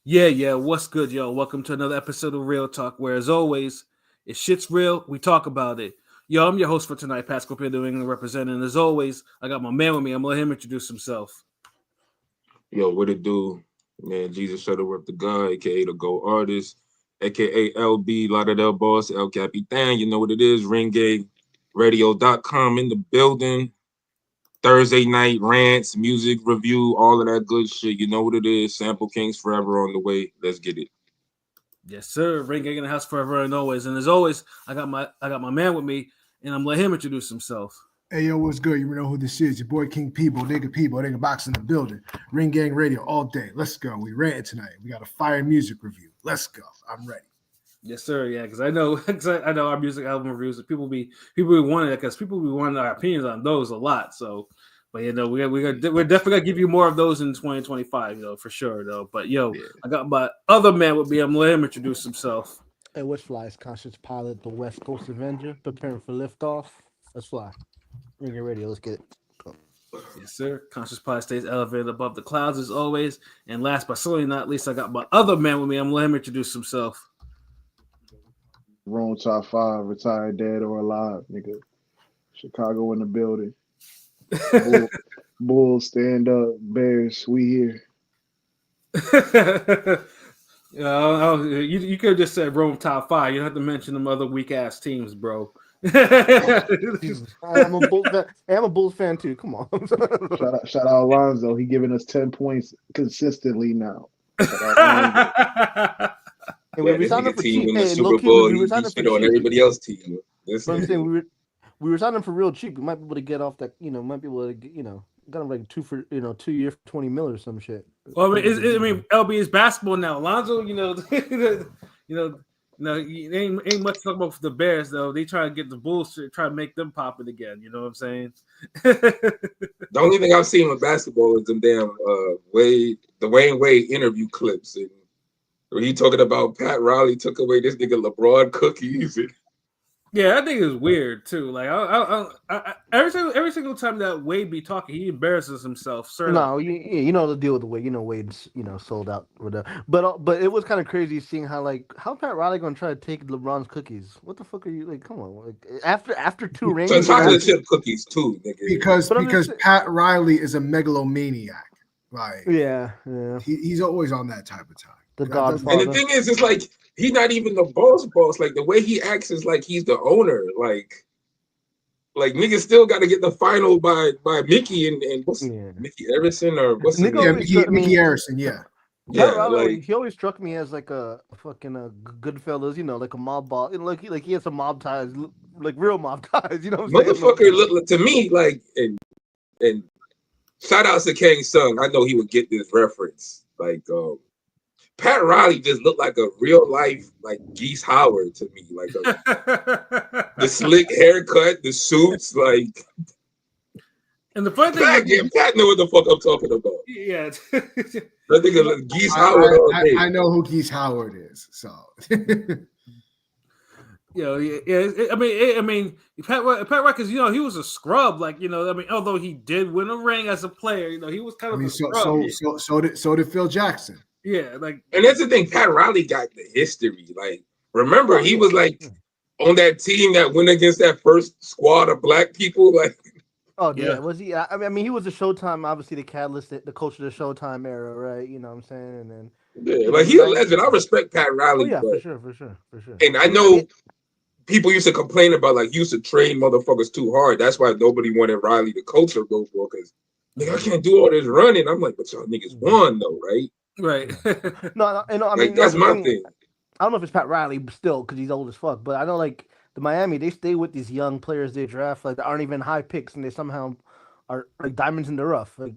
Yeah. What's good, yo? Welcome to another episode of Real Talk, where, as always, if shit's real, we talk about it. Yo, I'm your host for tonight, Pascal Pierre, New England representing. And as always, I got my man with me. I'm gonna let him introduce himself. Yo, what it do? Man, Jesus Shuttleworth the God, aka the Go Artist, aka LB, Lauderdale Boss, El Capitan. You know what it is, ringgayradio.com in the building. Thursday night rants, music review, all of that good shit. You know what it is. Sample Kings forever on the way. Let's get it. Yes, sir. Ring gang in the house forever and always. And as always, I got my man with me, and I'm gonna let him introduce himself. Hey, yo, what's good? You know who this is. Your boy King nigga box in the building. Ring Gang Radio all day. Let's go. We ranting tonight. We got a fire music review. Let's go. I'm ready. Yes, sir. Yeah, because I know, I know our music album reviews. People be wanting that because people be wanting our opinions on those a lot. So, but we're definitely gonna give you more of those in 2025, for sure, though. But Yeah. I got my other man with me. I'm gonna let him introduce himself. Hey, what's flies? Conscious pilot, the West Coast Avenger, preparing for liftoff. Let's fly. Ring your radio. Let's get it. Go. Yes, sir. Conscious Pod stays elevated above the clouds as always. And last but certainly not least, I got my other man with me. I'm gonna let him introduce himself. Wrong top five, retired dead or alive, nigga. Chicago in the building. Bull, Bulls stand up. Bears, we here. You could have just said Rome top five. You don't have to mention them other weak ass teams, bro. Jesus. I'm a Bulls fan. Hey, I'm a Bulls fan too. Come on. Shout out Alonzo. He giving us 10 points consistently now. Shout out Alonzo. Hey, Yeah, we this signed him nigga for team cheap. in the Hey, Super low key, Bowl. we He were signing for shit on cheap. everybody else's team. This But I'm nigga. saying we were signing for real cheap. We might be able to get off that. Might be able to got him like 2 year for 20 mil or some shit. Well, LB is basketball now. Alonzo, ain't much talk about for the Bears though. They try to get the Bulls to try to make them pop it again. You know what I'm saying? The only thing I've seen with basketball is them damn Dwayne Wade interview clips, and where he talking about Pat Riley took away this nigga LeBron cookies. And Yeah, I think it's weird too. Like every single time that Wade be talking, he embarrasses himself. Sir, No, you know the deal with the Wade. Wade's sold out with that. But it was kind of crazy seeing how Pat Riley gonna try to take LeBron's cookies. What the fuck are you like? Come on, like after two rings. so chocolate chip cookies too, nigga. Because Pat Riley is a megalomaniac. Like, yeah. he's always on that type of time. The That doesn't- Godfather. And the thing is, it's like he's not even the boss. Like the way he acts is like he's the owner. Like niggas still got to get the final by Mickey and what's Mickey Everson or what's his Nigga name? Yeah, Mickey Harrison, yeah. Yeah, Pat Riley, like he always struck me as like a fucking Goodfellas, like a mob boss. Like he has some mob ties, like real mob ties. You know what I'm saying? motherfucker look like, to me like and shout outs to Kang Sung. I know he would get this reference. Like Pat Riley just looked like a real life like Geese Howard to me. Like the slick haircut, the suits, like. and the funny thing, Pat know what the fuck I'm talking about. yeah. That nigga look Geese Howard all day. I know who Geese Howard is, so. I mean, Pat Riley, because he was a scrub. Like although he did win a ring as a player, he was kind of a scrub. So did Phil Jackson. Yeah, like, and that's the thing. Pat Riley got the history. Like, remember he was like on that team that went against that first squad of black people. Like, oh yeah, was he? I mean, he was a Showtime. Obviously, the catalyst, the coach of the Showtime era, right? You know what I'm saying? And then like he a legend. I respect Pat Riley. Oh yeah, but, for sure. And I know people used to complain about like used to train motherfuckers too hard. That's why nobody wanted Riley to coach or go for because I can't do all this running. I'm like, but y'all niggas won though, right? Right. No, I mean that's my thing. I don't know if it's Pat Riley still because he's old as fuck, but I know like the Miami, they stay with these young players they draft like that aren't even high picks and they somehow are like diamonds in the rough, like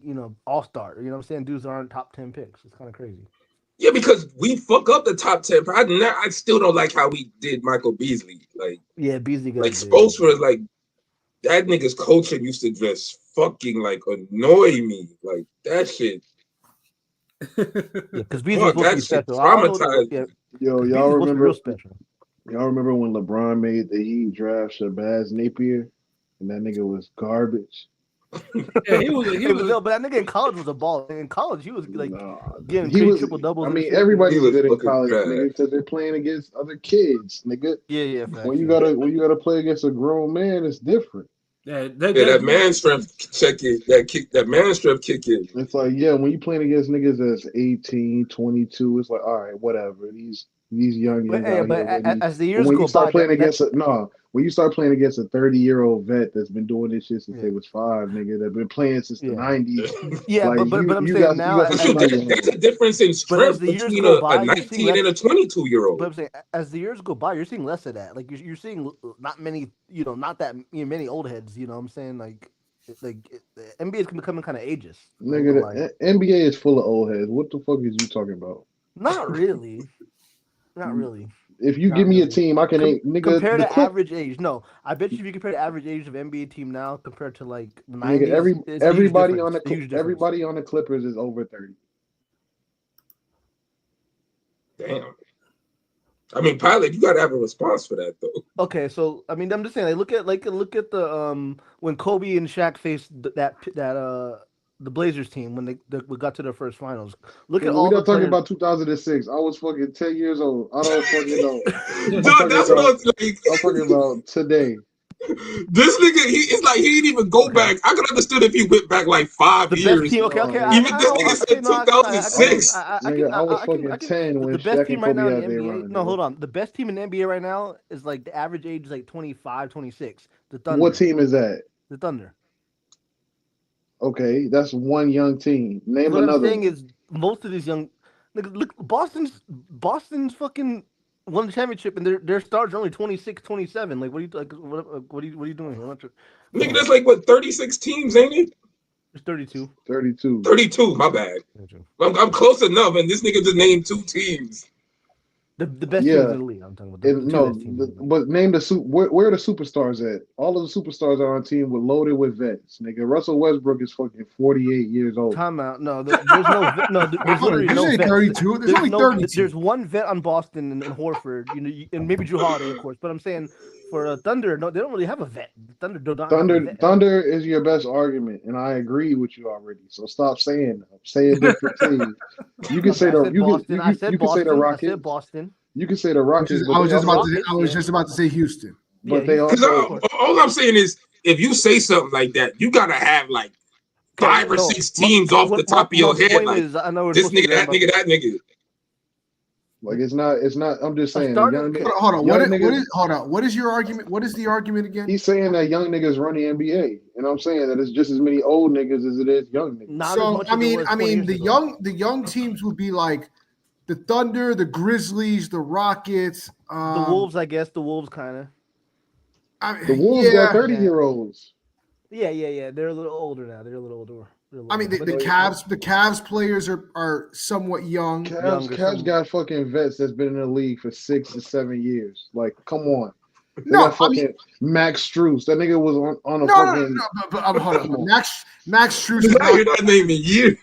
all-star. You know what I'm saying? Dudes that aren't top 10 picks. It's kind of crazy. Yeah, because we fuck up the top 10. I still don't like how we did Michael Beasley. Like, yeah, Beasley got like Spoelstra is like that nigga's coaching used to just fucking like annoy me. Like that shit. Yeah, because Beasley was supposed to be special. Traumatized. Yo, y'all remember? Y'all remember when LeBron made the Heat draft Shabazz Napier, and that nigga was garbage. Yeah, he was. No, but that nigga in college was a ball. In college, he was like Nah, getting he crazy was. triple doubles. I and mean, shit. everybody's He was good in looking college, bad. nigga, because they're playing against other kids, nigga. Yeah, When you gotta play against a grown man, it's different. Yeah, That man strength check it. That man strength kick in. It's like, yeah, when you playing against niggas that's 18, 22, it's like, all right, whatever. These youngins out here winning. As the But years when go you start by, playing against when you start playing against a 30-year-old vet that's been doing this shit since they was 5, nigga, that been playing since the 90s. Yeah, like, but I'm you saying got now, some Shoot, there's a difference in but as strength the years between go a by, you're seeing 19 and a 22-year-old. But I'm saying, as the years go by, you're seeing less of that. Like you're seeing not many, not that many old heads. You know what I'm saying? Like the NBA is becoming kind of ageist. Nigga, the NBA is full of old heads. What the fuck is you talking about? Not really. Not really. If you Not give me a really. team, I can nigga compare the the Clip. average age. No, I bet you if you compare the average age of NBA team now compared to like the Nigga, 90s, it's everybody on a huge difference. everybody on the Clippers is over 30. Damn. I mean, Pilot, you gotta have a response for that though. Okay, so I mean, I'm just saying, look at the when Kobe and Shaq faced the Blazers team when they got to their first finals. Look at all We're the not talking players. about 2006. I was fucking 10 years old. I don't fucking know. Dude, that's what I was like. I'm talking about today. This nigga, it's like he didn't even go back. I could understood if he went back like 5 The years. best team, okay. Even this nigga said 2006. I was fucking 10 when the best Shaq team and right Kobe now in had the their NBA. run. No, hold on. The best team in the NBA right now is like the average age is like 25, 26. The Thunder. What team is that? The Thunder. Okay, that's one young team. Name what another. I'm saying is most of these young, look, Boston's fucking won the championship and their stars are only 26, 27. Like, what are you doing? Nigga, that's like what 36 teams, ain't it? It's 32. 32. My bad. I'm close enough, and this nigga just named 2 teams. The best teams in the league. I'm talking about. But name where are the superstars at? All of the superstars are on team with loaded with vets. Nigga, Russell Westbrook is fucking 48 years old. Time out. No, there's there's literally no vets. 32. There's only 32. There's one vet on Boston and Horford, and maybe Drew Holiday, of course. But I'm saying for Thunder, no, they don't really have a vet. Thunder is your best argument, and I agree with you already. So stop saying that. Say a different team. You can say you can say the Rockets. I said Boston. You can say the Rockets. I was just about to say Houston. But they also. All I'm saying is, if you say something like that, you gotta have like 5 or 6 teams off the top of your head. Like this nigga, that nigga, that nigga. Like it's not. I'm just saying. Hold on. What is your argument? What is the argument again? He's saying that young niggas run the NBA, and I'm saying that it's just as many old niggas as it is young niggas. So I mean, the young teams would be like the Thunder, the Grizzlies, the Rockets, the Wolves. I guess the Wolves kind of. The Wolves got 30-year-olds. Yeah. They're a little older now. They're a little older. I mean, the Cavs players are somewhat young. Cavs got fucking vets that's been in the league for 6 to 7 years. Like, come on. Max Strus. That nigga was on a fucking. But hold on. Max Strus is not your name in years.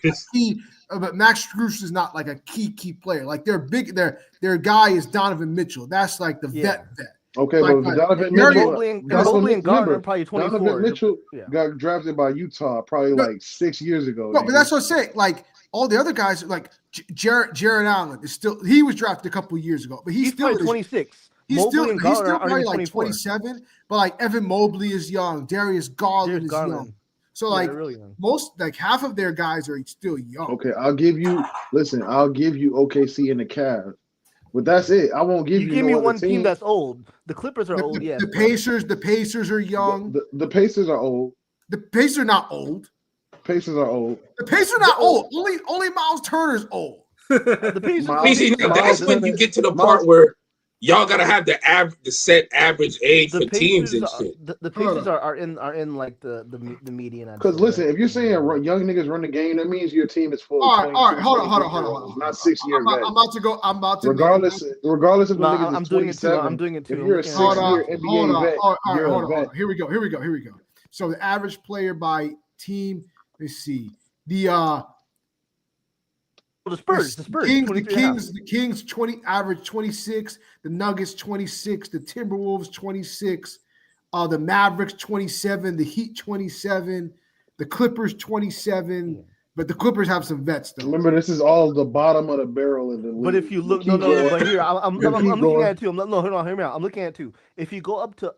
But Max Strus is not like a key player. Like their guy is Donovan Mitchell. That's like the vet. Okay, like, but Donovan Mitchell and Gardner probably 24. Donovan Mitchell got drafted by Utah probably like 6 years ago. No, but that's what I'm saying. Like all the other guys, like Jared Allen is still. He was drafted a couple of years ago, but he's still 26. He's still probably like 27. But like Evan Mobley is young. Darius Garland is young. So like really young. half of their guys are still young. Okay, I'll give you OKC and the Cavs. But that's it. I won't give you. Give me one team that's old. The Clippers are old. Yeah. The Pacers are young. The Pacers are old. The Pacers are not old. Pacers are old. The Pacers are not old. Only Miles Turner's old. The Pacers. That's when you get to the part where y'all gotta have the set average age for teams and shit. The Pacers are in like the median. Because listen, if you're saying young niggas run the game, that means your team is full. All right, hold on. Not 6 years. I'm about to. Regardless of the niggas, I'm doing it too. I'm doing it too. If you're a 6-year NBA vet, hold on. Here we go. So the average player by team. Let's see. The Spurs. The Kings 20 average 26, the Nuggets 26, the Timberwolves 26, the Mavericks 27, the Heat 27, The Clippers 27, but the Clippers have some vets though. Remember, this is all the bottom of the barrel in the league. But if you look, no, but here I'm looking at it too. No, hold on, hear me out. I'm looking at it too. If you go up to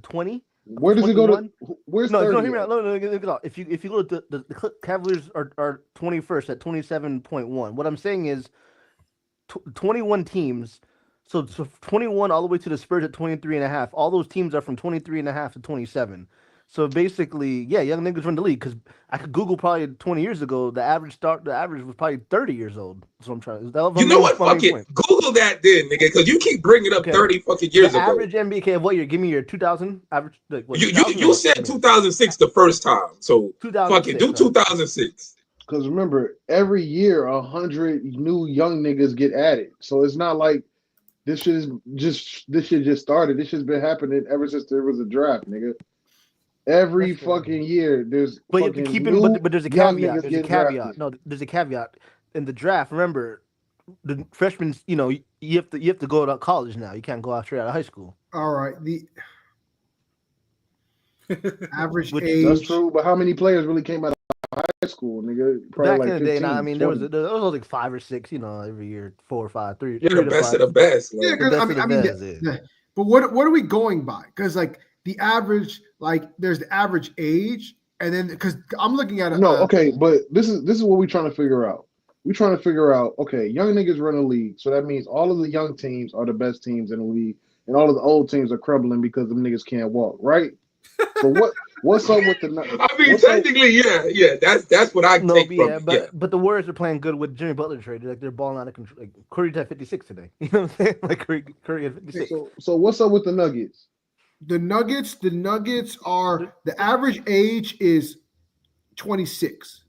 20, where does it go to? Where's no, 30? No, hear me out. No, look it out. If you go to the Cavaliers are 21st at 27.1. What I'm saying is 21 teams. So 21 all the way to the Spurs at 23.5. All those teams are from 23.5 to 27. So basically, yeah, young niggas run the league. Because I could Google probably 20 years ago, the average was probably 30 years old. That's what I'm trying. You know what? Fuck it. Google that then, nigga, because you keep bringing up 30 fucking years ago. Average NBA of what year? Give me your 2000 average. Like, what, you said 2006 the first time, so fuck it. Do 2006. Because remember, every year 100 new young niggas get added. So it's not like this shit just started. This shit's been happening ever since there was a draft, nigga. Every fucking year, there's. But you have to keep in. But there's a caveat. There's a caveat. Drafted. No, there's a caveat in the draft. Remember, the freshmen. You know, you have to go to college now. You can't go out straight out of high school. All right, the average age. That's true, but how many players really came out of high school, nigga? Probably back like in the 15, day, I mean, 20. there was like 5 or 6. You know, every year 4 or 5, 3. You're the best of the best. Yeah, because but what are we going by? Because like the average, like there's the average age, and then because I'm looking at it. No, okay, but this is what we're trying to figure out. We're trying to figure out, okay, young niggas run a league, so that means all of the young teams are the best teams in the league, and all of the old teams are crumbling because them niggas can't walk, right? So what's up with the? I mean, technically, yeah, that's what I take from. But the Warriors are playing good with Jimmy Butler trade. Like they're balling out of control. Like Curry's at 56 today. You know what I'm saying? Like Curry at 56. So what's up with the Nuggets? The Nuggets are the average age is 26.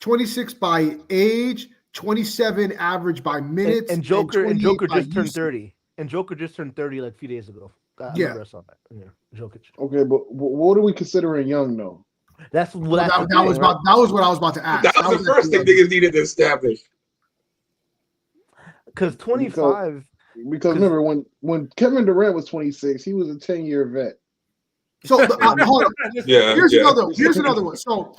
26 by age, 27 average by minutes. And Joker just turned 30. And Joker just turned 30 like a few days ago. I saw that. Yeah, Jokic. Okay, but what are we considering young though? That was what I was about to ask. That was the first thing niggas needed to establish. Because 25. Because remember when Kevin Durant was 26, he was a 10-year vet. So hold on. Here's another one. So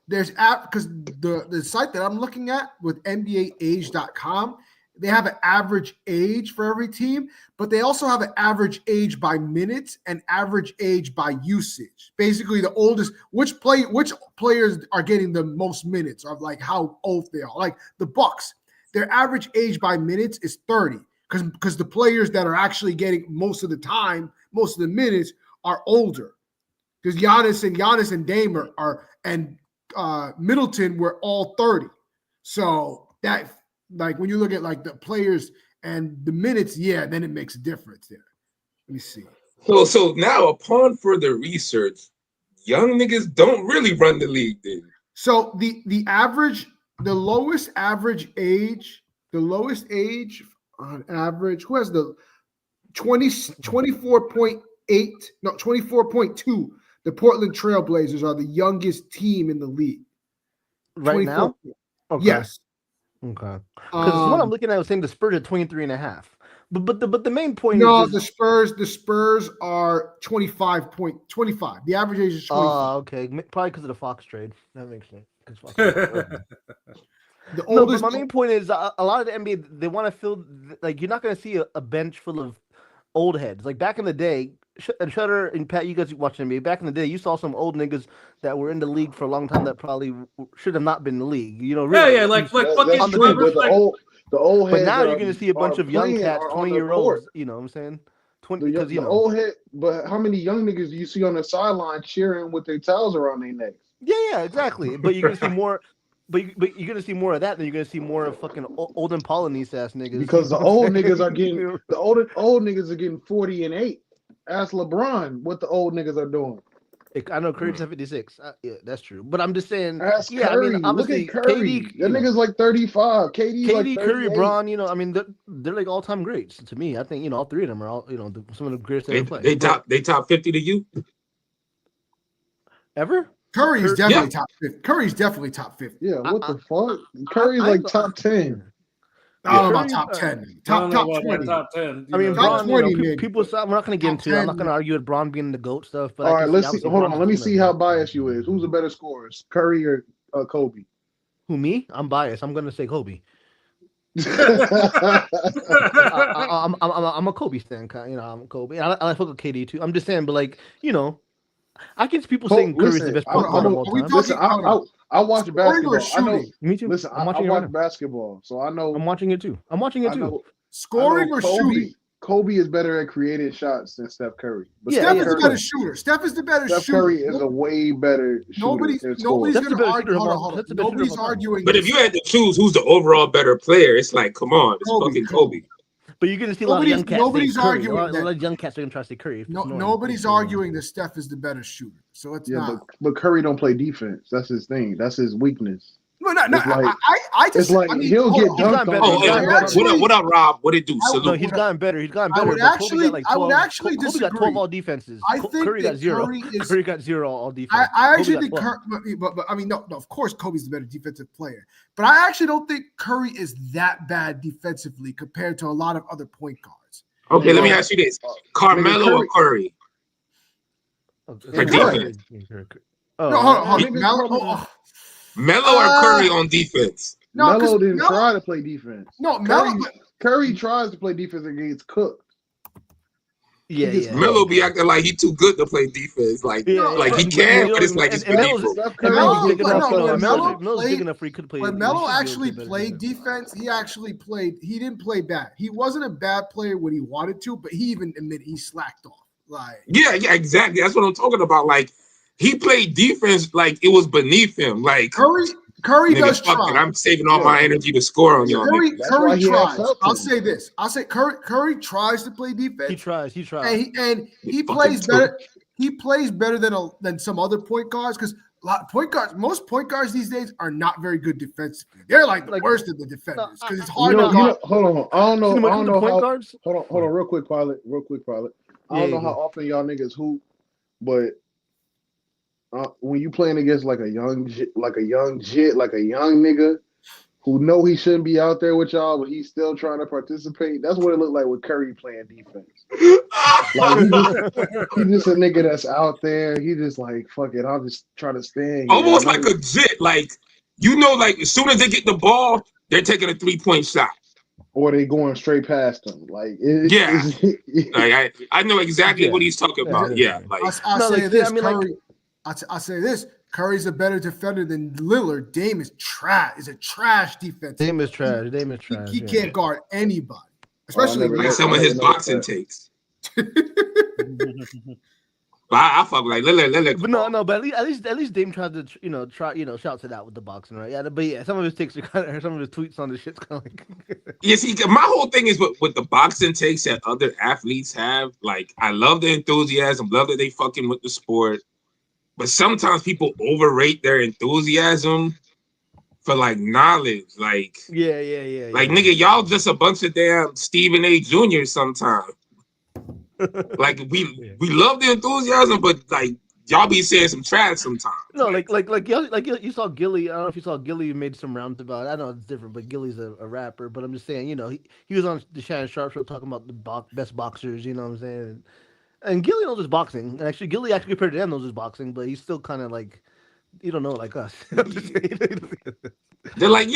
there's because the site that I'm looking at with NBAage.com, they have an average age for every team, but they also have an average age by minutes and average age by usage. Basically, the oldest, which players are getting the most minutes of like how old they are. Like the Bucks, their average age by minutes is 30 because the players that are actually getting most of the time, most of the minutes are older. Because Giannis and Dame and Middleton were all 30. So that, like, when you look at like the players and the minutes, then it makes a difference there. Let me see. So now, upon further research, young niggas don't really run the league then. So the lowest age on average, who has the 24.2? The Portland Trailblazers are the youngest team in the league. Right now? Okay. Yes. Okay. Because what I'm looking at was saying the Spurs at 23.5. But the main point is the Spurs are 25.25. The average age is 25. Oh, okay. Probably because of the Fox trade. That makes sense. But my main point is a lot of the NBA, they want to fill, like, you're not going to see a bench full of old heads. Like back in the day, Shutter and Pat, you guys watch NBA. Back in the day, you saw some old niggas that were in the league for a long time that probably should have not been in the league. You know, really, like fucking on the true, but the old heads. But now you're going to see a bunch of young cats, 20-year-olds. You know what I'm saying? 20 because you know old head. But how many young niggas do you see on the sideline cheering with their towels around their necks? Yeah, exactly. But you're going to see more. But you're gonna see more of that than you're gonna see more of fucking old and Polynese ass niggas. Because the old niggas are getting old niggas are getting 40 and 8. Ask LeBron what the old niggas are doing. I know Curry's at 56. Yeah, that's true. But I'm just saying. Ask Curry. I mean, obviously, look at Curry. That nigga's like 35. KD like 38. Curry, Bron. You know, I mean, they're like all time greats to me. I think all three of them are all some of the greatest ever played. They top 50 to you ever. Curry's definitely top 50. Curry's definitely top 50. Yeah, what the fuck? Curry's like top 10. I don't know about Curry, top 10. I don't Top know about 20. that top 10. I mean, Top Braun, 20 maybe. people. I'm not going to get Top into it. I'm 10 not going to argue with Braun being the GOAT stuff. But All I right, can let's see. obviously Hold on. Braun's Let me the see how biased you is. Who's the better scorers, Curry or Kobe? Who, me? I'm biased. I'm going to say Kobe. I I'm a Kobe stan. I'm a Kobe. I fuck with KD too. I'm just saying, but like, I get people saying Curry's the Listen, best I'm, point guard of I'm, all Are we time. listen. talking? I watch Scoring or basketball. I know. shooting? Me too. Listen, I'm I watching it watch right now. basketball, so I know. I'm watching it too. I know. Scoring or Kobe. shooting? Kobe is better at creating shots than Steph Curry. But Yeah, Steph Steph is the Curry, better shooter. Steph is the better Steph shooter. Curry is a way better shooter and scorer. Nobody's That's the gonna best argue. shooter of all. Hold on. That's the best shooter of Nobody's all time. arguing But if this. you had to choose who's the overall better player, it's like, come on, it's Kobe, fucking Kobe. But you're gonna see a lot of young cats say nobody's Curry. arguing A lot that. of young cats are gonna try to say Curry. Nobody's arguing that Steph is the better shooter. So let's not. But Curry don't play defense. That's his thing. That's his weakness. No. It's like, I just. it's like I mean, he'll hold get on, He's dunked gotten better. on. Oh, He's gotten better. what up, Rob? What it do? I- Salute. No, he's gotten better. He's gotten I better. would But actually- Kobe got like 12. I would actually Kobe got 12 disagree. all defenses. I think Curry got that 0. Curry got 0 all defense. I Kobe actually got think 12. but I mean, no, of course, Kobe's the better defensive player. But I actually don't think Curry is that bad defensively compared to a lot of other point guards. Okay, let me ask you this: Carmelo or Curry? For defense. No, hold on. nigga, Melo or Curry on defense? No, Melo didn't try to play defense. No, Melo. Curry tries to play defense and gets cooked. Yeah. Melo be acting like he too good to play defense. Like he can, but it's like it's beneath him. Melo's big enough where he could play. When Melo actually played defense, he didn't play bad. He wasn't a bad player when he wanted to, but he even admitted he slacked off. Like yeah, exactly. That's what I'm talking about. Like he played defense like it was beneath him. Like Curry does try. It, I'm saving all my energy to score on y'all. Curry tries. I'll say this. Curry tries to play defense. He tries. And he plays better. He plays better than some other point guards because most point guards these days are not very good defensively. They're like the worst of the defenders because it's hard to guard. Hold on. I don't know point how. Guards? Hold on. Real quick, pilot. I don't know how often y'all niggas hoop, but when you playing against like a young nigga who know he shouldn't be out there with y'all, but he's still trying to participate. That's what it looked like with Curry playing defense. Like he just a nigga that's out there. He just like, fuck it, I'll just try to stand. Almost like a jit. Like like as soon as they get the ball, they're taking a 3-point shot. Or they going straight past him. Like I know exactly what he's talking about. Yeah, like I say this. Curry's a better defender than Lillard. Dame is a trash defense. Dame is trash. He can't guard anybody, especially like some of his boxing takes. But I fuck like Lillard. But no. But at least Dame tried to shouts it out with the boxing, right? Yeah, but yeah, some of his takes are kind of, some of his tweets on the shit's kind of like. Yeah, see, my whole thing is with the boxing takes that other athletes have. Like, I love the enthusiasm, love that they fucking with the sport. But sometimes people overrate their enthusiasm for like knowledge. Like, yeah. Like, nigga, y'all just a bunch of damn Stephen A. Jr. sometimes. Like, we love the enthusiasm, but like y'all be saying some trash sometimes. No, like you saw Gilly. I don't know if you saw Gilly made some rounds about it. I know it's different, but Gilly's a rapper. But I'm just saying, he was on the Shannon Sharp show talking about the best boxers. You know what I'm saying? And Gilly knows his boxing. And actually, Gilly compared to them knows his boxing, but he's still kind of like, you don't know like us. They're like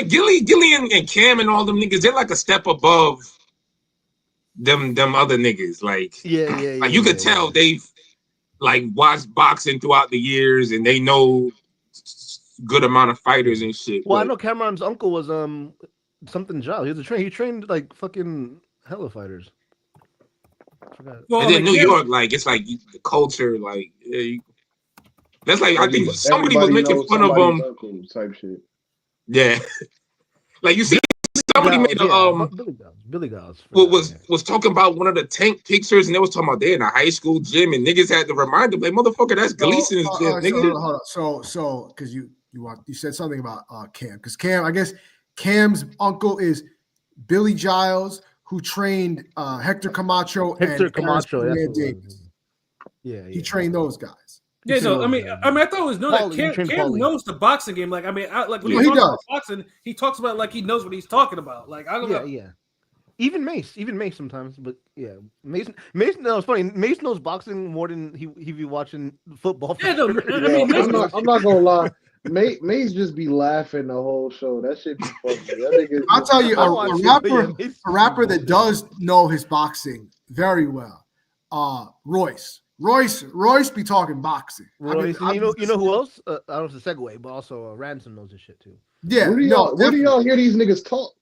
Gilly and Cam and all them niggas. They're like a step above them other niggas. Like like you could tell they've like watched boxing throughout the years and they know good amount of fighters and shit. Well, I know Cameron's uncle was something Giles. He was a trainer. He trained like fucking hella fighters. Well, and then New York, like it's like the culture, like that's like I think somebody was making fun of them. Type shit. Yeah, like you see, somebody made a Billy Giles was talking about one of the tank pictures, and they was talking about they in a high school gym, and niggas had to remind them, like motherfucker, that's Gleason's gym, nigga. Hold on. So because you said something about Cam, because Cam, I guess Cam's uncle is Billy Giles, who trained Hector Camacho and Camacho. Davis. Yeah, he trained those guys. Yeah, no, I thought it was known Paulie, that Cam knows the boxing game. Like, I mean, like when he talks about boxing, he talks about it like he knows what he's talking about. Like, I don't know. Yeah. Even Mace sometimes, but yeah, Mason. No, it's funny. Mace knows boxing more than he be watching football. Yeah, no, I mean, I'm not gonna lie. Mace just be laughing the whole show. That shit be funny. I'll tell you, a rapper that does know his boxing very well. Royce be talking boxing. Royce, I mean, you know who else? I don't know if it's a segue, but also Ransom knows this shit too. Yeah, where do y'all hear these niggas talk?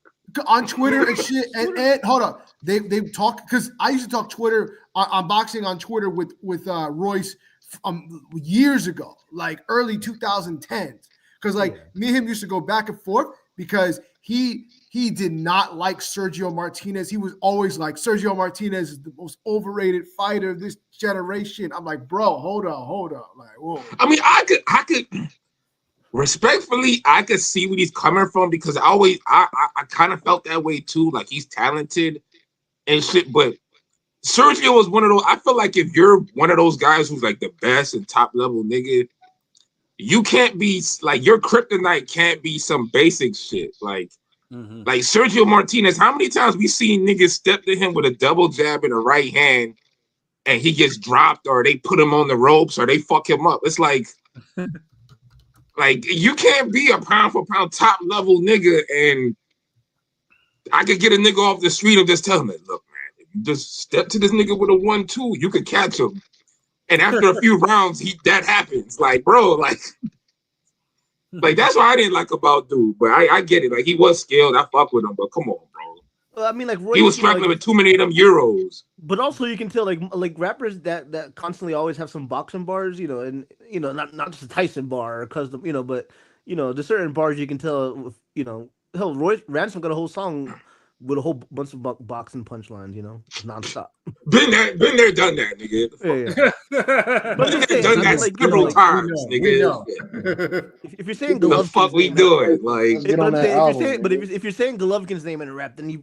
On Twitter and shit. And hold up, they talk because I used to talk Twitter on boxing on Twitter with Royce years ago, like early 2010s. Because me and him used to go back and forth because he did not like Sergio Martinez. He was always like, Sergio Martinez is the most overrated fighter of this generation. I'm like, bro, hold up. Like, whoa. I mean, I could respectfully, I could see where he's coming from because I kind of felt that way too. Like, he's talented and shit, but Sergio was one of those. I feel like if you're one of those guys who's like the best and top level nigga, you can't be like, your kryptonite can't be some basic shit. Like, like Sergio Martinez, how many times we seen niggas step to him with a double jab in the right hand and he gets dropped, or they put him on the ropes, or they fuck him up. It's like, like, you can't be a pound for pound top level nigga, and I could get a nigga off the street and just tell him, look, man, if you just step to this nigga with a 1-2, you could catch him. And after a few rounds, that happens. Like, bro, like that's what I didn't like about dude. But I get it. Like, he was skilled. I fuck with him, but come on, bro. Well, I mean, like, Royce, he was struggling with too many of them euros. But also, you can tell like rappers that constantly always have some boxing bars, and not just a Tyson bar or custom, but there's certain bars you can tell with, hell, Royce Ransom got a whole song with a whole bunch of boxing punchlines, nonstop. Been there, done that, nigga. Yeah. But done that several times, nigga. If you're saying the fuck we doing, like, if you're saying Golovkin's name in a rap, then you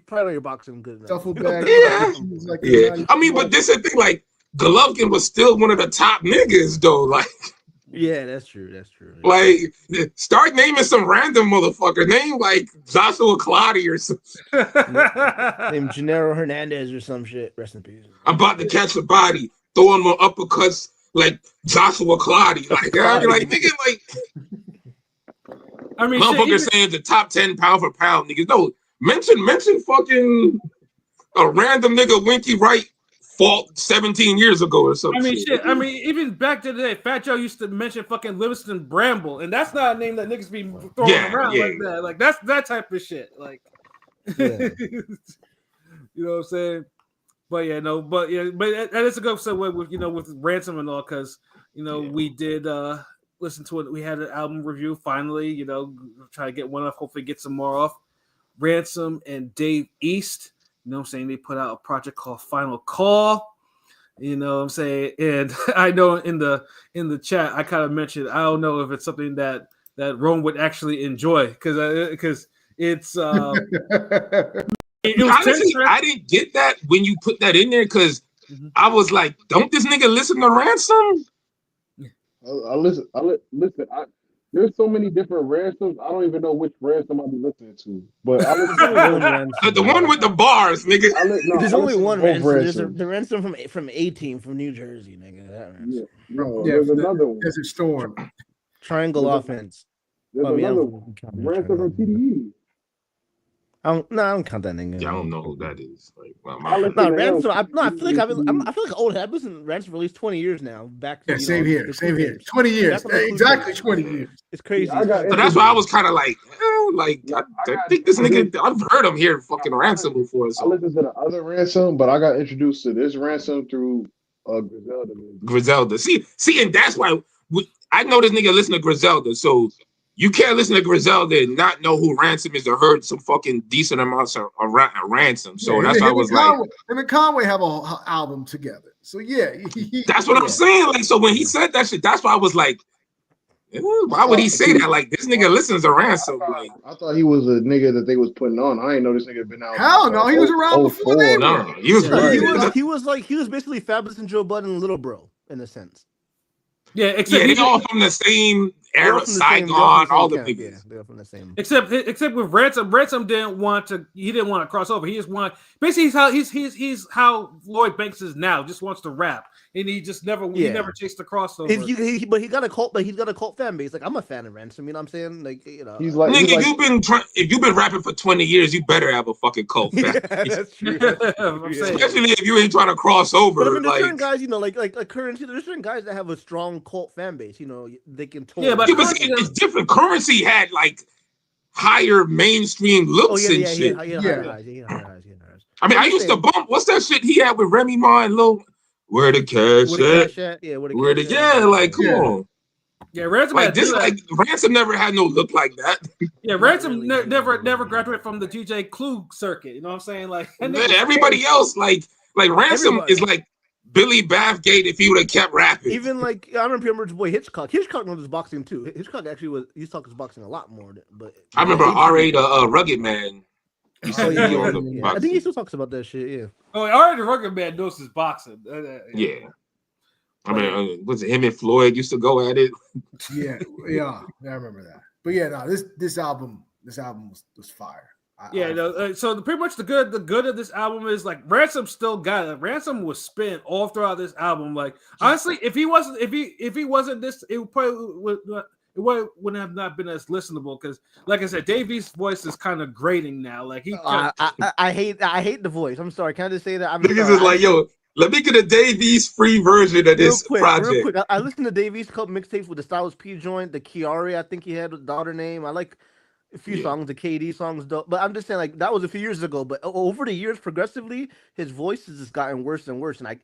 probably know your boxing good enough. Duffel bag. Yeah. I mean, but this is the thing, like, Golovkin was still one of the top niggas, though, like. Yeah, that's true. Like, start naming some random motherfucker. Name like Joshua Clottey or something. Name Gennaro Hernandez or some shit. Rest in peace. I'm about to catch a body, throwing my uppercuts like Joshua Clottey. Like, nigga, like. I mean, motherfucker saying the top 10 pound for pound niggas. No, mention fucking a random nigga Winky Wright fought 17 years ago or something. I mean, shit. I mean, even back to the day, Fat Joe used to mention fucking Livingston Bramble, and that's not a name that niggas be throwing around like that. Like, that's that type of shit. Like, you know what I'm saying? But but that is a good segue with Ransom and all, because we did listen to it. We had an album review finally. Try to get one off. Hopefully, get some more off. Ransom and Dave East. You know what I'm saying? They put out a project called Final Call. You know what I'm saying? And I know in the chat, I kind of mentioned, I don't know if it's something that Rome would actually enjoy, because it's honestly, I didn't get that when you put that in there, because I was like, don't this nigga listen to Ransom? I listen. There's so many different ransoms. I don't even know which ransom I'll be listening to. But I listen to the one with the bars, nigga. There's only one ransom. There's the ransom from A-Team from New Jersey, nigga. That ransom. There's another one. There's a storm. Triangle offense. There's another one. Ransom from TDE. I don't count that nigga. Yeah, I don't know who that is. Like, Ransom. I feel like old. I've listened to Ransom for at least 20 years now. Same here. 20 years. Exactly 20 years. It's crazy. So that's why I was kind of like, I think this nigga. I've heard him here fucking Ransom before. So. I listened to the other Ransom, but I got introduced to this Ransom through Griselda. See, and that's why I know this nigga listen to Griselda. So. You can't listen to Griselda and not know who Ransom is, or heard some fucking decent amounts of Ransom. So that's why I was like, him and Conway have an album together. So that's what I'm saying. Like, so when he said that shit, that's why I was like, why would he say that? Like, this nigga listens to Ransom. I thought he was a nigga that they was putting on. I didn't know this nigga been out. Hell no, he was around before. No, he was. He was basically Fabulous and Joe Budden and Little Bro. in a sense. Yeah, except they all from the same era, Saigon, all the big. Yeah, they're from the same. Except with Ransom didn't want to cross over. He just want basically he's how Lloyd Banks is now. Just wants to rap, and he just never chased the crossover. But he's got a cult fan base. Like I'm a fan of Ransom. You know what I'm saying? Like he's like, if you've been rapping for 20 years, you better have a fucking cult fan. That's true. Especially if you ain't trying to cross over. But I mean, there's certain guys, like Currency. There's certain guys that have a strong cult fan base. They can. Yeah, but it's different. Currency had like higher mainstream looks and shit. I mean, I used to bump. What's that shit he had with Remy Ma and Lil? Where the cash at? Yeah, like come on. Yeah, Ransom Ransom never had no look like that. Yeah, Ransom never graduated from the DJ Clue circuit. You know what I'm saying? Like everybody else, like Ransom is like Billy Bathgate if he would have kept rapping. Even like I remember his boy Hitchcock. Hitchcock knows his boxing too. Hitchcock actually he talks boxing a lot more. But I remember R.A. the Rugged Man. I think he still talks about that shit. Yeah. Oh, R.A. the Rugged Man knows his boxing. Yeah. I mean, was it him and Floyd used to go at it? Yeah, I remember that. But yeah, no, this album was fire. So pretty much the good of this album is like Ransom still got it. Ransom was spent all throughout this album. Like honestly, if he wasn't this, it probably wouldn't have not been as listenable because, like I said, Dave voice is kind of grating now. Like I hate the voice. I'm sorry, can I just say that? Niggas is like, yo, let me get a Dave East free version of this project. Real quick, I listened to Dave East couple mixtapes with the Styles P joint, the Kiari, I think he had a daughter name. I like a few songs, the KD songs, but I'm just saying, like, that was a few years ago. But over the years, progressively, his voice has just gotten worse and worse, and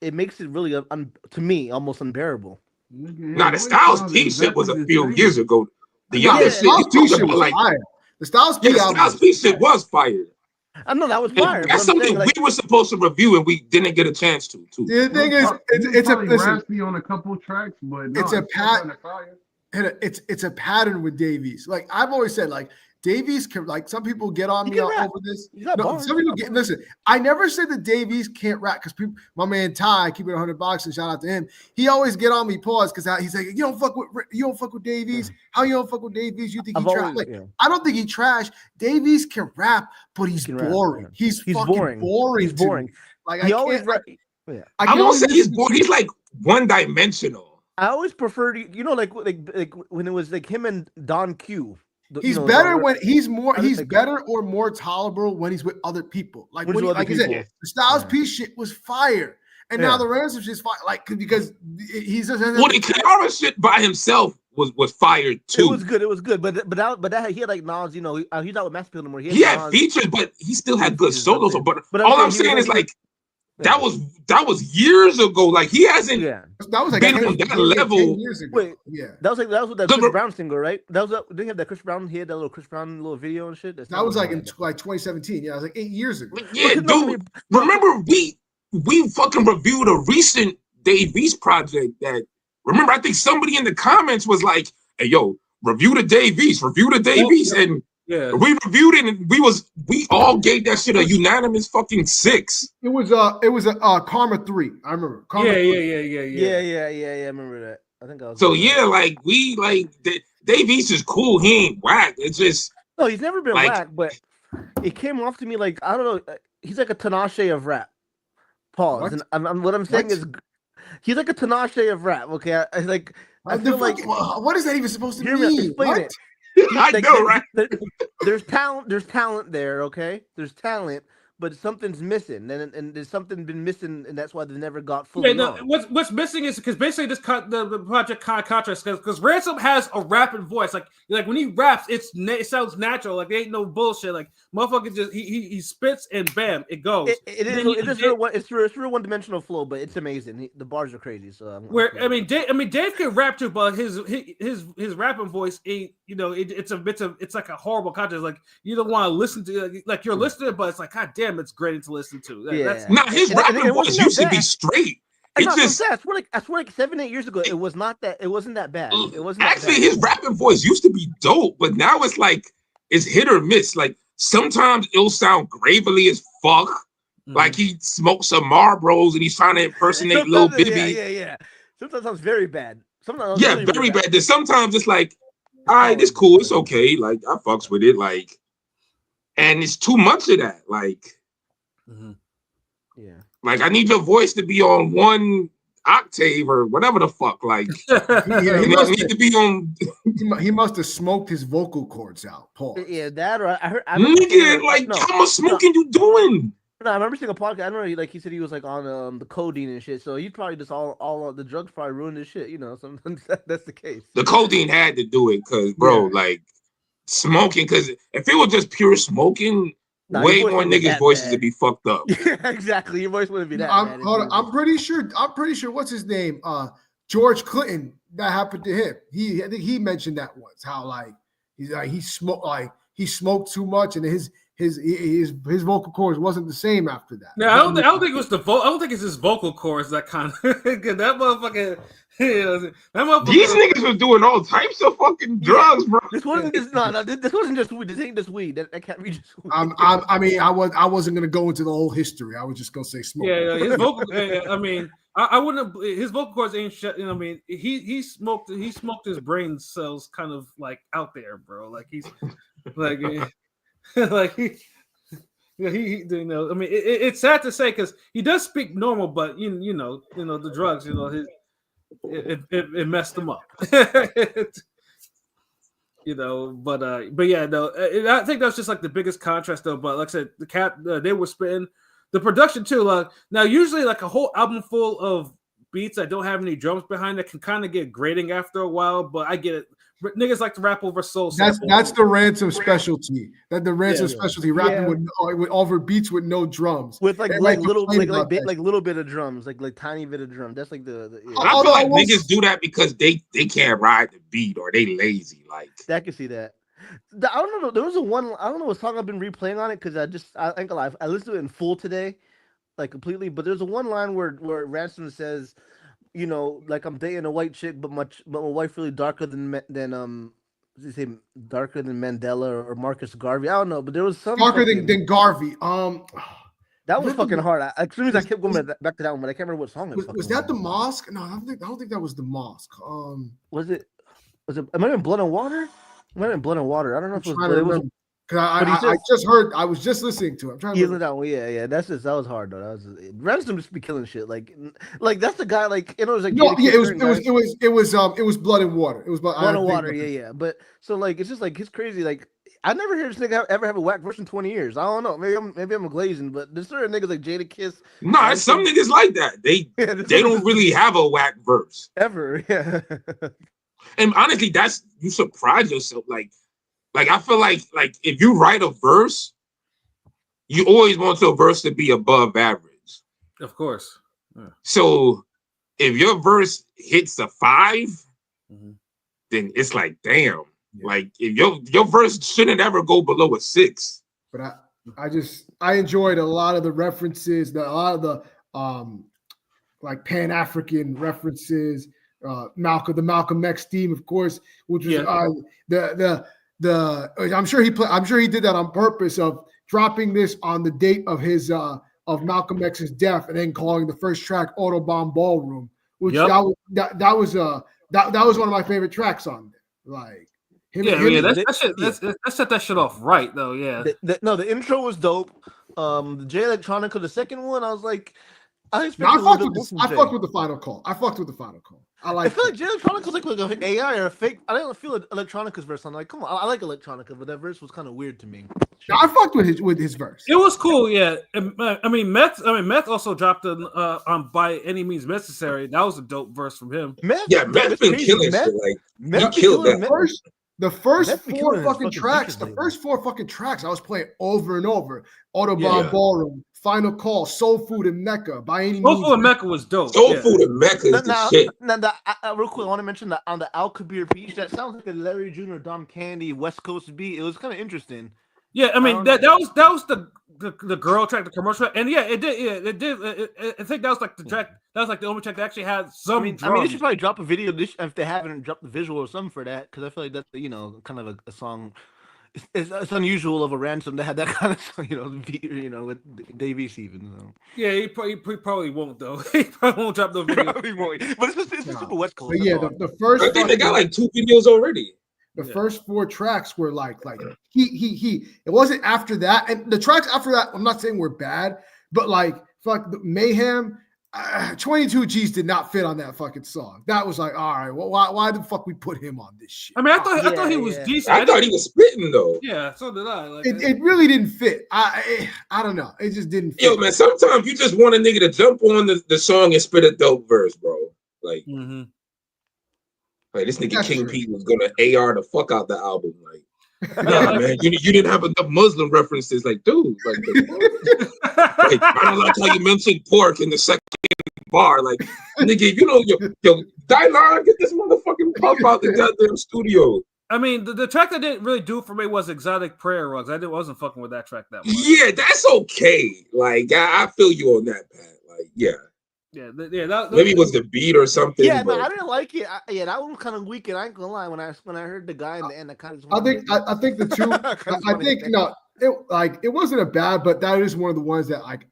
it makes it really, to me, almost unbearable. Nah, the Styles P shit was a few years ago. The Styles P shit was fire. The Styles P shit was fire. I know that was fire. That's something we were supposed to review and we didn't get a chance to. The thing is, it's a raspy on a couple tracks, but it's a pattern with Davies. Like I've always said, like Davies can, like some people get on me over this. No, some people get. Listen, I never said that Davies can't rap because my man Ty, keep it $100 and shout out to him. He always get on me pause because he's like, you don't fuck with Davies. How you don't fuck with Davies? You think he trash? Like I don't think he trash. Davies can rap, but he's boring. Rap, yeah. He's fucking boring. He's boring. Like he I always can't. I won't say he's boring. He's like one dimensional. I always preferred, like when it was like him and Don Q. He's better when he's better or more tolerable when he's with other people. Like when like you said, the Styles P shit was fire, and now the Ransom shit's fire. Like because he's just the Kiara shit by himself was fire too. It was good, but that he had like Nas. He's not with Master anymore. He had features, but he still had good solos. But all I'm saying is like. That was years ago. Like he hasn't that was like been on that level. Years ago. Wait, that was with that Chris Brown single, right? That was they have that Chris Brown. He had that little Chris Brown little video and shit. That was like in 2017. Yeah, it was like 8 years ago. Yeah, dude. Remember we fucking reviewed a recent Dave East project that. Remember, I think somebody in the comments was like, "Hey, yo, review the Dave East, and." Yeah, we reviewed it and we all gave that shit a unanimous fucking 6. It was a Karma 3. I remember. Karma yeah. I remember that. I think I was. So like we like Dave East is cool. He ain't whack. It's just no, he's never been whack, but it came off to me like I don't know. He's like a Tinashe of rap. Pause. What? And what I'm saying is, he's like a Tinashe of rap. Okay, I feel like what is that even supposed to mean? Explain it. I know, right? There's talent there, okay? There's talent, but something's missing, and there's something been missing, and that's why they never got fully on. What's missing is because basically this the project kind of contrasts because Ransom has a rapping voice, like when he raps, it sounds natural, like there ain't no bullshit, like motherfucker just he spits and bam, it goes. It's real one dimensional flow, but it's amazing. The bars are crazy. So Dave can rap too, but his rapping voice ain't. It's like a horrible contrast. Like you don't want to listen to, like you're listening, but it's like, God damn, it's great to listen to. His rapping voice used to be straight. I swear like 7-8 years ago, it wasn't that bad. It wasn't actually his rapping voice used to be dope, but now it's like it's hit or miss. Like sometimes it'll sound gravelly as fuck, Like he smokes some Marlboros and he's trying to impersonate Lil Bibby. Yeah. Sometimes it's very bad. Sometimes Yeah, really, very really bad. Then sometimes it's like, all right, it's cool, it's okay. Like I fucks with it, like, and it's too much of that. Like, yeah, like I need your voice to be on one octave or whatever the fuck. Like, he must need to be on. He must have smoked his vocal cords out. Pause. Yeah, that or I heard. Nigga, like, how much smoking you doing? No, I remember seeing a podcast. I don't know, like he said he was like on the codeine and shit. So he probably just all the drugs probably ruined his shit. You know, sometimes that's the case. The codeine had to do it, cause bro, like smoking. Cause if it was just pure smoking, way more niggas' voices would be fucked up. Yeah, exactly. Your voice wouldn't be that bad. Hold on. I'm pretty sure. What's his name? George Clinton. That happened to him. I think he mentioned that once. How like he smoked too much and his vocal cords wasn't the same after that. No, I don't think it was the I don't think it's his vocal cords that kind of that motherfucker. These niggas was doing all types of fucking drugs, bro. This wasn't just This wasn't just weed. This ain't just weed. That can't be just weed. I wasn't gonna go into the whole history. I was just gonna say smoke. Yeah, his vocal. I mean, I wouldn't. His vocal cords ain't shut. You know, I mean, he smoked his brain cells kind of like out there, bro. Like he's like. Like he you know, I mean, it's sad to say because he does speak normal, but you know, the drugs, you know, it messed him up. You know, but yeah, no, I think that's just like the biggest contrast though. But like I said, the cat they were spitting the production too. Like now, usually like a whole album full of beats that don't have any drums behind it can kind of get grating after a while. But I get it. Niggas like to rap over soul. That's the ransom specialty. That the ransom specialty, rapping with over beats with no drums, with like little bit of drums, like tiny bit of drum. That's like the I feel like niggas do that because they can't ride the beat or they lazy. Like I can see that. I don't know. There was I don't know what song I've been replaying on it because I think I listened to it in full today, like completely. But there's a one line where Ransom says, you know, like I'm dating a white chick, but my wife really darker than what's he say, darker than Mandela or Marcus Garvey. I don't know, but there was some darker than Garvey. That was fucking hard. As soon as I kept going back to that one, but I can't remember what song it was. Was that the mosque? No, I don't think that was the mosque. Was it? It might have been Blood and Water. It might have been Blood and Water. I don't know if it was. I was just listening to it. I'm trying to remember that one. Yeah. That was hard though. Ransom just be killing shit. Like that's the guy. Like it was like it was Blood and Water. It was Blood and Water. Yeah. But so like it's just like it's crazy. Like I never heard this nigga ever have a whack verse in 20 years. I don't know. Maybe I'm a glazing, but there's certain niggas like Jadakiss. No, some niggas like that. They don't really have a whack verse ever. Yeah. And honestly, you surprise yourself. Like I feel like if you write a verse, you always want your verse to be above average. Of course. Yeah. So if your verse hits a 5, then it's like, damn. Yeah. Like if your verse shouldn't ever go below a 6. But I enjoyed a lot of the references, a lot of the like Pan-African references, the Malcolm X theme, of course, which was I'm sure he did that on purpose of dropping this on the date of his of Malcolm X's death and then calling the first track Autobahn Ballroom, which that was one of my favorite tracks on there. Like let's set that shit off right though. Yeah. The intro was dope. The J Electronica, the second one, I was like, I fucked with the final call. I feel like J Electronica's like an AI or a fake. I don't feel Electronica's verse. I'm like, come on, I like Electronica, but that verse was kind of weird to me. No, I fucked with his verse. It was cool, yeah. I mean, Meth also dropped on By Any Means Necessary. That was a dope verse from him. Meth's been killing shit. Like he killed that. The first 4 fucking tracks, I was playing over and over. Autobahn Ballroom, Final Call, Soul Food and Mecca. By Any Means. Soul Food and Mecca was dope. Soul Food and Mecca is the shit. Now, real quick, I want to mention that on the Al Kabir piece, that sounds like a Larry Jr. Dom Candy West Coast beat. It was kind of interesting. Yeah, I mean that was the girl track, the commercial, and it did. I think that was like the track. That was like the only track that actually had some. I mean, they should probably drop a video if they haven't dropped the visual or something for that, because I feel like that's kind of a song. It's unusual of a Ransom to have that kind of with Dave East even. So. Yeah, he probably won't though. He probably won't drop no video. Probably won't. But it's super West Coast. But yeah, the first. I think they got like 2 videos already. The first 4 tracks were like he. It wasn't after that, and the tracks after that, I'm not saying were bad, but like fuck the Mayhem. 22 G's did not fit on that fucking song. That was like, all right, well, why the fuck we put him on this shit? I mean, I thought he was decent. I thought he was spitting though. Yeah, so did I. Like, it really didn't fit. I don't know. It just didn't fit. Yo, man, sometimes you just want a nigga to jump on the song and spit a dope verse, bro. Like, like this nigga That's King true. Pete was gonna AR the fuck out the album. Like, nah, man, you didn't have enough Muslim references. Like, dude, like, like I don't like how you mentioned pork in the second bar. Like, nigga, yo, Dylan, get this motherfucking puff out the goddamn studio. I mean, the track that didn't really do for me was Exotic Prayer Rugs. Wasn't fucking with that track that much. Yeah, that's okay. Like, I feel you on that, Pat. Like, yeah. Maybe it was the beat or something. Yeah, but... no, I didn't like it. That one was kind of weak, and I ain't gonna lie. When I heard the guy in the end, I kind of. I think the two. I think it wasn't a bad, but that is one of the ones that like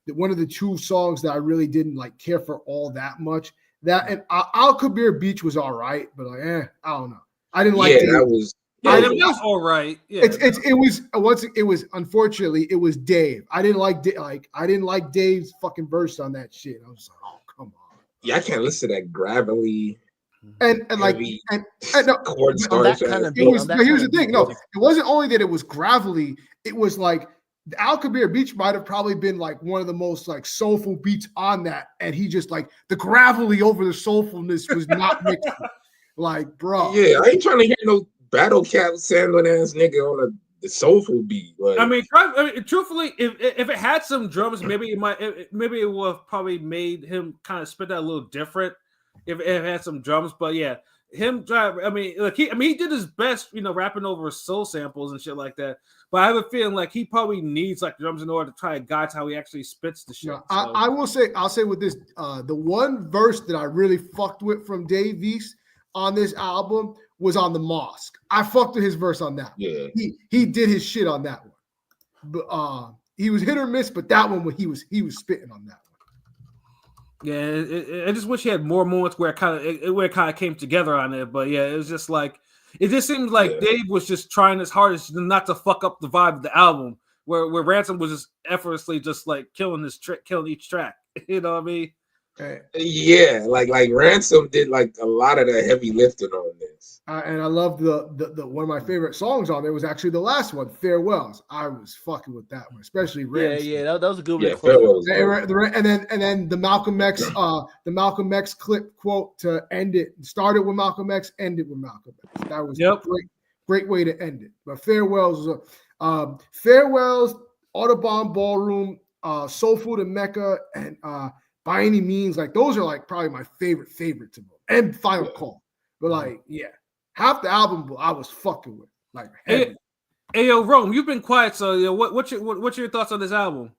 one of the 2 songs that I really didn't like care for all that much. That and Al Kabir Beach was all right, but like, I don't know. I didn't like. Yeah, that was. Yeah, it was all right. Yeah, it was unfortunately it was Dave. I didn't like Dave's fucking verse on that shit. I was like, oh come on. Yeah, I can't listen to that gravelly and like and no, chord starts. Here's the thing. No, it wasn't only that it was gravelly. It was like the Al Kabir Beach might have probably been like one of the most like soulful beats on that, and he just like the gravelly over the soulfulness was not mixed. Like, bro. Yeah, I ain't trying to hear no battle cat sandling ass nigga on the soulful beat. Like, I mean, truthfully, if it had some drums, maybe it would have probably made him kind of spit that a little different if it had some drums. But yeah, him drive. I mean, he did his best, rapping over soul samples and shit like that. But I have a feeling like he probably needs like drums in order to try to guide how he actually spits the shit. No, I'll say with this, the one verse that I really fucked with from Dave East on this album was on the Mosque. I fucked with his verse on that. Yeah, he did his shit on that one, but he was hit or miss. But that one, he was spitting on that one. Yeah, I just wish he had more moments where it kind of came together on it. But yeah, it was just like it just seemed like Dave was just trying his hardest not to fuck up the vibe of the album, where Ransom was just effortlessly just like killing each track. You know what I mean? Yeah, like Ransom did like a lot of the heavy lifting on this. And I love the one of my favorite songs on there was actually the last one, Farewells. I was fucking with that one, especially Ransom. Yeah, that was a good one. Yeah, Farewells. And then the Malcolm X clip quote to end it. Started with Malcolm X, ended with Malcolm X. That was a great way to end it. But Farewells was Farewells, Audubon Ballroom, Soul Food in Mecca, and By Any Means, like those are like probably my favorite to them. And Final Call. But like, yeah, half the album I was fucking with. Like, heavy. Hey, yo, Rome, you've been quiet, so what's your thoughts on this album?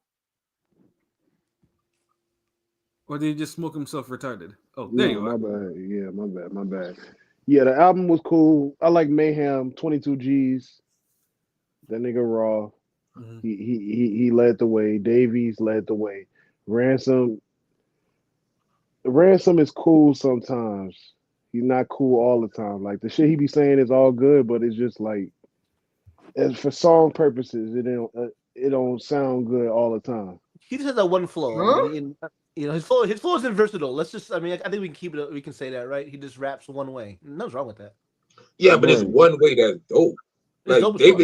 Or did he just smoke himself retarded? Oh, there you are. My bad. Yeah, my bad. Yeah, the album was cool. I like Mayhem, 22 G's. That nigga raw. Mm-hmm. He led the way. Davies led the way. Ransom is cool sometimes. He's not cool all the time. Like the shit he be saying is all good, but it's just like, as for song purposes, it don't sound good all the time. He just has that one flow. Huh? I mean, his flow isn't versatile. I think we can keep it. We can say that, right? He just raps one way. Nothing's wrong with that. Yeah, but it's one way that's dope. Like Dave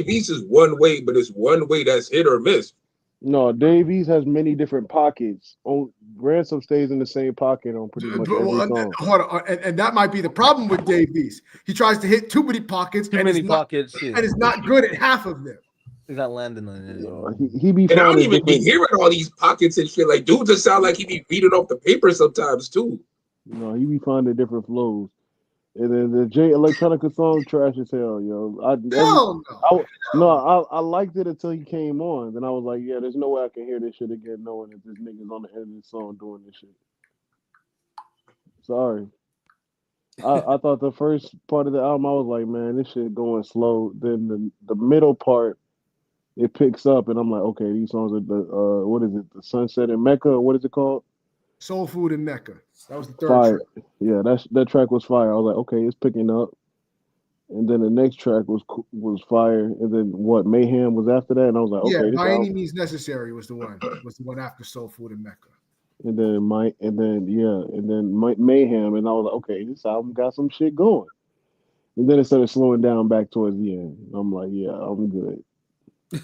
East is one way, but it's one way that's hit or miss. No, Davies has many different pockets. Ransom stays in the same pocket on pretty much every song. Hold on, and that might be the problem with Davies. He tries to hit too many pockets, and it's not good at half of them. He's not landing on it. He be. And I don't even be hearing all these pockets and shit. Like, dude, just sound like he be reading off the paper sometimes too. No, he be finding different flows. And then the J Electronica song trash as hell, yo. I liked it until he came on. Then I was like, yeah, there's no way I can hear this shit again, knowing that this nigga's on the end of the song doing this shit. Sorry. I thought the first part of the album, I was like, man, this shit going slow. Then the middle part, it picks up, and I'm like, okay, these songs are the what is it, the Sunset in Mecca, or what is it called? Soul Food in Mecca. That was the third Fire. track. Yeah, that track was fire. I was like, okay, it's picking up. And then the next track was fire. And then what, Mayhem was after that, and I was like, Yeah, okay, this By Any album. Means Necessary was the one after Soul Food in Mecca. And then Mayhem, and I was like, okay, this album got some shit going. And then it started slowing down back towards the end. I'm like, yeah, I'm good.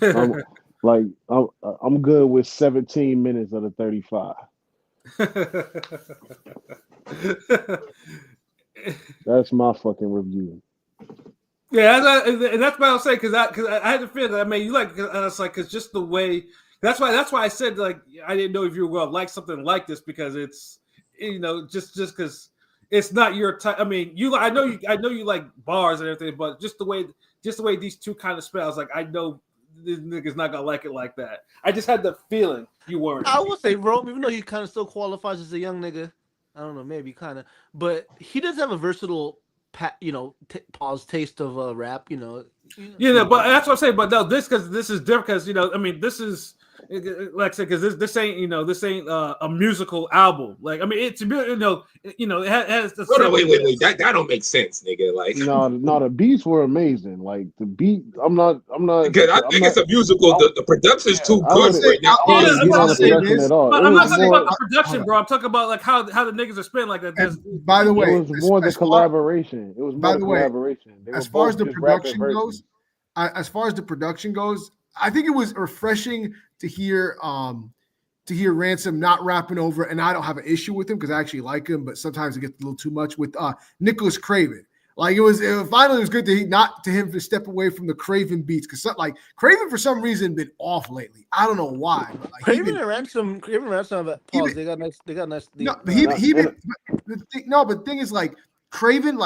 I'm like, I'm good with 17 minutes of the 35. That's my fucking review. Yeah, that's what I was saying because I had to feel that. I mean, you like, and it's like because just the way. That's why I said like I didn't know if you were going to like something like this because it's just because it's not your type. I mean, I know you like bars and everything, but just the way these two kind of spells, like I know this nigga's not gonna like it like that. I just had the feeling you weren't. I would say Rome, even though he kind of still qualifies as a young nigga, I don't know, maybe kind of, but he does have a versatile, taste of rap. Yeah, but that's what I'm saying. But no, this is different because I mean, this is like I said because this ain't a musical album. Like I mean, it's it has the. No, wait. That don't make sense, nigga. Like no, the beats were amazing. Like the beat, I'm not. Because I think it's a musical. The production's too I good wouldn't- right now. I wouldn't Honestly, get on the say production this, at all. But It I'm not was talking more, about the production, bro. I'm talking about like how the niggas are spinning like that. And by the way, it was more the collaboration. It was by more the the way, collaboration. They as were far as both the just rapping production verses. goes, I think it was refreshing to hear Ransom not rapping over, and I don't have an issue with him because I actually like him, but sometimes it gets a little too much with Nicholas Craven. Like it was good to him to step away from the Craven beats because like Craven for some reason been off lately. I don't know why. But like Craven and Ransom have pause. They got nice. No, but the thing is like Craven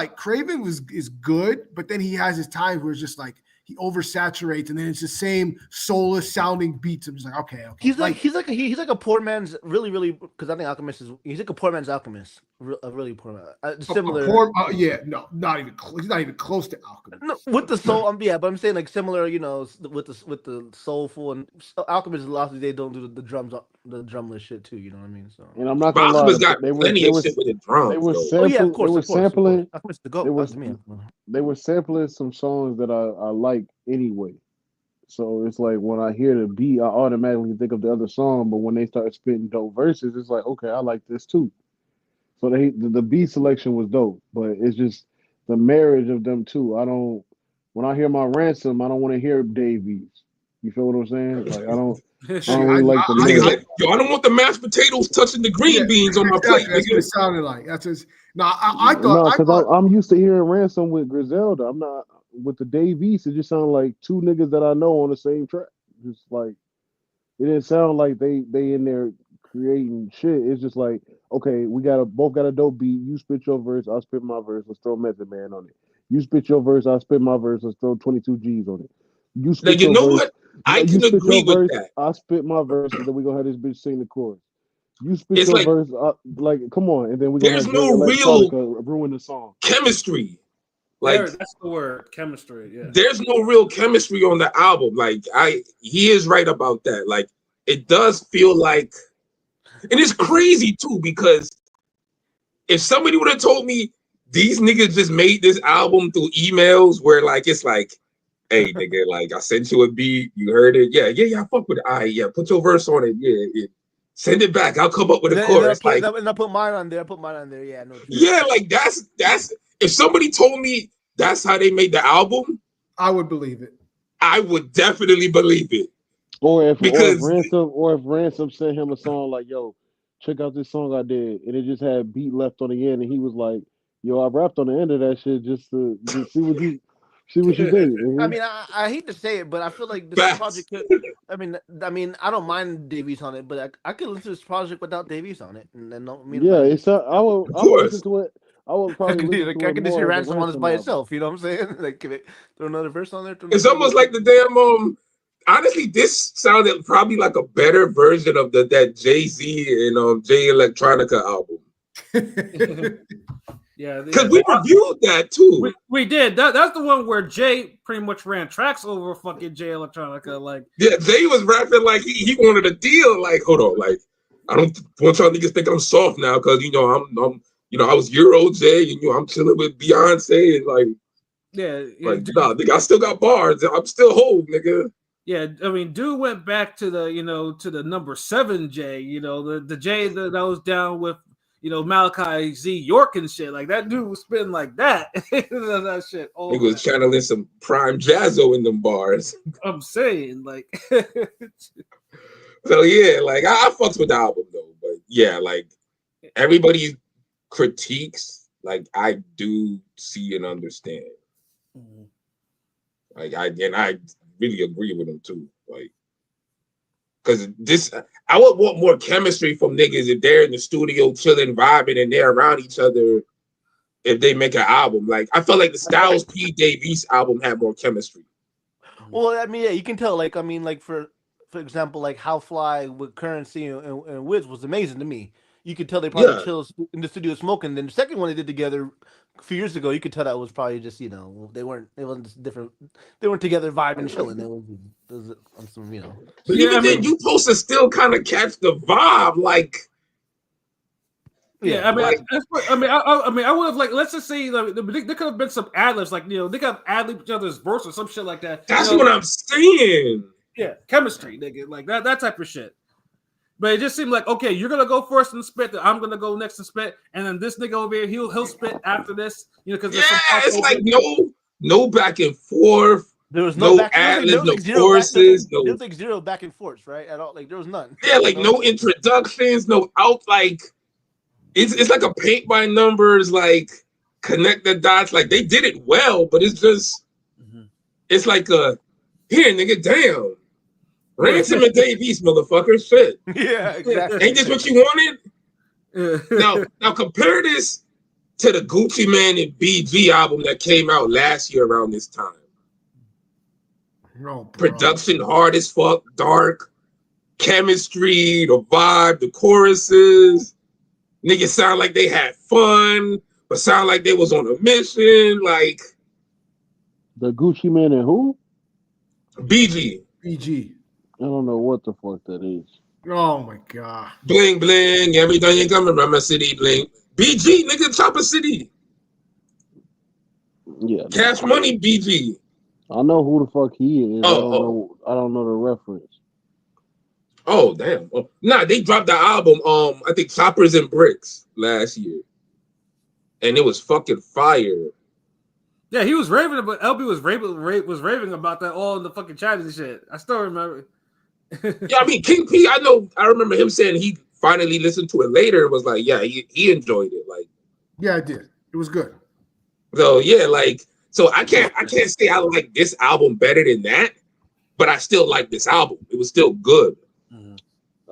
is good, but then he has his times where it's just like he oversaturates, and then it's the same soulless sounding beats. I'm just like, okay. He's like a poor man's really because I think Alchemist he's like a poor man's Alchemist, a really poor man. Similar, not even close. He's not even close to Alchemist. No, with the soul, but I'm saying like similar, with the soulful and Alchemist. A lot of they don't do the drums, the drumless shit too. You know what I mean? So, and I'm not gonna lie, Alchemist got plenty of shit with the drums. They were sampling. They were sampling some songs that I like anyway. So it's like when I hear the beat, I automatically think of the other song. But when they start spitting dope verses, it's like, okay, I like this too. So the beat selection was dope, but it's just the marriage of them two. When I hear my Ransom, I don't want to hear Davies. You feel what I'm saying? Like I don't really like the niggas like, yo, I don't want the mashed potatoes touching the green beans on my plate. That's what it sounded like. That's just I thought I'm used to hearing Ransom with Griselda. I'm not with the Davies. It just sounded like two niggas that I know on the same track. Just like it didn't sound like they in there creating shit. It's just like, okay, we both got a dope beat. You spit your verse, I'll spit my verse. Let's throw Method Man on it. You spit your verse, I'll spit my verse. Let's throw 22 G's on it. You spit your verse. What? I can agree with that. I spit my verse, and then we gonna have this bitch sing the chorus. You spit your verse, come on, and then we gonna have real ruin the song. Chemistry, like that's the word, chemistry. Yeah, there's no real chemistry on the album. Like he is right about that. Like it does feel like, and it's crazy too because if somebody would have told me these niggas just made this album through emails, where like it's like, hey nigga, like I sent you a beat, you heard it, yeah, I fuck with it. Yeah, put your verse on it, yeah. Send it back. I'll come up with a chorus. And I put mine on there. Yeah, no. Yeah, like that's if somebody told me that's how they made the album, I would believe it. I would definitely believe it. Or if Ransom sent him a song like, yo, check out this song I did, and it just had beat left on the end, and he was like, yo, I rapped on the end of that shit just to see what you think. Mm-hmm. I mean, I hate to say it, but I feel like this project could. I mean, I don't mind Davies on it, but I could listen to this project without Davies on it, and then I will listen to it. I would probably listen to it. I can just hear Ransom on this by itself. You know what I'm saying? Like, throw another verse on there. It's almost like the damn honestly, this sounded probably like a better version of that Jay-Z and Jay Electronica album. Yeah, because we reviewed that too. We did. That's the one where Jay pretty much ran tracks over fucking Jay Electronica. Like, yeah, Jay was rapping like he wanted a deal. Like, hold on, like I don't want y'all niggas think I'm soft now because I'm I was Euro Jay and I'm chilling with Beyonce and like nah, nigga, I still got bars. I'm still whole, nigga. Yeah, I mean, dude went back to the to the number 7 J. The J that was down with Malachi Z York and shit. Like that dude was spitting like that. That shit. He was channeling some prime Jazzo in them bars. I'm saying, like. So yeah, like I fucks with the album though, but yeah, like everybody critiques, like I do see and understand. Mm-hmm. Like I really agree with them too. Like, because I would want more chemistry from niggas if they're in the studio chilling, vibing, and they're around each other. If they make an album, like I felt like the Styles P. Dave East album had more chemistry. Well, I mean, yeah, you can tell. Like, I mean, like for example, like How Fly with Currency and Wiz was amazing to me. You could tell they probably chilled in the studio smoking. Then the second one they did together a few years ago, you could tell that was probably just it wasn't different. They weren't together vibing, chilling. It was on some But even then, you supposed to still kind of catch the vibe, like. Yeah, I mean, I would have like, let's just say there could have been some ad-libs, like they could have ad-libbed each other's verse or some shit like that. That's what I'm saying. Yeah, chemistry, nigga, like that type of shit. But it just seemed like, okay, you're gonna go first and spit, then I'm gonna go next and spit, and then this nigga over here, he'll spit after this, because it's like no back and forth. There was no ad-libs, no choruses, there was like zero back and forth, right? At all, like there was none. Yeah, like no introductions, no out, like it's like a paint by numbers, like connect the dots, like they did it well, but it's just it's like here, nigga, damn. Ransom and Dave East, motherfucker. Shit. Yeah, exactly. Ain't this what you wanted? Now compare this to the Gucci Mane and BG album that came out last year around this time. No, production hard as fuck, dark, chemistry, the vibe, the choruses. Niggas sound like they had fun, but sound like they was on a mission. Like the Gucci Mane and who? BG. I don't know what the fuck that is. Oh my god. Bling bling, every time you come around my city, bling. BG, nigga, Chopper City. Yeah. Cash Money, BG. I know who the fuck he is. I don't know the reference. Oh damn. Nah, they dropped the album. I think Choppers and Bricks last year, and it was fucking fire. Yeah, he was raving about LB was raving about that all in the fucking chat and shit. I still remember. Yeah, I mean King P. I remember him saying he finally listened to it later. It was like, yeah, he enjoyed it. Like, yeah, I did. It was good. So yeah, like, so I can't say I like this album better than that, but I still like this album. It was still good.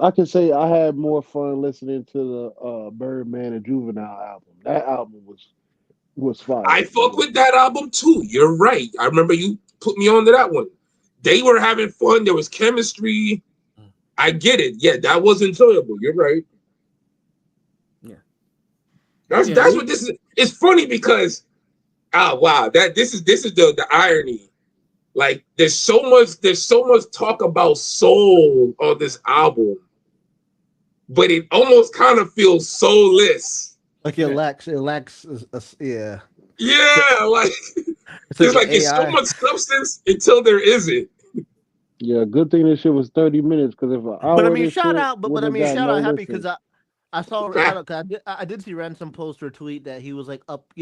I can say I had more fun listening to the Birdman and Juvenile album. That album was fire. I fuck with that album too. You're right. I remember you put me on to that one. They were having fun. There was chemistry. I get it. Yeah, that was enjoyable. You're right. Yeah. That's what this is. It's funny because wow, this is the irony. Like there's so much talk about soul on this album, but it almost kind of feels soulless. Like it lacks yeah. Yeah, like it's so much substance until there isn't. Yeah, good thing this shit was 30 minutes because if an hour. But I mean, shout out happy because I saw I did see Ransom post or tweet that he was like up,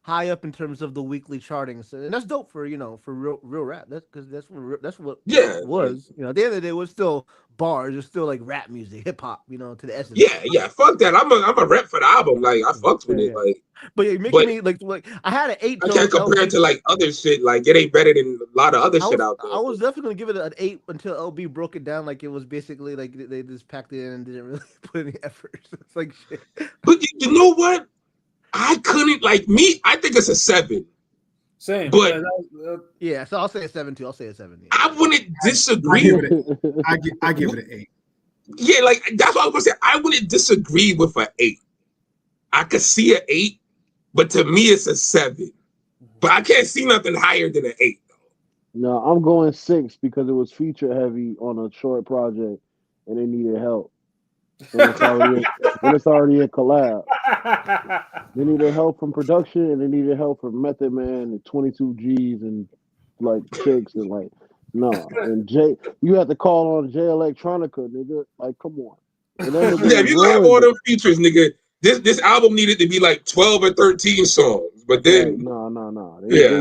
high up in terms of the weekly chartings, and that's dope for real rap. That's because that's what it was. At the end of the day, it was still bars. It's still like rap music, hip hop. To the essence. Yeah. Fuck that. I'm a rep for the album. Like I fucked with it. Like, but you're making me like I had an 8. I can't compare it to like other shit. Like it ain't better than a lot of other shit out there. I was definitely gonna give it an 8 until LB broke it down. Like it was basically like they just packed it in and didn't really put any effort. It's like shit. But you know what? I couldn't I think it's a 7. Same. But yeah, so I'll say a 7 too. I'll say a 7. Yeah. I wouldn't disagree. I give it an 8. Yeah, like that's what I was gonna say. I wouldn't disagree with an 8. I could see an 8, but to me it's a 7. But I can't see nothing higher than an 8. No, I'm going 6 because it was feature heavy on a short project, and they needed help. And it's already a collab. They needed help from production, and they needed help from Method Man and 22 G's and like chicks and like no. And you had to call on J Electronica, nigga. Like, come on. And that nigga Yeah, if you have all them features, nigga, this album needed to be like 12 or 13 songs. But then, like, no.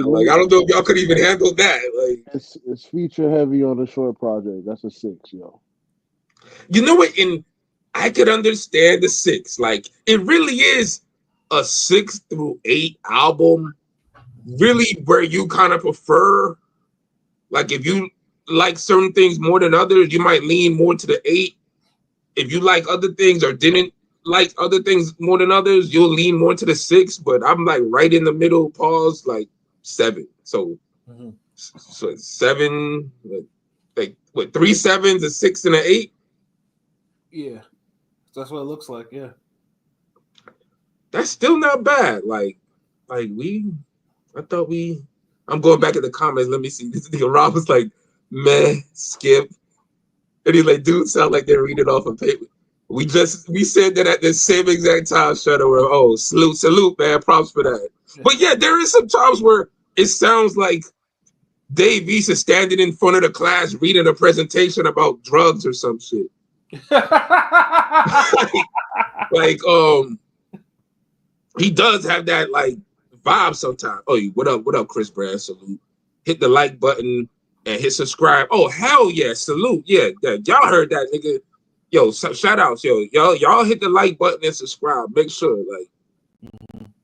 Like I don't know if y'all could even handle that. Like it's feature heavy on the short project. That's a 6, yo. You know what? I could understand the 6. Like it really is a 6 through 8 album. Really, where you kind of prefer, like if you like certain things more than others, you might lean more to the 8. If you like other things or didn't like other things more than others, you'll lean more to the 6. But I'm like right in the middle, pause, like 7. So, so 7, like what, 3 7s, a 6 and an 8. Yeah, that's what it looks like. Yeah, that's still not bad. I'm going back in the comments. Let me see. This nigga Rob was like, man, skip. And he's like, dude, sound like they're reading off of paper. We said that at the same exact time, Shadow, where, salute, man, props for that. But yeah, there is some times where it sounds like Dave East is standing in front of the class reading a presentation about drugs or some shit. He does have that like vibe sometimes. Oh, what up, Chris Brand? Salute. Hit the like button and hit subscribe. Oh, hell yeah, salute. Yeah, y'all heard that, nigga. Yo, shout outs, yo. Y'all hit the like button and subscribe. Make sure, like,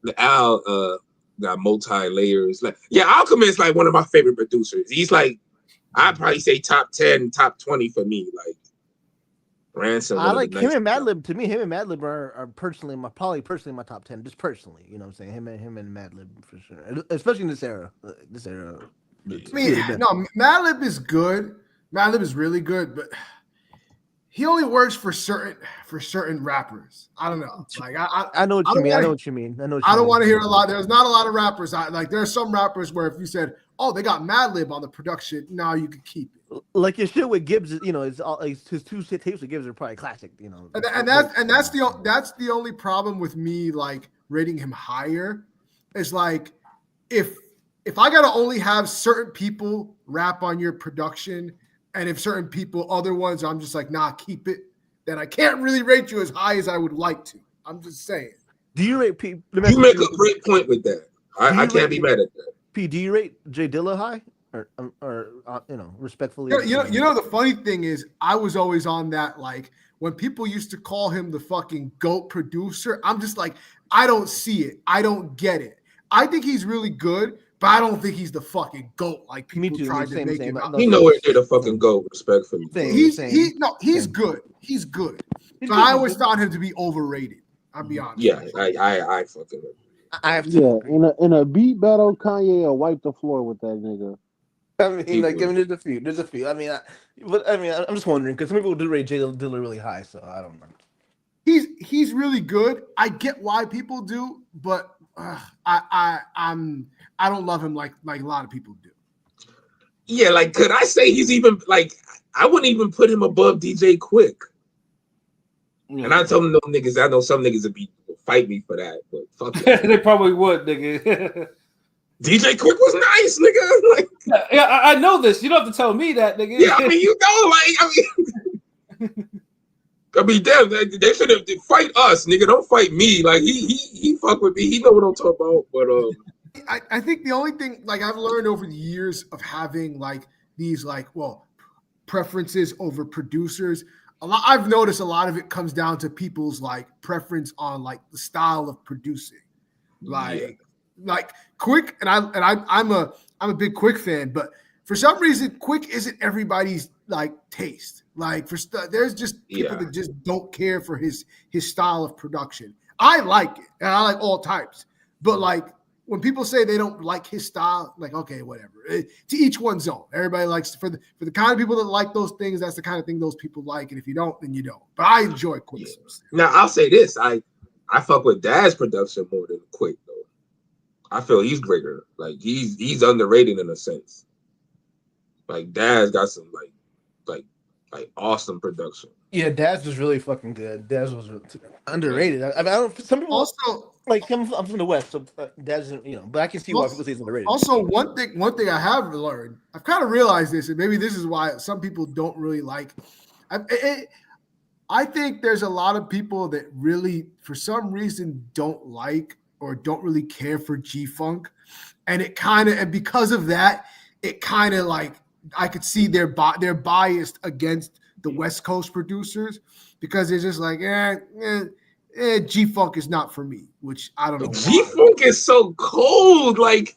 the Al got multi-layers. Like, yeah, Alchemist like one of my favorite producers. He's like, I'd probably say top 10, top 20 for me. Like, Rants. I like him and Madlib. To me, him and Madlib are personally my top 10. Just personally, you know what I'm saying? Him and Madlib for sure, especially in this era. I mean, no, Madlib is good. Madlib is really good, but he only works for certain rappers. I don't know. Like I know what you mean. I know what you mean. I don't want to hear a lot. There's not a lot of rappers. There are some rappers where if you said, "Oh, they got Madlib on the production," now you could keep it. Like your shit with Gibbs, you know, his 2 tapes with Gibbs are probably classic, you know. And that's the only problem with me like rating him higher. Is like if I gotta only have certain people rap on your production, and if certain people, other ones, I'm just like, nah, keep it, then I can't really rate you as high as I would like to. I'm just saying. Do you rate P? You make a great point with that. I can't be mad at that. P, do you rate Jay Dilla high? Or you know, respectfully. You know, the funny thing is, I was always on that. Like when people used to call him the fucking GOAT producer, I'm just like, I don't see it. I don't get it. I think he's really good, but I don't think he's the fucking GOAT. Like people tried to make him. He nowhere near the fucking GOAT, respectfully. He's good. He's good. So I always found him to be overrated. I'll be honest. Yeah, I fucking agree. I have to. Yeah, in a beat battle, Kanye will wipe the floor with that nigga. I mean, there's a few. I mean, I'm just wondering because some people do rate Jay Dilla really high, so I don't know. He's really good. I get why people do, but I don't love him like a lot of people do. Yeah, like could I say he's even like I wouldn't even put him above DJ Quick. Yeah. And I told him no niggas. I know some niggas would fight me for that, but fuck that. They probably would, nigga. DJ Quick was nice, nigga. Like, yeah, I know this. You don't have to tell me that, nigga. Yeah, I mean, you know, like, damn, they should have fight us, nigga. Don't fight me. Like, he fuck with me. He know what I'm talking about. But I think the only thing, like, I've learned over the years of having like these, like, preferences over producers. I've noticed a lot of it comes down to people's like preference on like the style of producing, like Quick, and I'm a big Quick fan, but for some reason Quick isn't everybody's like taste. Like there's just people that just don't care for his style of production. I like it, and I like all types, but like when people say they don't like his style, like okay, whatever. To each one's own. Everybody likes for the kind of people that like those things. That's the kind of thing those people like, and if you don't, then you don't. But I enjoy Quick. Yeah. Now I'll say this: I fuck with Dad's production more than Quick though. I feel he's greater. Like he's underrated in a sense. Like Daz got some like awesome production. Yeah, Daz was really fucking good. Daz was underrated. I don't. Some people Also, like him. I'm from the West, so Daz, but I can see why people say he's underrated. Also, one thing I have learned, I've kind of realized this, and maybe this is why some people don't really like. I think there's a lot of people that really, for some reason, don't like or don't really care for G-Funk, and because of that, it kind of like I could see they're biased against the West Coast producers because they're just like, G-Funk is not for me, which I don't know. G-Funk is so cold. Like,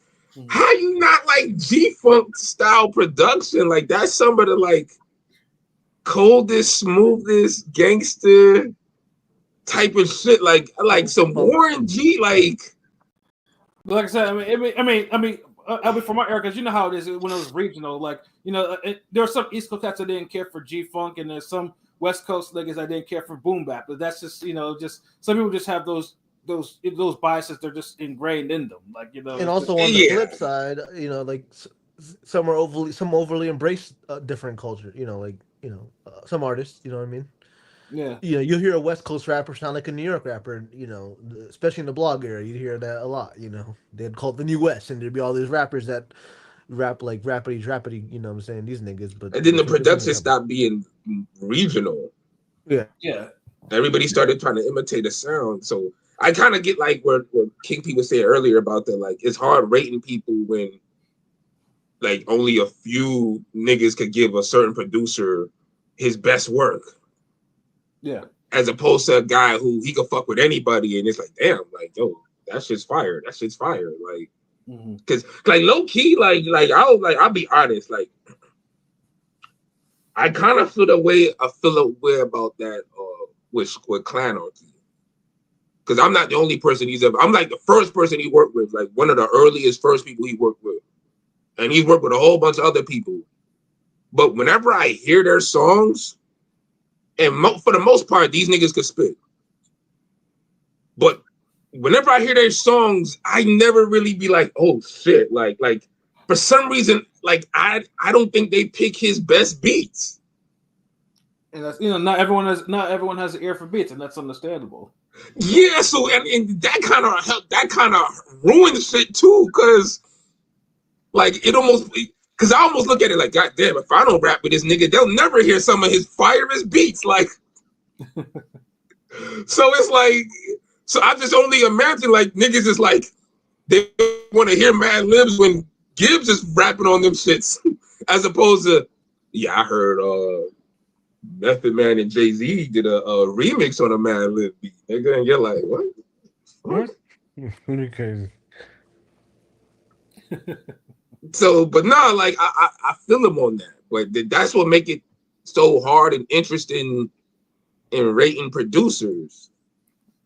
how you not like G-Funk style production? Like, that's some of the like coldest, smoothest gangster type of shit. Like some Warren G. Like I said, I mean, from my era, because you know how it is when it was regional. Like, there are some East Coast cats that didn't care for G-Funk, and there's some West Coast niggas that didn't care for boom bap. But that's just, just some people just have those biases. They're just ingrained in them. Like, And also on the flip side, like some overly embrace different culture. Some artists. You know what I mean? Yeah. You'll hear a West Coast rapper sound like a New York rapper, especially in the blog era. You'd hear that a lot, They'd call it the New West, and there'd be all these rappers that rap like rappity, I'm saying, these niggas. But and then the production stopped being regional. Yeah. Yeah. Everybody started trying to imitate a sound. So I kind of get like what King P was saying earlier about that, like it's hard rating people when like only a few niggas could give a certain producer his best work. Yeah. As opposed to a guy who he could fuck with anybody, and it's like, damn, like, yo, that shit's fire. That shit's fire. Like, because like low key, I'll be honest, like, I kind of feel a way about that with Clanarchy. Because I'm not the only person I'm like the first person he worked with, like one of the earliest first people he worked with. And he's worked with a whole bunch of other people. But whenever I hear their songs, and for the most part, these niggas could spit. But whenever I hear their songs, I never really be like, oh shit. Like for some reason, like I don't think they pick his best beats. And that's not everyone has an ear for beats, and that's understandable. Yeah, so and that kind of ruins shit too, because like because I almost look at it like, God damn, if I don't rap with this nigga, they'll never hear some of his firest beats. Like, so it's like, so I just only imagine like niggas is like, they want to hear Mad Libs when Gibbs is rapping on them shits, as opposed to, yeah, I heard Method Man and Jay-Z did a remix on a Mad Lib beat. Nigga, and you're like, what? Pretty crazy. So, but no, like I feel him on that. But that's what make it so hard and interesting in rating producers.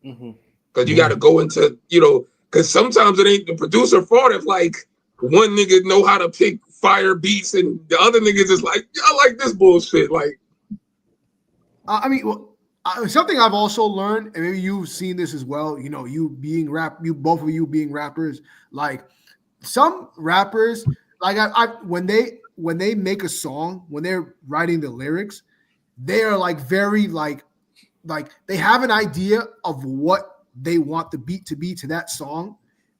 Because you got to go into, because sometimes it ain't the producer fault if like one nigga know how to pick fire beats and the other niggas is like, I like this bullshit. Like, something I've also learned, and maybe you've seen this as well. Both of you being rappers, like. Some rappers, like when they make a song, when they're writing the lyrics, they are like very like they have an idea of what they want the beat to be to that song,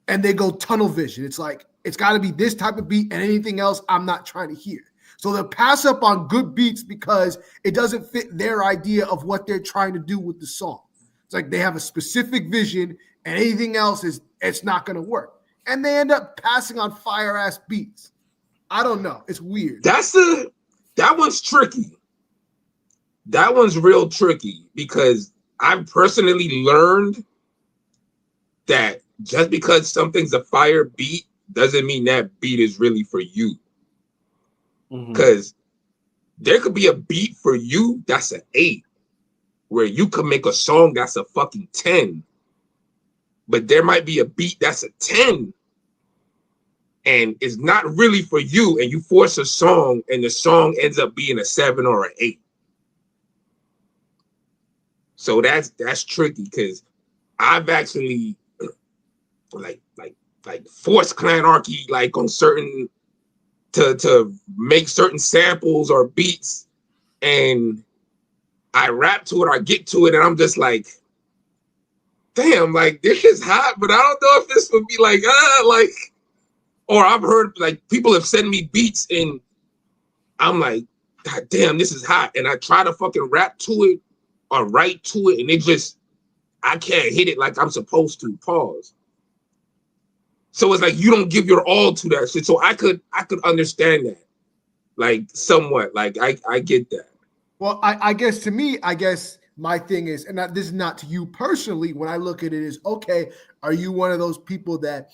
and they go tunnel vision. It's like it's got to be this type of beat, and anything else I'm not trying to hear. So they'll pass up on good beats because it doesn't fit their idea of what they're trying to do with the song. It's like they have a specific vision, and anything else it's not going to work. And they end up passing on fire ass beats. I don't know. It's weird. That one's tricky. That one's real tricky because I've personally learned that just because something's a fire beat doesn't mean that beat is really for you. Because there could be a beat for you that's an 8, where you could make a song that's a fucking 10. But there might be a beat that's a 10. And it's not really for you, and you force a song, and the song ends up being a 7 or an 8. So that's tricky because I've actually like like force clanarchy, like on certain to make certain samples or beats, and I rap to it or I get to it, and I'm just like, damn, like this is hot, but I don't know if this would be like, like, or I've heard like people have sent me beats and I'm like, God damn, this is hot, and I try to fucking rap to it or write to it, and it just, I can't hit it like I'm supposed to. Pause. So it's like you don't give your all to that shit. So I could understand that, like somewhat. Like I get that. Well, I guess to me, I guess my thing is, and this is not to you personally. When I look at it, is okay. Are you one of those people that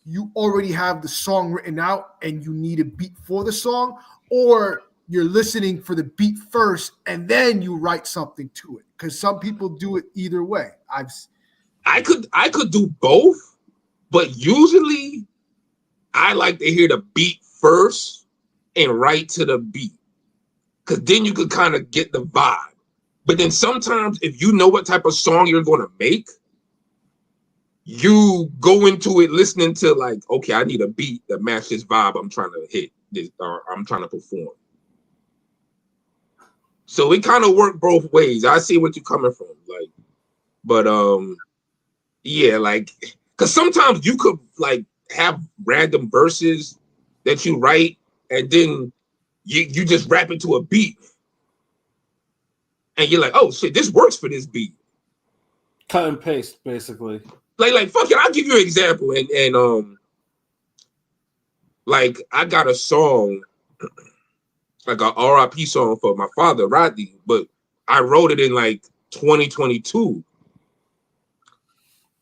you already have the song written out and you need a beat for the song, or you're listening for the beat first and then you write something to it? Because some people do it either way. I could do both. But usually, I like to hear the beat first and write to the beat, because then you could kind of get the vibe. But then sometimes, if you know what type of song you're going to make, you go into it listening to like, okay, I need a beat that matches this vibe I'm trying to hit, this, or I'm trying to perform. So it kind of worked both ways. I see what you're coming from, like, but yeah, like. Because sometimes you could like have random verses that you write and then you just rap into a beat. And you're like, oh shit, this works for this beat. Cut and paste, basically. Like fuck it, I'll give you an example. And like I got a song, like a R.I.P. song for my father, Rodney, but I wrote it in like 2022.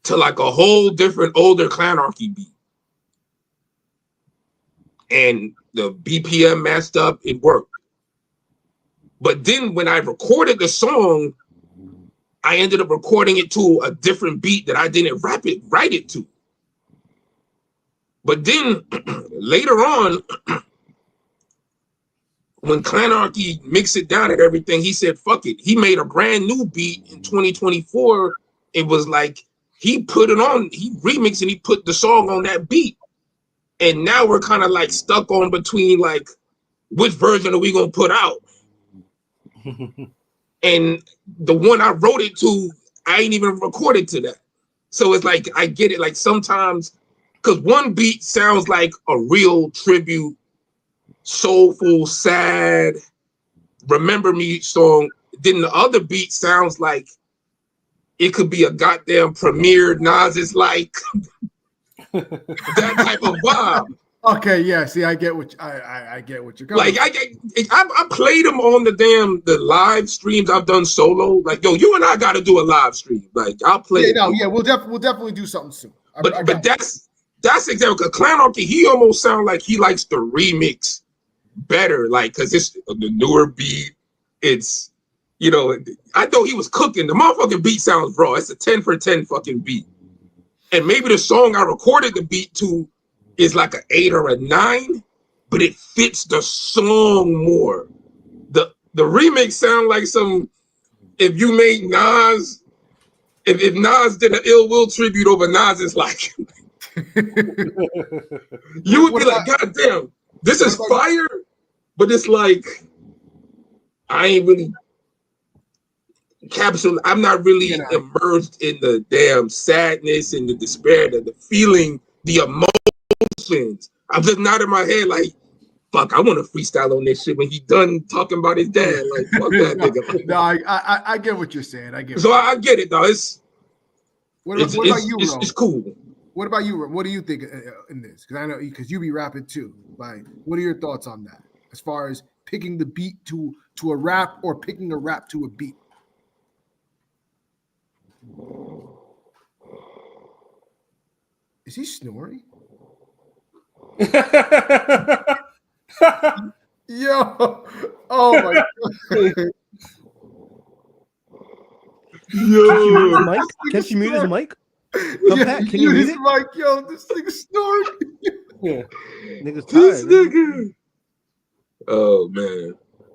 To like a whole different older Clanarchy beat. And the BPM matched up, it worked. But then when I recorded the song, I ended up recording it to a different beat that I didn't write it to. But then later on, when Clanarchy mixed it down and everything, he said, fuck it. He made a brand new beat in 2024. It was like, he put it on, he remixed and he put the song on that beat. And now we're kind of like stuck on between like, which version are we going to put out? And the one I wrote it to, I ain't even recorded to that. So it's like, I get it. Like sometimes, because one beat sounds like a real tribute, soulful, sad, remember me song. Then the other beat sounds like it could be a goddamn premiered Nas is like that type of vibe. Okay, yeah. See, I get what I get what you're going. Like I played them on the live streams I've done solo. Like yo, you and I got to do a live stream. Like I'll play. Yeah, we'll definitely do something soon. But that's exactly because Clanarchy, he almost sounds like he likes the remix better. Like because it's the newer beat. It's, you know, I thought he was cooking. The motherfucking beat sounds raw. It's a 10 for 10 fucking beat. And maybe the song I recorded the beat to is like an 8 or a 9, but it fits the song more. The remix sound like some, if you made Nas, if Nas did an Ill Will tribute over Nas, it's like, you would be like, God damn, this is fire, but it's like, I ain't really capsule. I'm not really immersed in the damn sadness and the despair, the feeling, the emotions. I'm just not in my head like, fuck, I want to freestyle on this shit when he done talking about his dad. Like, fuck that nigga. No, I get what you're saying. I get it, though. What about you, Ro? It's cool. What about you, Ro? What do you think in this? Because I know, because you be rapping too. Like, what are your thoughts on that? As far as picking the beat to a rap or picking a rap to a beat? Is he snoring? Yo, oh my god. Yo, Mike, can you mute his mic? Yeah, can you mute his mic? Yo, this nigga snoring. Yeah, nigga's tired. This nigga. Oh man.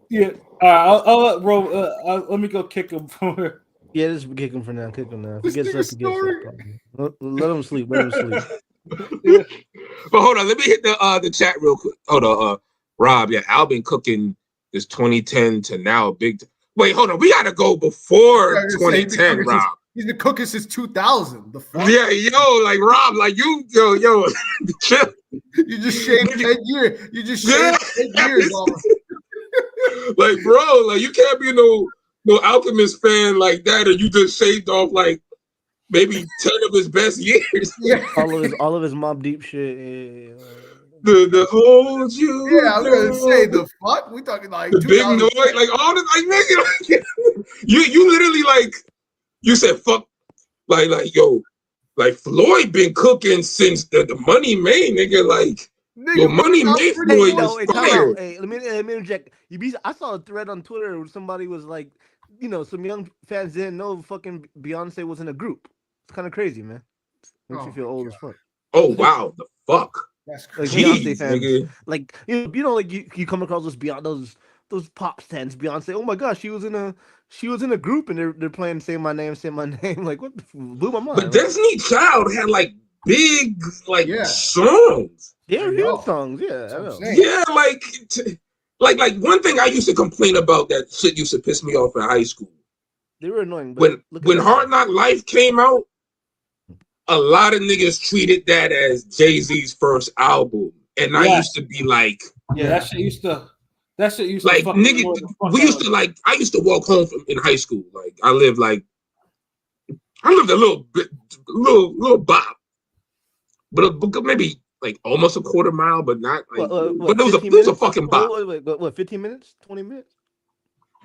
Yeah. I'll let Ro. Let me go kick him from here. Yeah, just kick him for now. Kick him now. If he This gets up, he gets up. Let him sleep. Let him sleep. But hold on, let me hit the chat real quick. Hold on, Rob. Yeah, Al been cooking this 2010 to now. Wait, hold on. We gotta go before 2010, Rob. He's been cooking since 2000. The fuck? Yeah, yo, like Rob, like you, yo, chill. You just shaved 10 years. You just shaved 10 years off. Like, bro, like you can't be no Alchemist fan like that, or you just shaved off like maybe 10 of his best years. Yeah. all of his Mob Deep shit. Yeah. The hold you. Yeah, I was gonna say the fuck. We talking like the big noise, like all this, like nigga, you literally like you said fuck, like yo, like Floyd been cooking since the Money Made, nigga, like. Yo, Money Made Floyd was fire. Hey, let me interject. I saw a thread on Twitter where somebody was like, some young fans didn't know fucking Beyonce was in a group. It's kind of crazy, man. Makes you feel old as fuck. Oh wow, the fuck. That's crazy. Like Beyonce fans, nigga. Like like you come across those pop stands. Beyonce, oh my gosh, she was in a group and they're playing "Say My Name, Say My Name." Like what blew my mind. But Destiny Child had like big songs. Yeah, real songs. Yeah, I know. Yeah, like one thing I used to complain about that shit used to piss me off in high school. They were annoying. But when Hard Knock Life came out, a lot of niggas treated that as Jay-Z's first album, and I used to be like, that shit used to like nigga. We used to like. I used to walk home in high school. Like I lived a little bit, little bop, but maybe. Like almost a quarter mile, but not like. But it was a fucking bop. What? 15 minutes? 20 minutes?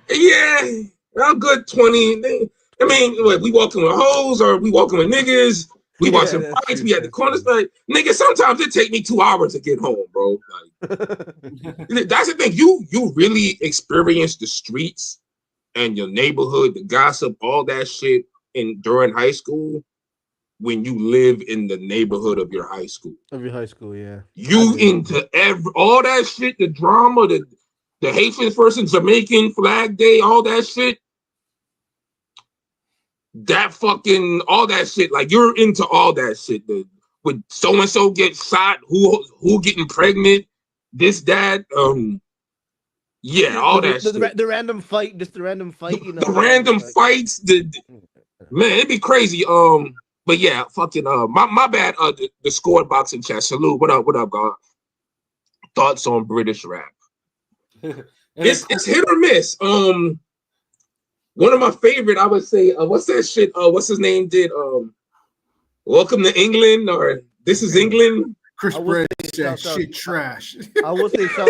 Yeah, a good 20. I mean, we walking with hoes or we walking with niggas. We watching fights. We at the corners. Like nigga, sometimes it take me 2 hours to get home, bro. Like that's the thing. You really experience the streets and your neighborhood, the gossip, all that shit, during high school. When you live in the neighborhood of your high school. Of your high school, yeah. You into all that shit, the drama, the Haitian person, Jamaican Flag Day, all that shit. That fucking, all that shit. Like, you're into all that shit. When so-and-so gets shot, who getting pregnant, this, that, yeah, all that shit. The random fight, just the random fight, The random fights, man, it'd be crazy. But yeah, fucking my bad. The score boxing chat. Salute. What up, God? Thoughts on British rap? It's hit or miss. One of my favorite, I would say. What's that shit? What's his name? Did Welcome to England or This Is England? Chris Brady said shit trash. I will say shout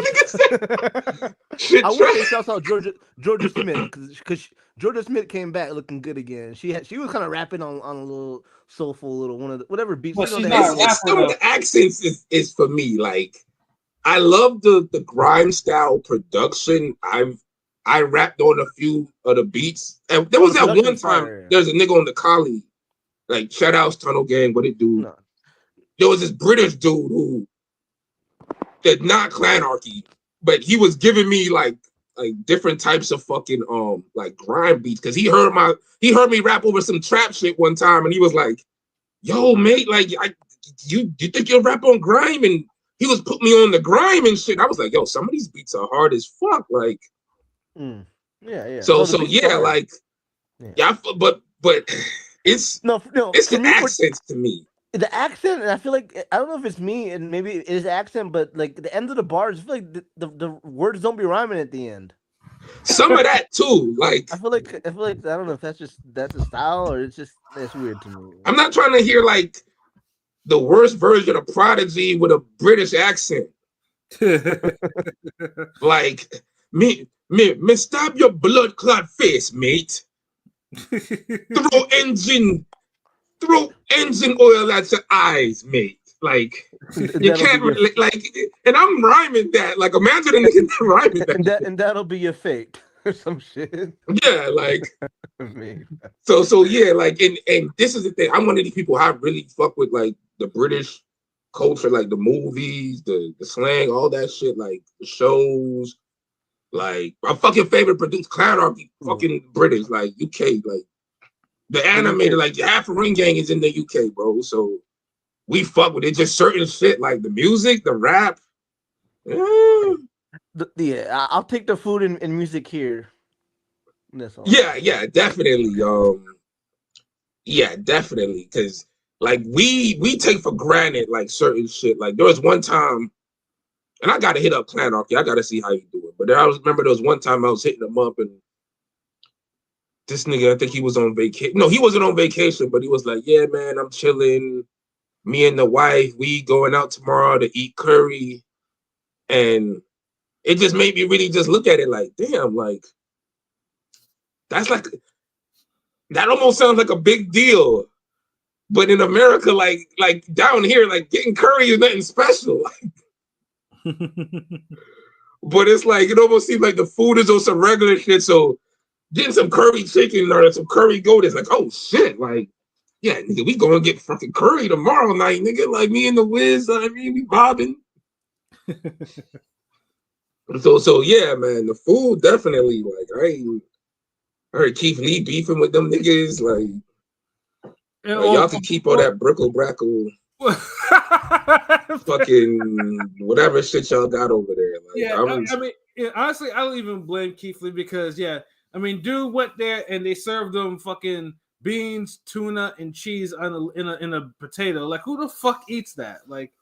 out Georgia Smith because Georgia Smith came back looking good again. She was kind of rapping on a little soulful little one of whatever beats. Some of the accents is for me. Like I love the grime style production. I rapped on a few of the beats, and there was that one time there's a nigga on the Collie, like shout outs Tunnel Gang. What it do? No. There was this British dude who did not Clanarchy, but he was giving me like different types of fucking like grime beats because he heard me rap over some trap shit one time and he was like, "Yo, mate, like you think you'll rap on grime?" And he was putting me on the grime and shit. I was like, "Yo, some of these beats are hard as fuck." Like, yeah. So yeah, like, but it's it's the accents to me. The accent, and I feel like I don't know if it's me, and maybe it is accent, but like the end of the bars, I feel like the words don't be rhyming at the end. Some of that too, like I feel like I don't know if that's a style or it's weird to me. I'm not trying to hear like the worst version of Prodigy with a British accent. Like me, stop your blood clot face, mate. Throw engine oil at your eyes, mate. Like you can't like, and I'm rhyming that. Like imagine a nigga rhyming that. And that'll be your fate or some shit. Yeah, like so yeah, like and this is the thing. I'm one of these people I really fuck with like the British culture, like the movies, the slang, all that shit, like the shows. Like my fucking favorite produced Clanarchy, fucking British, like UK, like. The animator, like half of Ring Gang is in the UK, bro. So we fuck with it. Just certain shit like the music, the rap. Yeah, I'll take the food and music here. That's all. Yeah, definitely. Yeah, definitely. Because like we take for granted like certain shit. Like there was one time, and I gotta hit up Clanarchy. I gotta see how you do it. But remember there was one time I was hitting him up, and this nigga, I think he was on vacation. No, he wasn't on vacation, but he was like, "Yeah, man, I'm chilling. Me and the wife, we going out tomorrow to eat curry," and it just made me really just look at it like, damn, like that's like that almost sounds like a big deal. But in America, like down here, like getting curry is nothing special. But it's like it almost seems like the food is on some regular shit. So getting some curry chicken or some curry goat is like, oh shit, like yeah, nigga, we gonna get fucking curry tomorrow night, nigga. Like me and the Wiz, I mean, we bobbing. So yeah, man, the food definitely like I heard Keith Lee beefing with them niggas. Like y'all can keep all that brickle brackle, fucking whatever shit y'all got over there. Like, yeah, I mean, honestly, I don't even blame Keith Lee because I mean, dude went there and they served them fucking beans, tuna, and cheese in a potato. Like, who the fuck eats that? Like,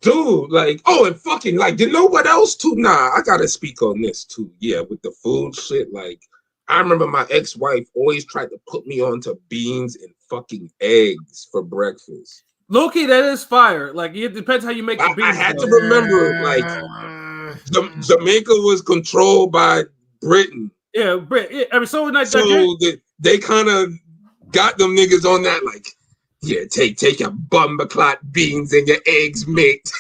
dude, like, oh, and fucking like, you know what else too? Nah, I gotta speak on this too. Yeah, with the food shit, like. I remember my ex-wife always tried to put me onto beans and fucking eggs for breakfast. Low-key, that is fire. Like, it depends how you make the beans. I had to remember, like, Jamaica was controlled by Britain. Yeah, I mean, so they kind of got them niggas on that, like, yeah, take your bumperclot beans and your eggs mixed.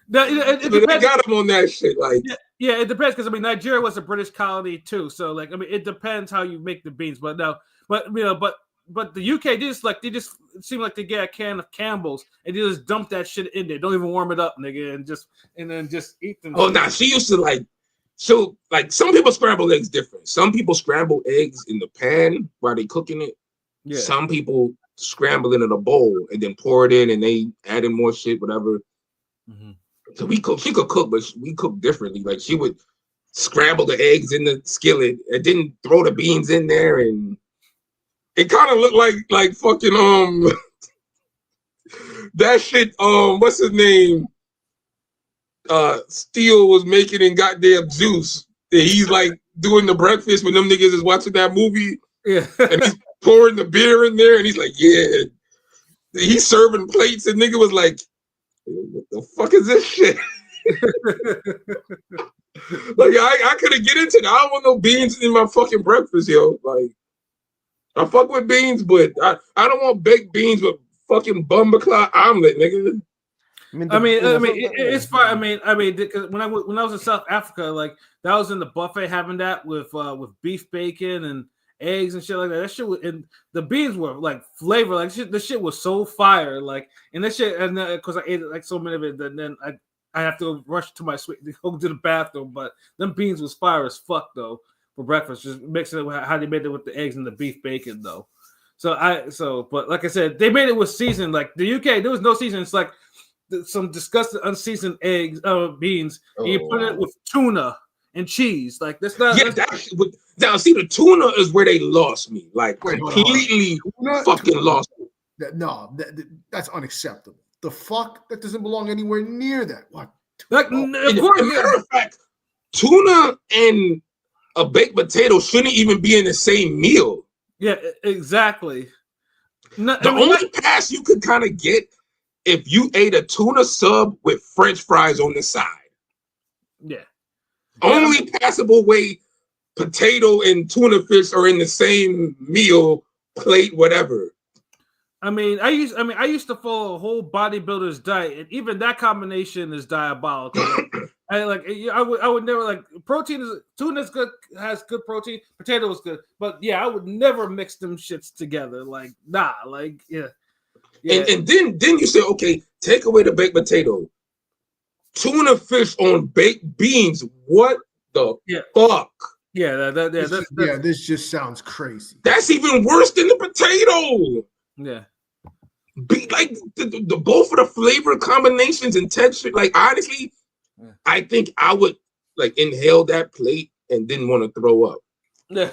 They got them on that shit, like. Yeah, it depends because I mean Nigeria was a British colony too, so like I mean it depends how you make the beans. But no, but the UK they just seem like they get a can of Campbell's and they just dump that shit in there. Don't even warm it up, nigga, and then just eat them. Oh, nah, she used to like some people scramble eggs different. Some people scramble eggs in the pan while they cooking it. Yeah. Some people scramble it in a bowl and then pour it in and they add in more shit, whatever. Mm-hmm. So she could cook, but we cook differently. Like she would scramble the eggs in the skillet and didn't throw the beans in there, and it kind of looked like fucking that shit. What's his name? Steele was making in goddamn Zeus. And he's like doing the breakfast when them niggas is watching that movie. Yeah, and he's pouring the beer in there, and he's like, yeah. He's serving plates, and nigga was like. What the fuck is this shit? Like I couldn't get into that. I don't want no beans in my fucking breakfast, yo. Like I fuck with beans, but I don't want baked beans with fucking bumperclot omelet, nigga. I mean, it's fine. I mean, because when I was in South Africa, like that was in the buffet having that with beef bacon and eggs and shit like that. That shit was, and the beans were like flavor, like the shit was so fire, like, and that shit, and because I ate like so many of it, then I have to rush to my suite to go to the bathroom. But them beans was fire as fuck though for breakfast, just mixing it with how they made it with the eggs and the beef bacon though. But like I said, they made it with season. Like the UK, there was no season. It's like some disgusting unseasoned eggs, beans, and you put it with tuna and cheese. Like that's not. Yeah, now see the tuna is where they lost me. Like completely fucking lost me. That's unacceptable. The fuck? That doesn't belong anywhere near that. What? Like, matter of fact, tuna and a baked potato shouldn't even be in the same meal. Yeah, exactly. The only pass you could kind of get if you ate a tuna sub with French fries on the side. Yeah. Only passable way potato and tuna fish are in the same meal, plate, whatever. I used to follow a whole bodybuilder's diet, and even that combination is diabolical. I would never like tuna is good, has good protein, potato is good, but yeah, I would never mix them shits together. Like nah, like yeah. And then you say, okay, take away the baked potato. Tuna fish on baked beans. What the fuck? Yeah, this just sounds crazy. That's even worse than the potato. Yeah. be like the both of the flavor combinations and texture. Like honestly, I think I would like inhale that plate and didn't want to throw up. Yeah,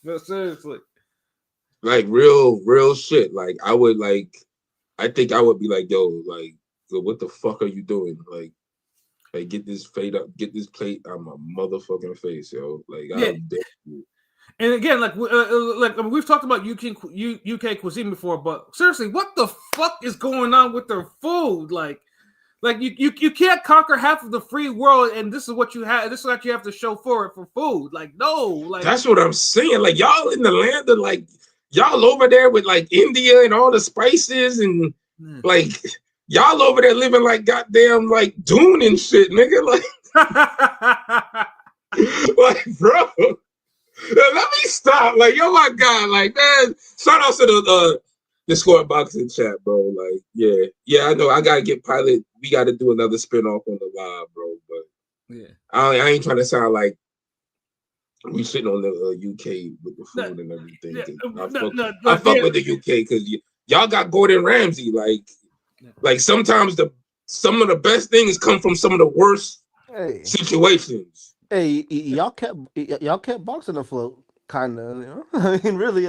no, seriously. Like real shit. Like I would like. I think I would be like, yo, what the fuck are you doing? Like get this plate up, get this plate on my motherfucking face, yo. Like, yeah. And again, like I mean, we've talked about UK cuisine before, but seriously, what the fuck is going on with their food? Like you can't conquer half of the free world, and this is what you have. This is what you have to show for it for food. Like, no, like that's what I'm saying. Like, y'all in the land of like y'all over there with like India and all the spices and like y'all over there living like goddamn like Dune and shit, nigga. Like, like bro. Let me stop. Like, oh my god, like man, shout out to the Squad Boxing chat, bro. Like, yeah, I know I gotta get Pilot. We gotta do another spinoff on the live, bro. But yeah, I ain't trying to sound like we sitting on the UK with the food and everything. I fuck with the UK because y'all got Gordon Ramsay. Like sometimes some of the best things come from some of the worst situations. Hey, y'all kept boxing afloat, kind of. You know, I mean, really,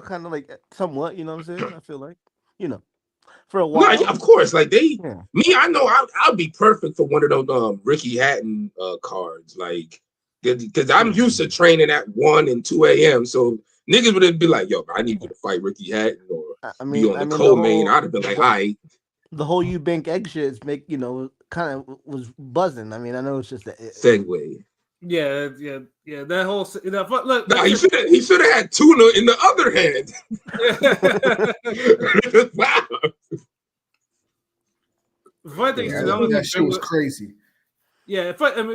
kind of like somewhat. You know what I'm saying? I feel like, for a while. No, yeah, of course, like me. I know I'll be perfect for one of those Ricky Hatton cards, like because I'm used to training at 1 and 2 a.m. So niggas would be like, "Yo, I need you to fight Ricky Hatton or be on the co-main." I'd have been like, "All right." The whole Eubank egg shit kind of was buzzing. I mean, I know it's just a segue. Yeah. That whole look. Nah, he should have had tuna in the other hand. Wow. That shit was crazy. Yeah, because when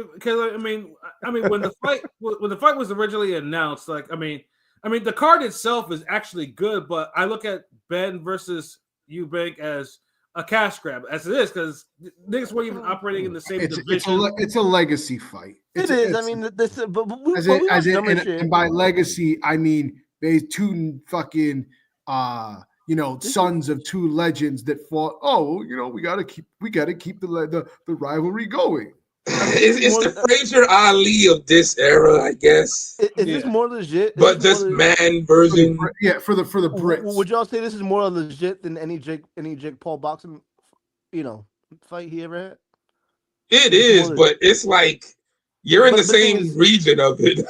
the fight was originally announced, like I mean the card itself is actually good, but I look at Ben versus Eubank as a cash grab, as it is, because niggas weren't even operating in the same division. It's a legacy fight. It is. I mean, and by legacy, I mean they two fucking sons of two legends that fought. Oh, we gotta keep the rivalry going. It's the Fraser Ali of this era, I guess. Is this more legit? But just man version. For the Brits. Would y'all say this is more legit than any Jake Paul boxing, fight he ever had? It is, but it's like you're in the same region of it.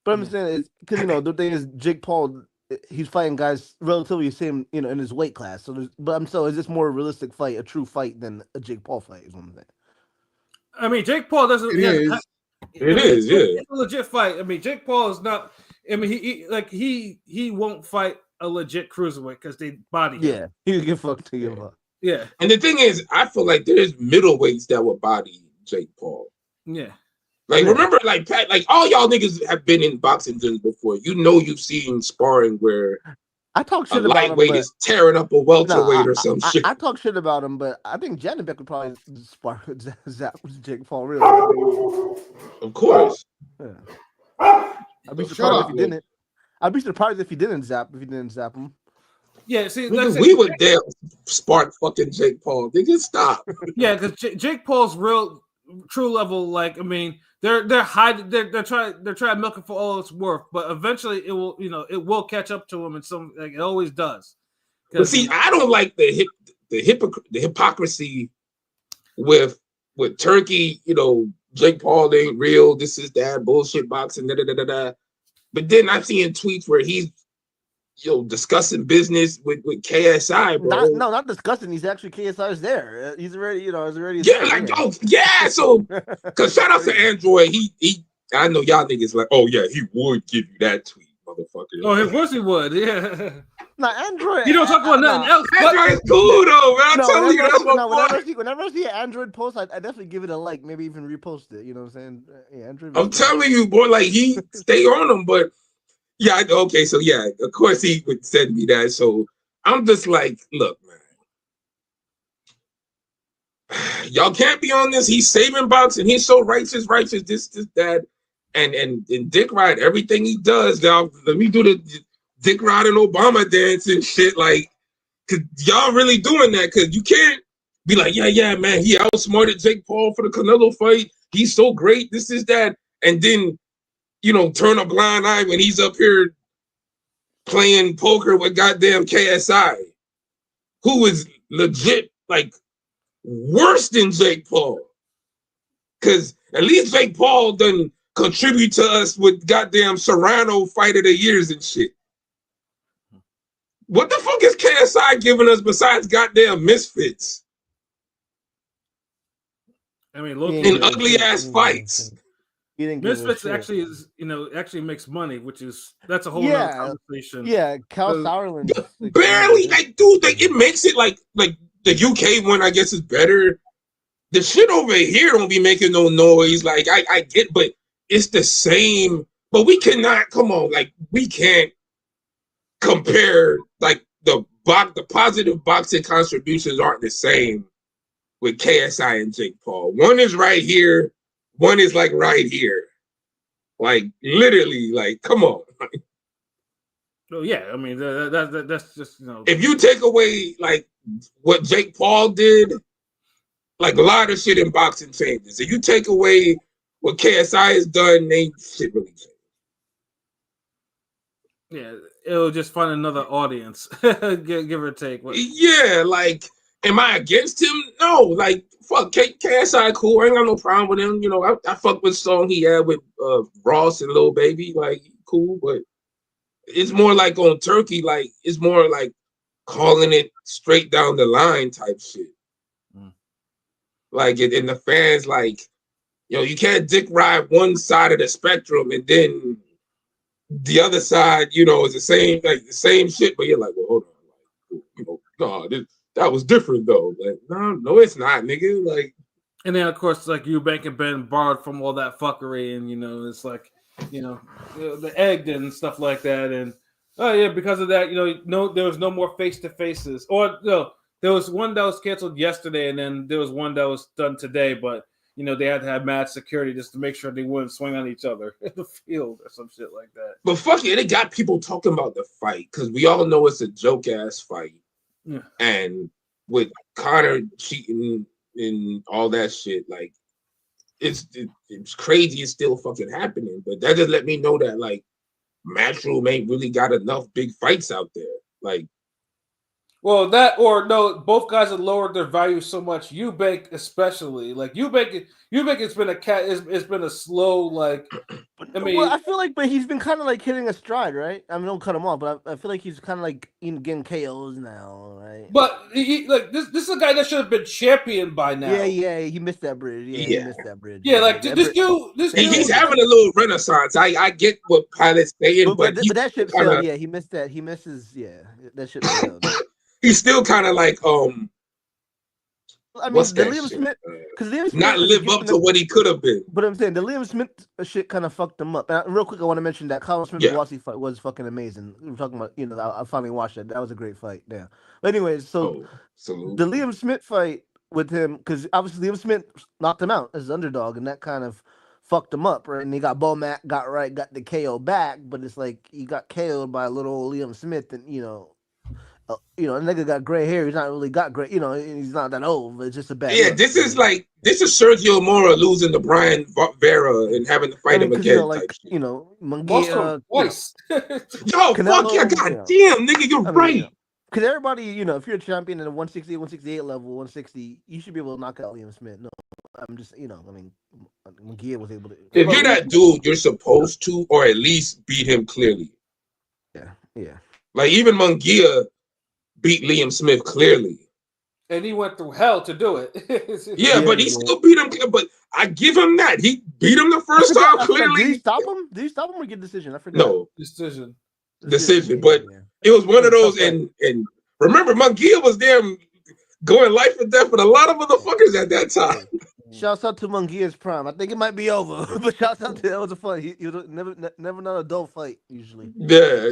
But I'm saying is because the thing is Jake Paul, he's fighting guys relatively the same, in his weight class. So, is this more a realistic fight, a true fight than a Jake Paul fight? Is what I'm saying. I mean, Jake Paul doesn't. It is. It's a legit fight. I mean, Jake Paul is not. I mean, he won't fight a legit cruiserweight because they body him. Yeah, he would get fucked to give up. Yeah, and the thing is, I feel like there's middleweights that would body Jake Paul. Yeah, remember, Pat, all y'all niggas have been in boxing gyms before. You've seen sparring where I talk shit a about lightweight is tearing up a welterweight or some shit. I talk shit about him, but I think Janabek would probably spar with Jake Paul. Really, of course. Yeah. I'd be surprised if he didn't. I'd be surprised if he didn't zap him. Yeah, see, we would damn spark fucking Jake Paul. They just stop. Yeah, because Jake Paul's true level, they're trying to milk it for all it's worth, but eventually it will catch up to him, and it always does. But see, I don't like the hypocrisy with Turkey. Jake Paul ain't real. This is that bullshit boxing. But then I've seen tweets where he's discussing business with KSI, bro. Not discussing. He's actually KSI's there. He's already, there. So, because shout out to Android. He I know y'all niggas like, oh yeah, he would give you that tweet, motherfucker. Oh, of course he would. Yeah. Android. You don't talk about nothing else. Android is cool though, man. I'm telling you, that's my boy. Whenever I see an Android post, I definitely give it a like, maybe even repost it. You know what I'm saying? Yeah, Android. I'm telling you, boy, he stay on him, but. Yeah, okay, so yeah, of course he would send me that. So I'm just like, look, man, y'all can't be on this. He's saving boxing. He's so righteous, this, that. And Dick Ride, everything he does, y'all, let me do the Dick Ride and Obama dance and shit. Cause y'all really doing that. Cause you can't be like, yeah, man, he outsmarted Jake Paul for the Canelo fight. He's so great. This is that. And then, turn a blind eye when he's up here playing poker with goddamn KSI, who is legit like worse than Jake Paul. Cause at least Jake Paul doesn't contribute to us with goddamn Serrano fight of the years and shit. What the fuck is KSI giving us besides goddamn misfits? I mean, look, in ugly ass fights. Misfits actually is, actually makes money, that's a whole other conversation. Yeah, Cal Sauerland barely, like, dude, it makes it like the UK one, I guess, is better. The shit over here don't be making no noise. Like, I get, but it's the same. But we cannot, come on, like, we can't compare, like, the positive boxing contributions aren't the same with KSI and Jake Paul. One is right here, one is like right here. Like, literally, like, come on. Oh yeah, I mean that's just If you take away like what Jake Paul did, like a lot of shit in boxing changes. If you take away what KSI has done, ain't shit really changed. Yeah, it'll just find another audience, give or take. Yeah, like, am I against him? No, like, fuck, KSI cool. I ain't got no problem with him. I fuck with the song he had with Ross and Lil Baby, like, cool, but it's more like on Turkey, like, it's more like calling it straight down the line type shit. Like, and the fans, like, you can't dick ride one side of the spectrum and then the other side, is the same shit, but you're like, well, hold on, like, that was different though. Like, no, it's not, nigga. Like, and then of course, like, Eubank and Ben borrowed from all that fuckery, and it's like, the egged and stuff like that, and because of that, there was no more face to faces, or no, there was one that was canceled yesterday, and then there was one that was done today, but they had to have mad security just to make sure they wouldn't swing on each other in the field or some shit like that. But fuck it, it got people talking about the fight because we all know it's a joke ass fight. Yeah. And with Conor cheating and all that shit, like, it's crazy. It's still fucking happening. But that just let me know that, like, Matchroom ain't really got enough big fights out there. Like, well, that or no, both guys have lowered their value so much. Eubank especially, like Eubank has been it's been a slow, like. I mean, I feel like, but he's been kind of like hitting a stride, right? I mean, don't cut him off, but I feel like he's kind of like getting KOs now, right? But he like this is a guy that should have been champion by now. Yeah, he missed that bridge. He missed that bridge. Yeah, like this dude, he's having a little renaissance. I get what Pilot's saying, but that ship failed. Yeah, he missed that. He misses. Yeah, that ship failed. He's still kind of like I mean, the Liam Smith, because Liam Smith not live up to what he could have been. But I'm saying the Liam Smith shit kind of fucked him up. And real quick, I want to mention that Colin Smith-Walsey fight was fucking amazing. We were talking about, I finally watched that. That was a great fight. Yeah. But anyways, so the Liam Smith fight with him, because obviously Liam Smith knocked him out as an underdog, and that kind of fucked him up, right? And he got Bomac, got the KO back, but it's like he got KO'd by a little old Liam Smith, and a nigga got gray hair. He's not really got gray. He's not that old. But it's just a bad. Yeah, look. This is Sergio Mora losing to Brian Vera and having to fight him again. Munguia twice. Yo, fuck yeah, goddamn, nigga, you're right. Because everybody, if you're a champion at a 160, 168 level, 160, you should be able to knock out Liam Smith. No, I'm just, Munguia was able to. If you're that dude, you're supposed to, or at least beat him clearly. Yeah. Like, even Munguia beat Liam Smith clearly. And he went through hell to do it. yeah, but he still beat him. But I give him that. He beat him the first time clearly. Did he stop him? Did he stop him or get a decision? I forgot. No. Decision. But it was one of those. And remember, Munguia was there going life or death with a lot of motherfuckers at that time. Shouts out to Munguia's prime. I think it might be over, but shouts out to that was a fun. He never an adult fight usually. Yeah.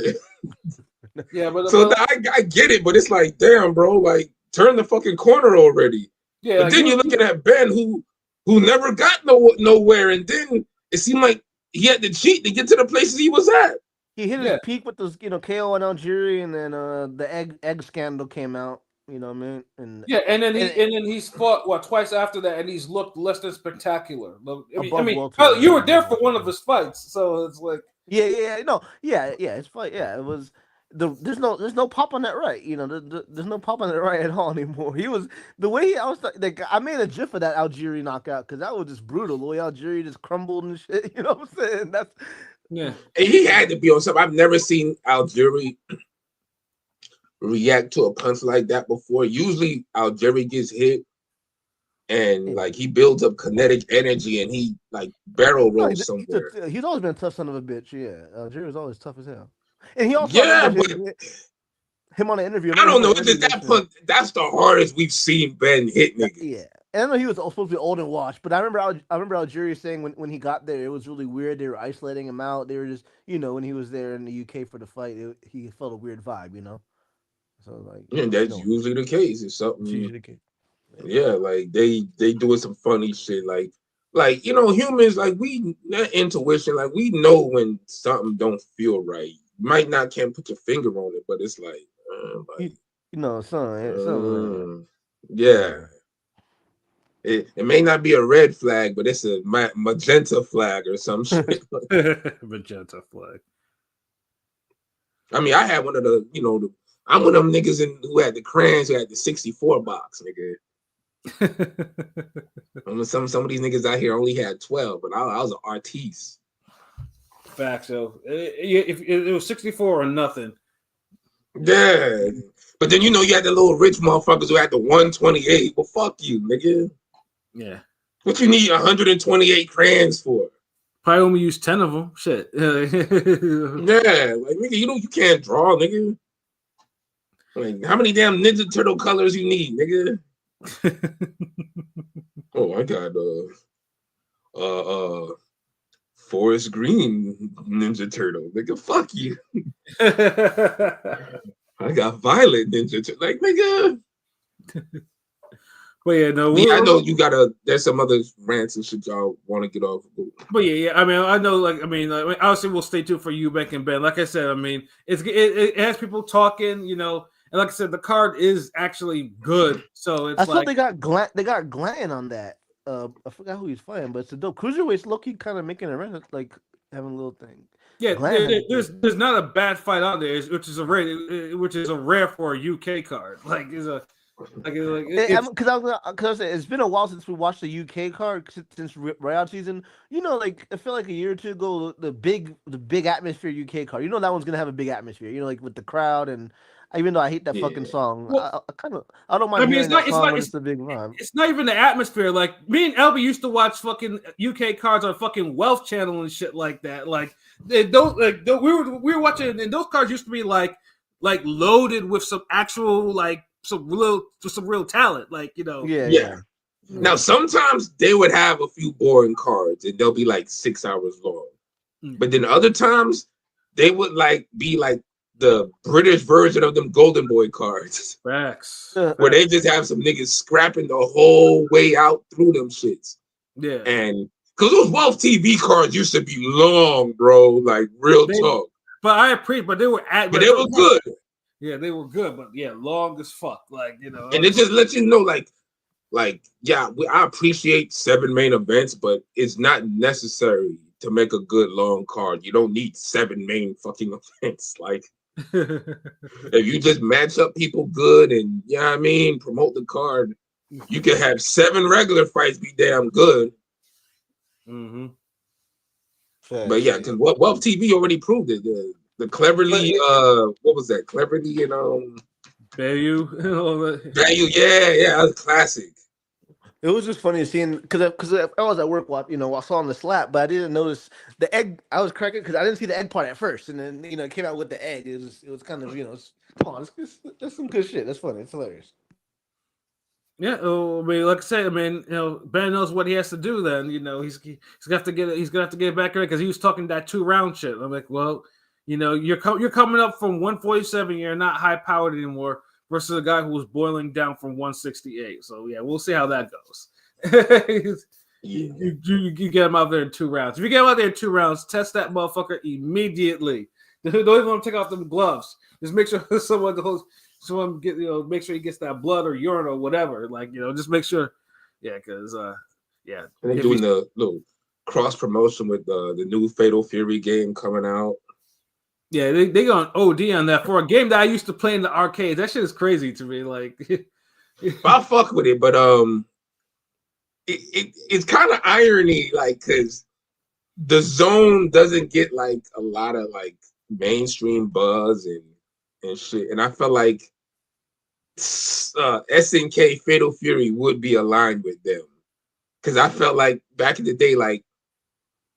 Yeah, but so I get it, but it's like, damn, bro, like, turn the fucking corner already. Yeah, but then you're looking at Ben, who never got nowhere, and then it seemed like he had to cheat to get to the places he was at. He hit his peak with those, KO in Algeria, and then the egg scandal came out. You know what I mean? And then he's fought twice after that, and he's looked less than spectacular. You were there for one of his fights, so it's like it's fight. Yeah, it was. There's no pop on that right. There's no pop on that right at all anymore. He was the way I was like I made a gif of that Algeria knockout because that was just brutal. The way Algeria just crumbled and shit. You know what I'm saying? That's yeah. And he had to be on something. I've never seen Algeria react to a punch like that before. Usually Algeria gets hit and like he builds up kinetic energy and he like barrel rolls somewhere. He's always been a tough son of a bitch. Yeah, Algeria's always tough as hell. And he also but him on an interview. I don't know. It's just that punch. That's the hardest we've seen Ben hit niggas. Yeah. And I know he was supposed to be old and washed, but I remember Algeria saying when he got there, it was really weird. They were isolating him out. They were just, when he was there in the UK for the fight, he felt a weird vibe, So like, that's usually the case. It's something. Usually the case. Yeah, like they doing some funny shit. Like humans, like that intuition, like we know when something don't feel right. You might not can't put your finger on it, but it's like, son. Yeah. It may not be a red flag, but it's a magenta flag or some shit. Magenta flag. I mean, I had one of the, I'm one of them niggas who had the crayons, who had the 64 box, nigga. Some of these niggas out here only had 12, but I was an artiste. Facts, so if it was 64 or nothing. Yeah, but then you had the little rich motherfuckers who had the 128. Well, fuck you, nigga. Yeah. What you need 128 crayons for? Probably only use 10 of them. Shit. Yeah, like nigga, you can't draw, nigga. Like, how many damn Ninja Turtle colors you need, nigga? Oh, I got forest green Ninja Turtle. Nigga, fuck you. I got violet Ninja Turtle. Like, nigga. But yeah, no. I know you there's some other rants and shit y'all want to get off. But yeah. I mean, I know. Obviously, we'll stay tuned for you, Beck and Ben. Like I said, I mean, it has people talking, and like I said, the card is actually good. So it's I thought they got Glenn on that. I forgot who he's fighting, but it's a dope cruiserweight's low-key kind of making a run, like having a little thing. Yeah, there's not a bad fight out there, which is a rare for a UK card. Like because it's been a while since we watched the UK card since Royale season. Like I feel like a year or two ago, the big atmosphere UK card. That one's gonna have a big atmosphere. Like with the crowd and. Even though I hate that fucking song, well, I don't mind hearing that song when it's a big vibe. It's not even the atmosphere. Like me and Elby used to watch fucking UK cards on fucking Wealth Channel and shit like that. Like we were watching, and those cards used to be like loaded with some actual some real talent. Yeah. Now sometimes they would have a few boring cards, and they'll be like 6 hours long. But then other times they would be the British version of them Golden Boy cards. Facts. Where they just have some niggas scrapping the whole way out through them shits. Yeah. And because those Wealth TV cards used to be long, bro. Like real talk. But I appreciate, but they were good. Yeah, they were good, but yeah, long as fuck. And it just lets you know, I appreciate 7 main events, but it's not necessary to make a good long card. You don't need 7 main fucking events. If you just match up people good and promote the card, you can have 7 regular fights be damn good. Mm-hmm. But yeah, because Wealth TV already proved it. The Cleverly, what was that? Cleverly and Value, yeah, that's classic. It was just funny seeing because I was at work, I saw on the slap, but I didn't notice the egg. I was cracking because I didn't see the egg part at first, and then it came out with the egg. It was kind of come on, that's some good shit. That's funny. It's hilarious. Yeah, I mean, like I said, Ben knows what he has to do. Then he's gonna have to get back in because he was talking that 2-round shit. I'm like, well, you're coming up from 147. You're not high powered anymore. Versus a guy who was boiling down from 168. So yeah, we'll see how that goes. You get him out there in 2 rounds. If you get him out there in 2 rounds, test that motherfucker immediately. Don't even want to take off them gloves. Just make sure someone get make sure he gets that blood or urine or whatever. Like just make sure. Yeah, because yeah. And they're doing the little cross promotion with the new Fatal Fury game coming out. Yeah, they going OD on that for a game that I used to play in the arcade. That shit is crazy to me. Like, I fuck with it, but it's kind of irony, like, because the Zone doesn't get like a lot of like mainstream buzz and shit, and I felt like SNK Fatal Fury would be aligned with them, because I felt like back in the day, like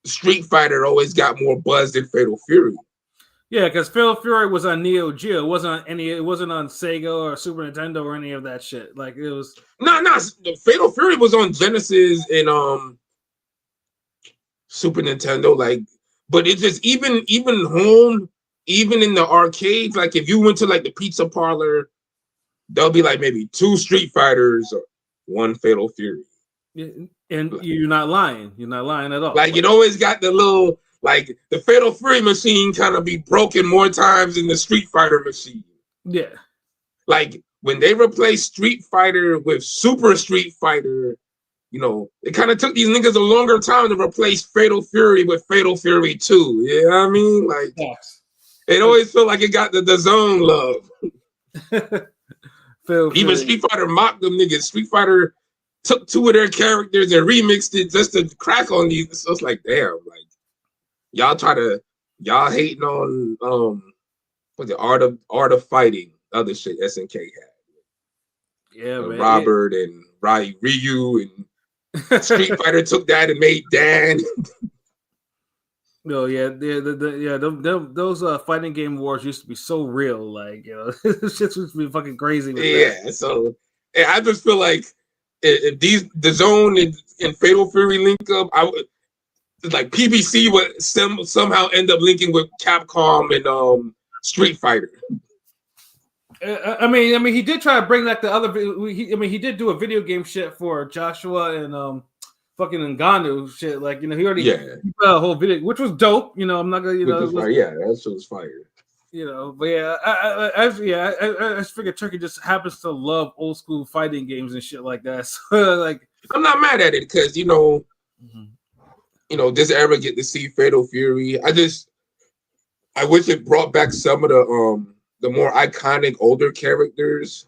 Street Fighter always got more buzz than Fatal Fury. Yeah, because Fatal Fury was on Neo Geo. It wasn't on Sega or Super Nintendo or any of that shit. Like it was No, Fatal Fury was on Genesis and Super Nintendo. Like, but it's just even home, even in the arcades. Like if you went to like the pizza parlor, there'll be like maybe 2 Street Fighters or 1 Fatal Fury. Yeah, and you're not lying. You're not lying at all. Like it always got the little. Like the Fatal Fury machine kind of be broken more times than the Street Fighter machine. Yeah. Like when they replaced Street Fighter with Super Street Fighter, it kind of took these niggas a longer time to replace Fatal Fury with Fatal Fury 2. You know what I mean? Like it always felt like it got the Zone love. Even Street Fighter mocked them niggas. Street Fighter took 2 of their characters and remixed it just to crack on these. So it's like, damn, like. Y'all hating on the art of fighting, other shit SNK had. Yeah, man. Robert and Ryu and Street Fighter took that and made Dan. No, yeah, those fighting game wars used to be so real, like this shit used to be fucking crazy. That. So I just feel like if the Zone and Fatal Fury link up, like PBC would somehow end up linking with Capcom and Street Fighter. I mean, he did try to bring like the other. He did do a video game shit for Joshua and fucking Ngannou shit. Like he already put out a whole video, which was dope. I'm not gonna that shit was fire. But yeah, I just figured Turkey just happens to love old school fighting games and shit like that. So like, I'm not mad at it because this era get to see Fatal Fury. I wish it brought back some of the more iconic older characters.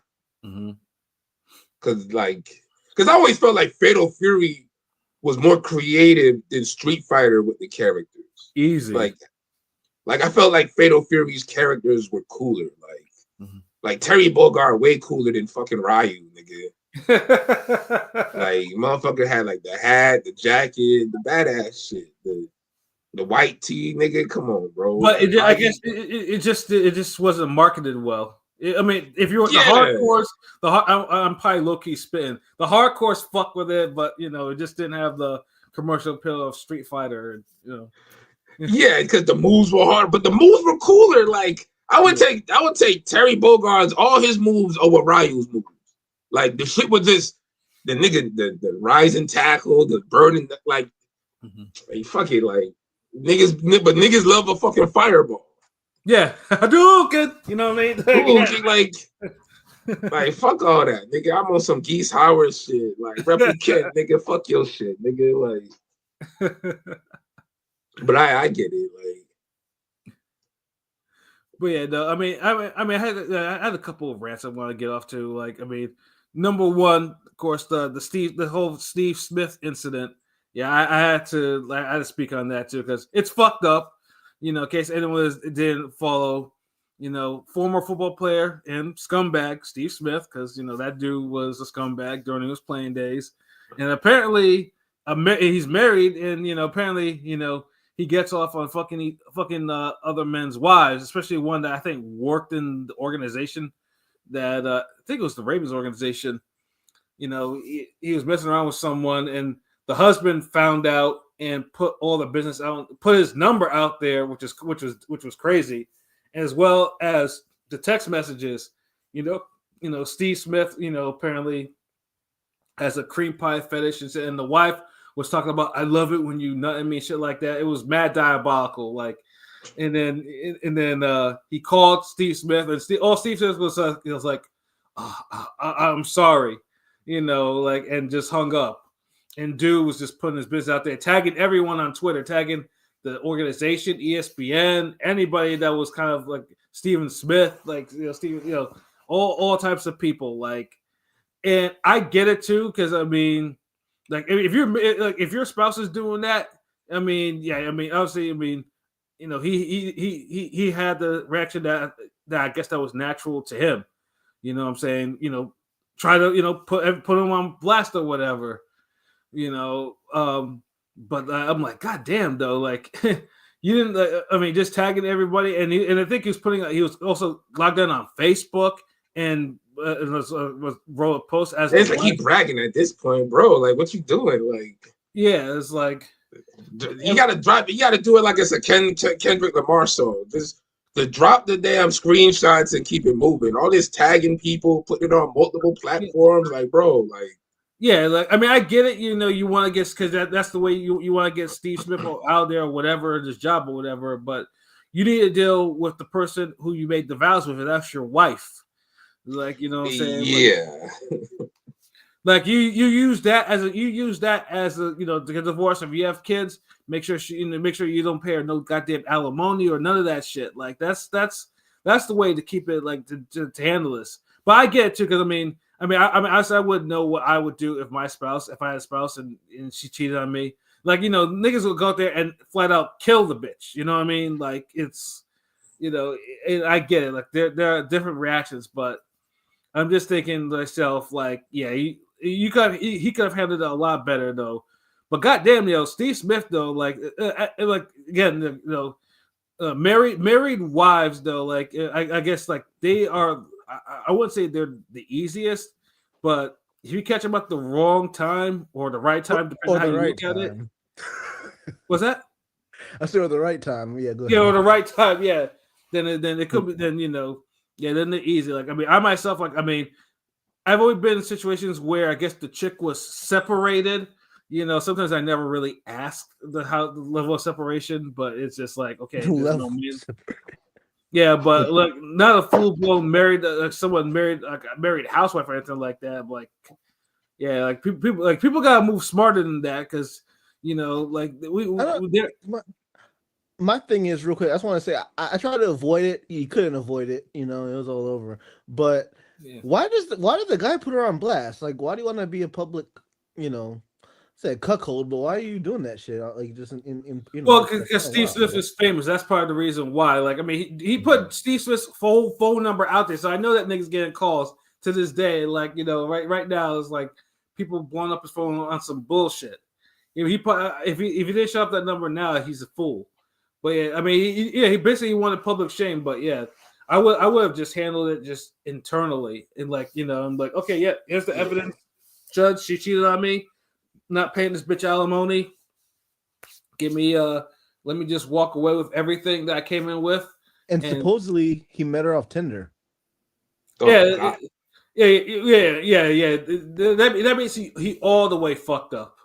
Because I always felt like Fatal Fury was more creative than Street Fighter with the characters. Easy. Like I felt like Fatal Fury's characters were cooler. Like Terry Bogard way cooler than fucking Ryu, nigga. Like motherfucker had like the hat, the jacket, the badass shit, the white tee, nigga. Come on, bro. But I guess it just wasn't marketed well. I mean, if you're the hardcores, I'm probably low key spitting. The hardcores fuck with it, but it just didn't have the commercial appeal of Street Fighter. Yeah, because the moves were hard, but the moves were cooler. Like I would take Terry Bogard's all his moves over Ryu's moves. Like the shit was just the nigga, the rising tackle, the burning, like fuck it, like niggas love a fucking fireball. Yeah, Hadouken, you know what I mean? Like fuck all that, nigga. I'm on some Geese Howard shit, like replicant, nigga. Fuck your shit, nigga. Like, but I get it, like. But yeah, no, I mean, I had a couple of rants I want to get off to. Like, I mean, number one, of course, the whole Steve Smith incident. Yeah, I had to speak on that too because it's fucked up. In case anyone didn't follow, former football player and scumbag Steve Smith, because that dude was a scumbag during his playing days, and apparently he's married, and apparently he gets off on fucking other men's wives, especially one that I think worked in the organization that I think it was the Ravens organization. He was messing around with someone, and the husband found out and put all the business out, put his number out there, which was crazy, as well as the text messages. Steve Smith, apparently has a cream pie fetish, and the wife was talking about, I love it when you nut at me, shit like that. It was mad diabolical. Like, And then he called Steve Smith, and Steve Smith was like, I'm sorry, like, and just hung up. And dude was just putting his business out there, tagging everyone on Twitter, tagging the organization, ESPN, anybody that was kind of like Stephen Smith, like Steve, all types of people, like. And I get it too, because I mean, like, if your spouse is doing that, I mean, yeah, I mean, obviously, I mean, he had the reaction that I guess that was natural to him. You know what I'm saying? Try to put him on blast or whatever. But I'm like, God damn, though, like you didn't. I mean, just tagging everybody, and I think he was also logged in on Facebook and wrote a post as it's like he bragging at this point, bro. Like, what you doing? Like, yeah, it's like you gotta drop. You gotta do it like it's a Kendrick Lamar song. Just to drop the damn screenshots and keep it moving. All this tagging people, putting it on multiple platforms, like, bro, like. Yeah, like, I mean, I get it. You want to get, because that's the way you want to get Steve Smith out there or whatever, this job or whatever. But you need to deal with the person who you made the vows with, and that's your wife. Like, you know what I'm saying? Yeah. Like you use that as a to get divorced. If you have kids, make sure you don't pay her no goddamn alimony or none of that shit. Like that's the way to keep it, like to handle this. But I get it too, because I mean, I wouldn't know what I would do if I had a spouse and she cheated on me. Like, niggas would go out there and flat out kill the bitch. You know what I mean? Like, it's, I get it. Like, there are different reactions, but I'm just thinking to myself, like, yeah, he could have handled it a lot better, though. But goddamn, Steve Smith, though, like again, married wives, though, like I guess, like, they are. I wouldn't say they're the easiest, but if you catch them at the wrong time or the right time, depending on how you look at it. What's that? I said at the right time. Yeah, go ahead. Yeah, or the right time. Yeah, then it could be. Then yeah, then they're easy. Like, I mean, I myself, like, I mean, I've always been in situations where I guess the chick was separated. Sometimes I never really asked the level of separation, but it's just like, okay, there's no man. Yeah, but look, not a full blown married, someone married, like a married housewife or anything like that. But, like, yeah, like people gotta move smarter than that, because like my thing is, real quick, I just want to say I tried to avoid it. You couldn't avoid it. It was all over. But why did the guy put her on blast? Like, why do you want to be a public, say cuckold? But why are you doing that shit? Like, just in well, because Steve Smith is famous. That's part of the reason why. Like, I mean, he put Steve Smith's phone number out there, so I know that nigga's getting calls to this day. Like, right now it's like people blowing up his phone on some bullshit. He put if he didn't show up that number now, he's a fool. But yeah, I mean, he basically wanted public shame. But yeah, I would have just handled it just internally, and like, I'm like, okay, yeah, here's the evidence. Judge, she cheated on me, not paying this bitch alimony. Give me let me just walk away with everything that I came in with. And supposedly he met her off Tinder. Yeah. That means he all the way fucked up.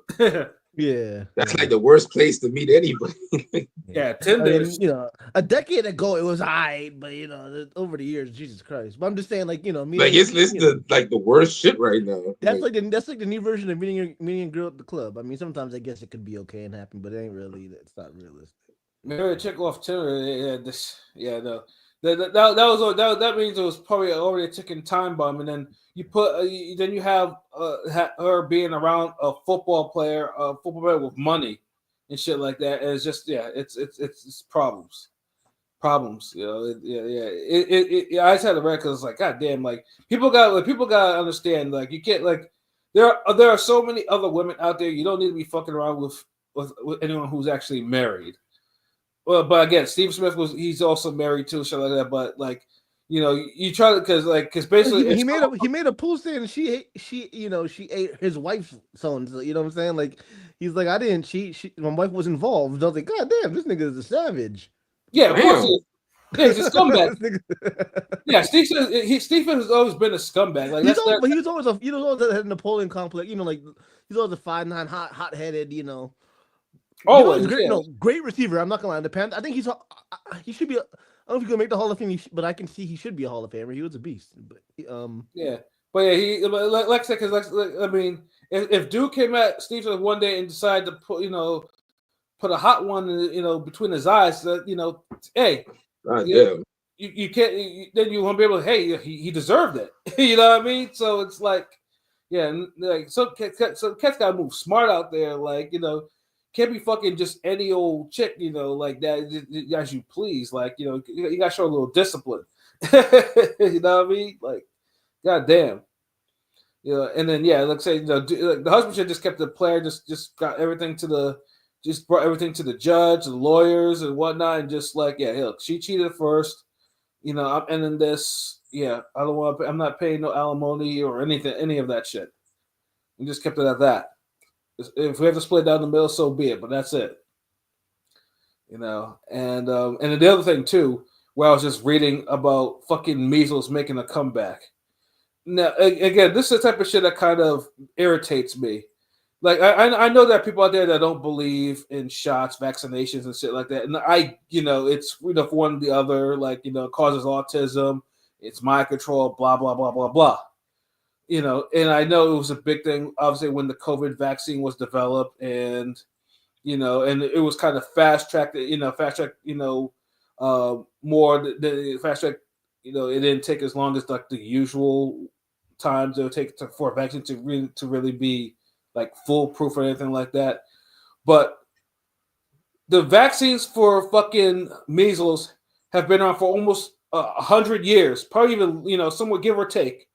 Yeah, that's like the worst place to meet anybody. Yeah, Tinder. I mean, a decade ago it was but over the years, Jesus Christ. But I'm just saying, like, me. Like, it's listed like the worst shit right now. That's like the new version of meeting a girl at the club. I mean, sometimes I guess it could be okay and happen, but it ain't really. It's not realistic. Marry a chick off Tinder. That means it was probably already a ticking time bomb, and then you have her being around a football player with money and shit like that. And it's just it's problems. I just had to read, because it's like, God damn, like people gotta understand, like, you can't, like, there are so many other women out there. You don't need to be fucking around with anyone who's actually married. Well, but again, Steve Smith he's also married too, shit like that. But, like, you try to, because basically he made a post saying she ate his wife's son. You know what I'm saying? Like, he's like, I didn't cheat. My wife was involved. I was like, God damn, this nigga is a savage. Yeah, of course. He's a scumbag. Yeah, Steve has always been a scumbag. Like, he was always had a Napoleon complex. Like, he's always a 5'9", hot-headed. Always, he's great. yeah. No, great receiver. I'm not gonna lie. The Panthers, I think he should be. I don't know if he's gonna make the Hall of Fame, but I can see he should be a Hall of Famer. He was a beast. But Yeah, but yeah, like I said, because I mean, if Duke came at Steve Smith one day and decided to put a hot one, between his eyes, hey, you can't, then you won't be able to. Hey, he deserved it. You know what I mean? So it's like, yeah, like so cats gotta move smart out there, like can't be fucking just any old chick, like that as you please, like you gotta show a little discipline. You know what I mean? Like, god damn. And then like say the husband just kept the player, just got everything just brought everything to the judge, the lawyers and whatnot, and just like look, she cheated first, I'm ending this. I don't want. I'm not paying no alimony or anything, any of that shit. We just kept it at that. If we have to split down the middle, so be it. But that's it. And then the other thing too, where I was just reading about fucking measles making a comeback. Now, again, this is the type of shit that kind of irritates me. Like, I know there are people out there that don't believe in shots, vaccinations, and shit like that. And it's for one or the other, like, it causes autism, it's mind control, blah, blah, blah, blah, blah. And I know it was a big thing, obviously, when the COVID vaccine was developed, and it was kind of fast tracked, more the fast track, it didn't take as long as like the usual times it would take for a vaccine to really be like foolproof or anything like that. But the vaccines for fucking measles have been on for almost 100 years, probably even somewhat give or take.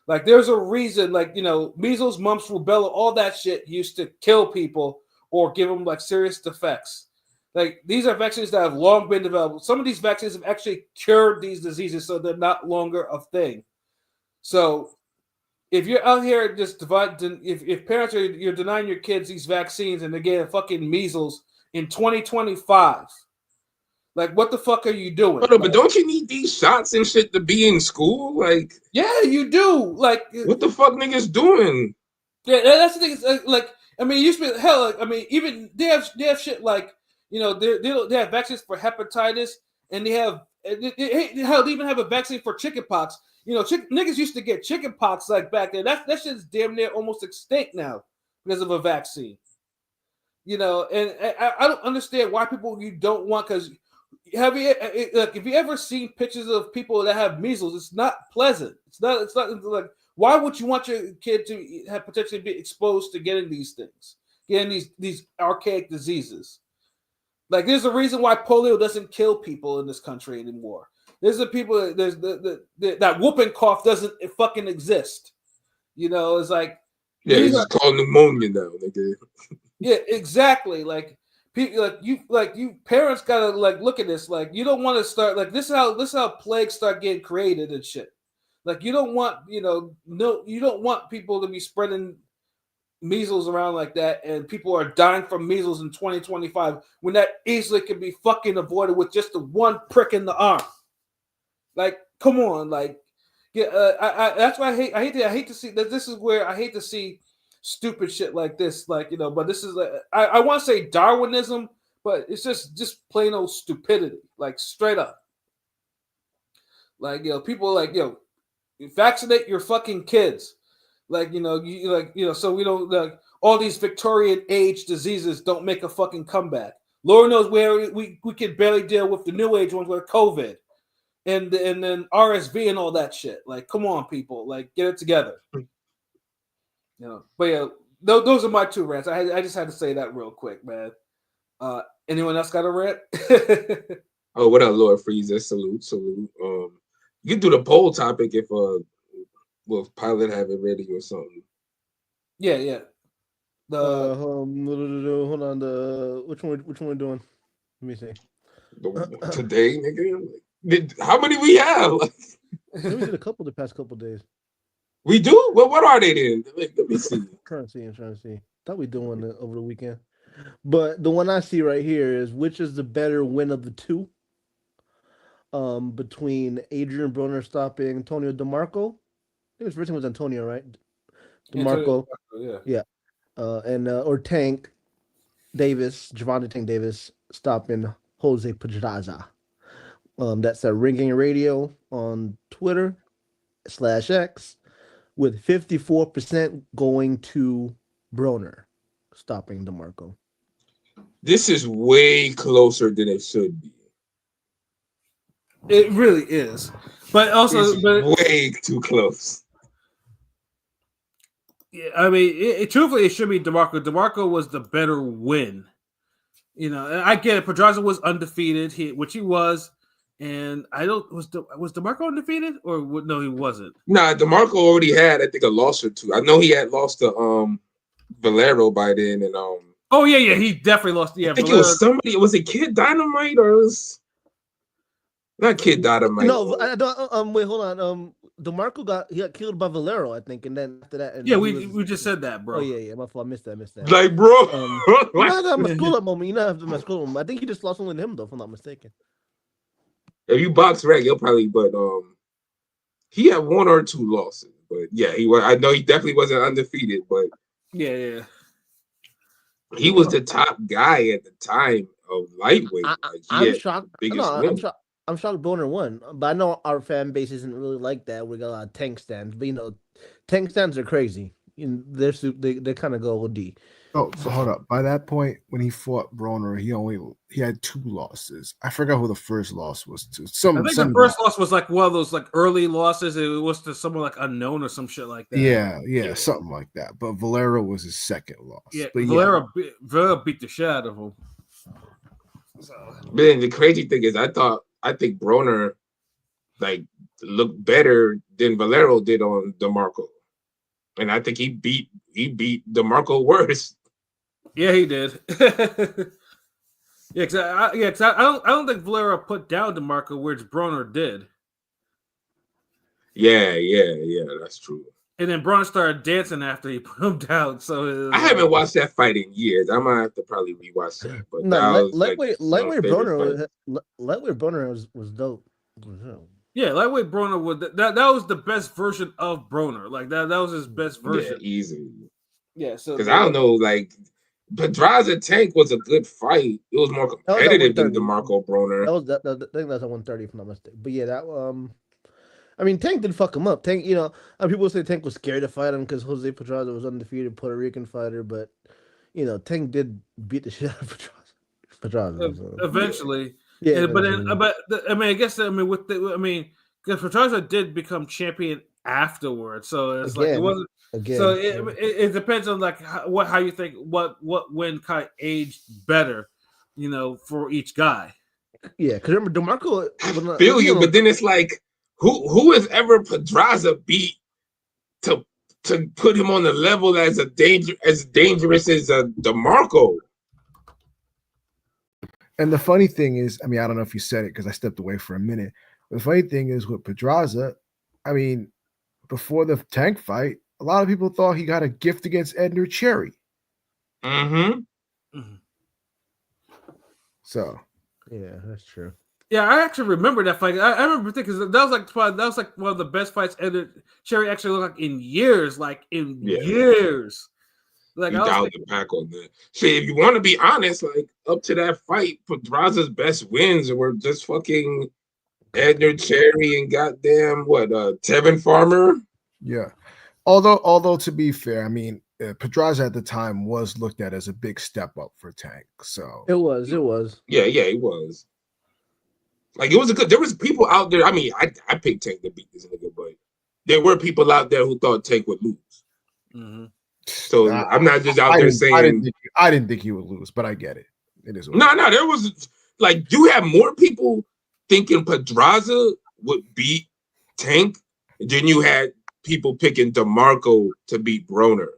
Like there's a reason, like measles, mumps, rubella, all that shit used to kill people or give them like serious defects. Like these are vaccines that have long been developed. Some of these vaccines have actually cured these diseases, so they're not longer a thing. So if you're out here just if parents you're denying your kids these vaccines and they're getting fucking measles in 2025, like what the fuck are you doing? But don't you need these shots and shit to be in school? Like, yeah, you do. Like, what the fuck niggas doing? Yeah, that's the thing. It's like, I mean, it used to be hell. Like, I mean, even they have shit like they have vaccines for hepatitis, and they have hell. They even have a vaccine for chickenpox. Niggas used to get chickenpox like back then. That shit's damn near almost extinct now because of a vaccine. And I don't understand why people you don't want, because have you like if you ever seen pictures of people that have measles? It's not pleasant. It's not like, why would you want your kid to have potentially be exposed to getting these things, getting these archaic diseases? Like there's a reason why polio doesn't kill people in this country anymore. There's that whooping cough doesn't fucking exist. It's like it's called pneumonia now, nigga. Yeah, exactly. Like people, you parents gotta like look at this. Like you don't want to start like this. Is how plagues start getting created and shit. Like you don't want you don't want people to be spreading measles around like that, and people are dying from measles in 2025 when that easily could be fucking avoided with just the one prick in the arm. Like, come on, like, yeah. That's why I hate to see that. This is where I hate to see stupid shit like this, like but this is I want to say Darwinism, but it's just plain old stupidity, like straight up. Like people like vaccinate your fucking kids, like so we don't like all these Victorian age diseases don't make a fucking comeback. Lord knows where we can barely deal with the new age ones with COVID and then RSV and all that shit. Like, come on, people, like get it together. But yeah, those are my two rants. I just had to say that real quick, man. Anyone else got a rant? Oh, what up, Lord Freezer? Salute. You can do the poll topic if Pilot have it ready or something. Yeah. Hold on. Which one we're doing? Let me see. Today, nigga. How many we have? We did a couple the past couple days. We do? Well, what are they then? Let me see. I'm trying to see. Thought we doing it over the weekend. But the one I see right here is which is the better win of the two? Between Adrian Broner stopping Antonio DeMarco. I think his first name was Antonio, right? DeMarco. Yeah. And or Tank Davis, Javante Tank Davis, stopping Jose Pedraza. That's a Ringing Radio on Twitter/X, with 54% going to Broner, stopping DeMarco. This is way closer than it should be. It really is, but also, it's way too close. Yeah, I mean, truthfully, it should be DeMarco. DeMarco was the better win. You know, and I get it. Pedraza was undefeated, which he was, and I don't was DeMarco undefeated or no, he wasn't. Nah, DeMarco already had, I think, a loss or two. I know he had lost to Valero by then, and Oh yeah, he definitely lost. Yeah, I think Valero. it was somebody. Was it Kid Dynamite or it was not Kid Dynamite? No, I don't. Wait, hold on. DeMarco got killed by Valero, I think, and then after that, yeah, we just said that, bro. Oh yeah, my fault. I missed that. Like, bro, you know, I my school up moment. You know, I have my school moment. I think he just lost only to him, though, if I'm not mistaken. If you box reg, he'll probably, but he had one or two losses. But yeah, he was. I know he definitely wasn't undefeated, but yeah, he was the top guy at the time of lightweight. I'm shocked. I'm shocked Boner won, but I know our fan base isn't really like that. We got a lot of tank stands, but you know, tank stands are crazy. They kind of go OD. Oh, so hold up. By that point, when he fought Broner, he had 2 losses. I forgot who the first loss was to. I think the first loss was like one of those like early losses. It was to someone like unknown or some shit like that. Yeah, something like that. But Valero was his second loss. Yeah, but Valero beat the shit out of him. So. But then the crazy thing is, I think Broner like looked better than Valero did on DeMarco, and I think he beat DeMarco worse. Yeah, he did. Cause I don't think Valero put down DeMarco, whereas Broner did. Yeah, that's true. And then Broner started dancing after he put him down. So I haven't watched that fight in years. I might have to probably rewatch that. But no, lightweight Broner was dope. Yeah, lightweight Broner was that was the best version of Broner. Like that was his best version. Yeah, easy. Yeah, so because I don't know, like Pedraza Tank was a good fight. It was more competitive than DeMarco Broner. I think that's a 130 if I'm not mistaken. But yeah, that I mean, Tank did fuck him up. Tank, you know, people say Tank was scared to fight him because Jose Pedraza was undefeated Puerto Rican fighter, but you know, Tank did beat the shit out of Pedraza. Eventually, yeah. But I mean, I guess because Pedraza did become champion afterwards, so it's like it wasn't. Again, so it depends on like how you think what win kind of aged better, you know, for each guy. Yeah, because remember DeMarco. I feel you, but then it's like who has ever Pedraza beat to put him on the level as dangerous as DeMarco. And the funny thing is, I mean, I don't know if you said it because I stepped away for a minute. The funny thing is with Pedraza, I mean, before the Tank fight, a lot of people thought he got a gift against Edner Cherry. Mm-hmm. So, yeah, that's true. Yeah, I actually remember that fight. I remember thinking that was like one of the best fights Edner Cherry actually looked like in years. Years. Like you dialed the pack on that. See, if you want to be honest, like up to that fight, Pedraza's best wins were just fucking Edner Cherry and goddamn Tevin Farmer. Yeah. Although to be fair, I mean, Pedraza at the time was looked at as a big step up for Tank. So it was. Yeah, it was. Like it was there was people out there. I mean, I picked Tank to beat this nigga, but there were people out there who thought Tank would lose. Mm-hmm. So I'm not just out there saying I didn't think he would lose, but I get it. It is. No, there was like you have more people thinking Pedraza would beat Tank than you had people picking DeMarco to beat Broner.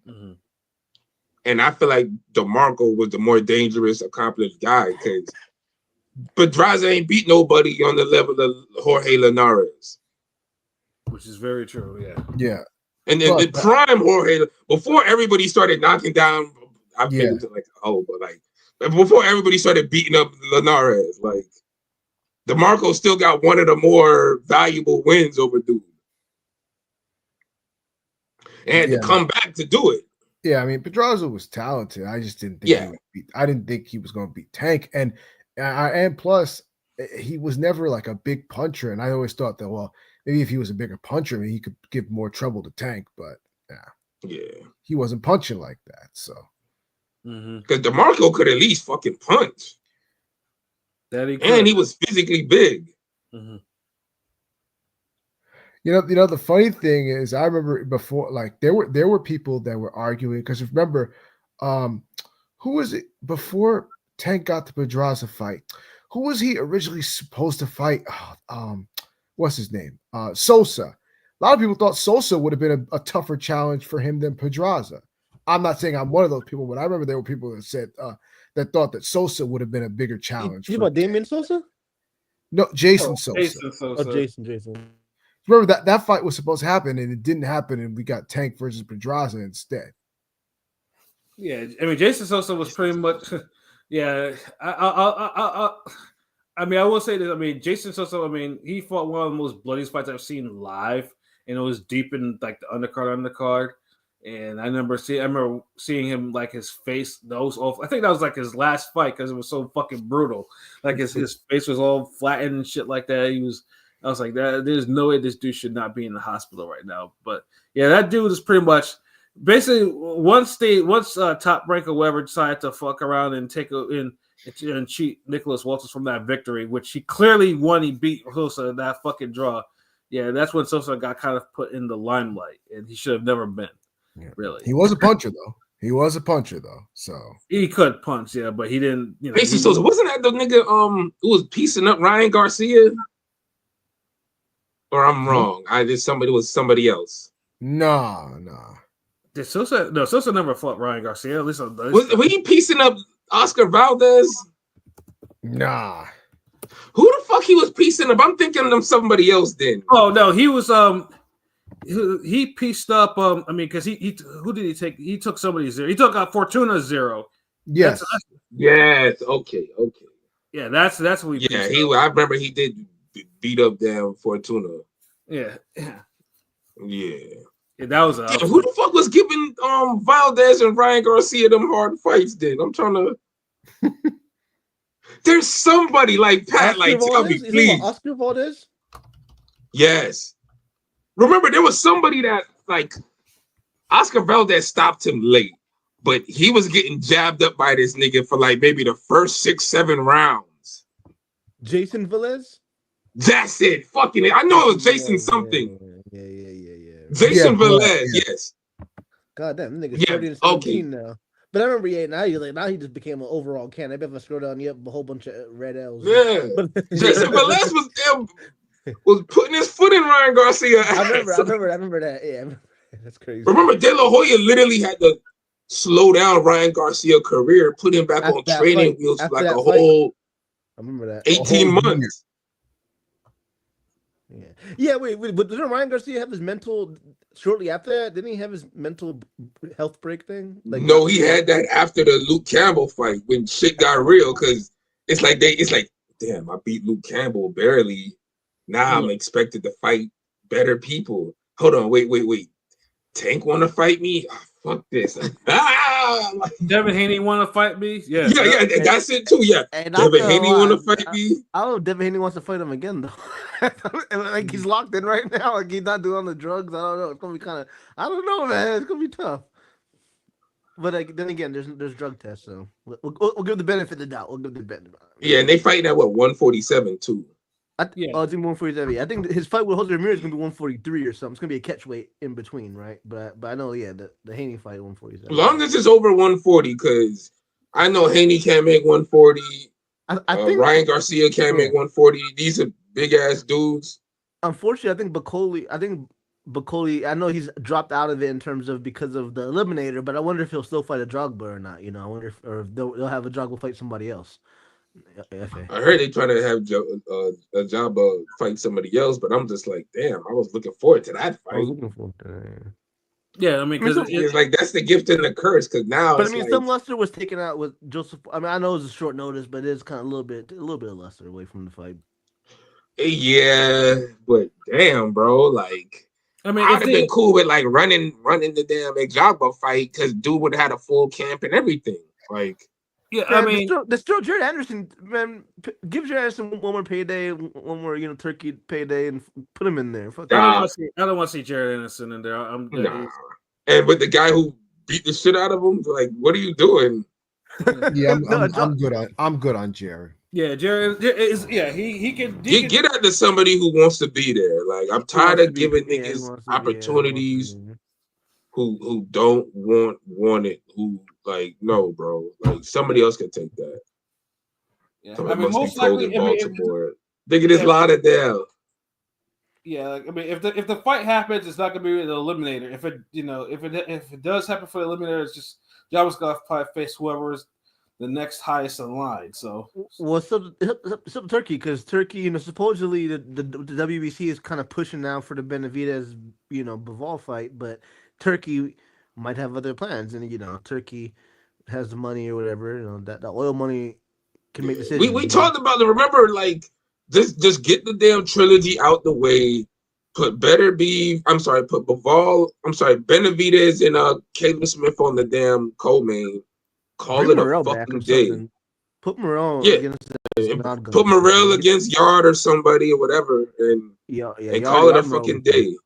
Mm-hmm. And I feel like DeMarco was the more dangerous, accomplished guy because Pedraza ain't beat nobody on the level of Jorge Linares. Which is very true, yeah. Yeah. And then the prime Jorge, before everybody started knocking down, I feel like but before everybody started beating up Linares, like DeMarco still got one of the more valuable wins over dude. And had to come back to do it. Yeah, I mean Pedraza was talented. I just didn't think Yeah. he would beat. I didn't think he was going to beat Tank, and plus he was never like a big puncher. And I always thought that maybe if he was a bigger puncher, maybe he could give more trouble to Tank. But he wasn't punching like that. So because DeMarco could at least fucking punch, and he was physically big. Mm-hmm. You know, the funny thing is, I remember before, like there were people that were arguing because remember, who was it before Tank got the Pedraza fight? Who was he originally supposed to fight? What's his name? Sosa. A lot of people thought Sosa would have been a tougher challenge for him than Pedraza. I'm not saying I'm one of those people, but I remember there were people that said that thought that Sosa would have been a bigger challenge. You about Damian Sosa? No, Jason Sosa. Jason Sosa. Oh, Jason. Remember that fight was supposed to happen and it didn't happen, and we got Tank versus Pedraza instead. Yeah, I mean Jason Sosa was pretty much. Yeah, I mean I will say this. I mean Jason Sosa. I mean he fought one of the most bloodiest fights I've seen live, and it was deep in like the undercard. And I remember seeing him like his face nose off. I think that was like his last fight because it was so fucking brutal. Like his face was all flattened and shit like that. I was like, there's no way this dude should not be in the hospital right now. But yeah, that dude is pretty much basically once Top Rank or whatever decided to fuck around and and cheat Nicholas Walters from that victory, which he clearly won. He beat Sosa in that fucking draw. Yeah, that's when Sosa got kind of put in the limelight, and he should have never been. Yeah. Really, he was a puncher though. So he could punch, yeah, but he didn't. You know, Jason Sosa wasn't that the nigga who was piecing up Ryan Garcia? Or I'm wrong. Was somebody else. Nah. Did Sosa? No, Sosa never fought Ryan Garcia. At least were he piecing up Oscar Valdez? Nah. Who the fuck he was piecing up? I'm thinking of somebody else then. Oh no, he was he pieced up I mean because he who did he take? He took somebody's zero. He took out Fortuna's zero. Yes. Yes. Okay. Yeah, that's what we. Yeah, I remember he did beat up damn Fortuna. Yeah. Yeah, that was who the fuck was giving Valdez and Ryan Garcia them hard fights then? I'm trying to there's somebody like Pat, Oscar tell me, please. Oscar Valdez? Yes. Remember, there was somebody that Oscar Valdez stopped him late, but he was getting jabbed up by this nigga for maybe the first 6-7 rounds. Jason Velez? That's it. Fucking it. I know it was Jason something. Yeah. Jason Velez, yes. God damn, nigga's 30 and 17 now. But I remember, now he just became an overall can. I bet if I scroll down, a whole bunch of red L's. Yeah. Jason Velez was putting his foot in Ryan Garcia. I remember that. Yeah, that's crazy. Remember, De La Hoya literally had to slow down Ryan Garcia's career, put him back on training wheels for a whole. I remember that 18 months. Yeah. Wait, but didn't Ryan Garcia have his mental shortly after that? Didn't he have his mental health break thing? No, he had that after the Luke Campbell fight when shit got real. Because it's like, damn, I beat Luke Campbell barely. Now I'm expected to fight better people. Hold on, wait. Tank want to fight me? Oh, fuck this. Devin Haney want to fight me? Yeah, that's it too. Yeah, and Devin Haney want to fight me? I don't know if Devin Haney wants to fight him again though. He's locked in right now. He's not doing the drugs. I don't know. It's gonna be I don't know, man. It's gonna be tough. But then again, there's drug tests, so we'll give the benefit of the doubt. Yeah, and they fighting at 147 too. I think 147. I think his fight with Jose Ramirez is gonna be 143 or something. It's gonna be a catch weight in between, right? But I know, the Haney fight 147. As long as it's over 140, because I know Haney can't make 140. I think Ryan Garcia can't make 140. These are big ass dudes. Unfortunately, I think Bacoli. I know he's dropped out of it in terms of because of the eliminator, but I wonder if he'll still fight a Drogba or not. I wonder if they'll have a Drogba fight somebody else. I heard they trying to have a job fight somebody else, but I'm just like, damn, I was looking forward to that fight. Yeah, I mean, because it's like that's the gift and the curse. Because now, but I mean, some luster was taken out with Joseph. I mean, I know it was a short notice, but it's kind of a little bit of luster away from the fight. Yeah, but damn, bro, I mean, I'd have been cool with like running the damn Ajagba fight because dude would have had a full camp and everything. Like, yeah, Man, I mean, there's still Jared Anderson. Man, give Jared Anderson one more payday, one more Turkey payday, and put him in there. Fuck I don't Nah. want to see Jared Anderson in there. nah. And with the guy who beat the shit out of him, like, what are you doing? Yeah, No, I'm good on Jared. Yeah, Jared is. Yeah, he can Get out to somebody who wants to be there. Like, I'm tired of giving niggas opportunities who don't want it. Who like, no, bro. Like, somebody else can take that. Yeah, Somebody I mean, must most be cold likely, in I mean, Baltimore. Nigga, this Lauderdale. Yeah, like, I mean, if the fight happens, it's not gonna be the eliminator. If it does happen for the eliminator, it's just Java's gonna probably face whoever's the next highest in line. So, well, it's up Turkey because Turkey, supposedly the WBC is kind of pushing now for the Benavidez, Bivol fight, but Turkey might have other plans, and Turkey has the money or whatever, that the oil money can make decisions. We talked about it. Remember, like, just get the damn trilogy out the way. Put Benavidez and Caleb Smith on the damn co-main. Call it a fucking day. Put Morel against put Morel against Yard or somebody or whatever, and call it a fucking day.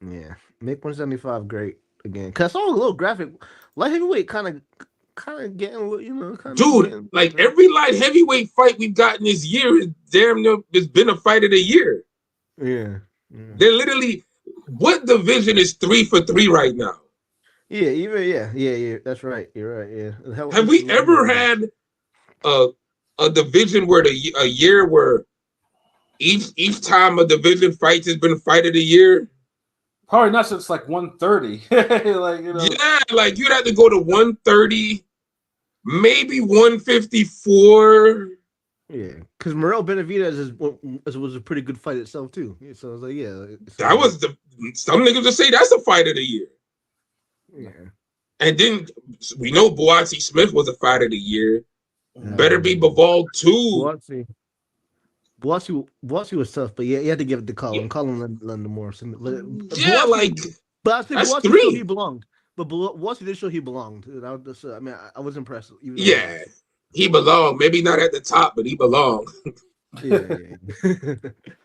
Yeah, make 175 great again. Cause I saw a little graphic. Light heavyweight kind of getting, dude. Like every light heavyweight fight we've gotten this year is damn near it's been a fight of the year. Yeah. They're literally what division is 3 for 3 right now? Yeah. That's right. You're right. Yeah. Have we ever had a division where a year where each time a division fight has been fight of the year? Probably not since like 130. Yeah, like you'd have to go to 130, maybe 154. Yeah, because Morel Benavidez was a pretty good fight itself too. So I was like, that was some niggas would say that's a fight of the year. Yeah, and then we know Boatsy Smith was a fight of the year. Better be Bivol too. Boatsy was tough, but you had to give it to Colin. Yeah. Colin London more. Yeah, but I think Boatsy showed he belonged. But Boatsy did show he belonged. I was impressed. Yeah, he belonged. Maybe not at the top, but he belonged. Yeah.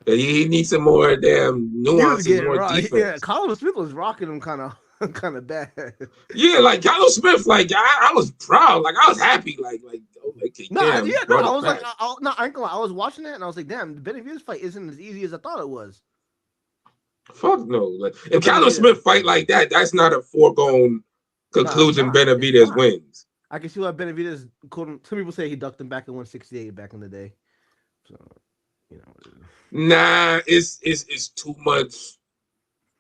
He needs some more damn nuances, more defense. Yeah, Colin Smith was rocking him kind of bad. Yeah, like Colin Smith, like I was proud, like I was happy, like I was like, I was watching it and I was like, damn, the Benavidez fight isn't as easy as I thought it was. Fuck no, like if Colin Smith fight like that, that's not a foregone conclusion. Benavidez wins. I can see why Benavidez. Some people say he ducked him back in 168 back in the day. So, Nah, it's too much.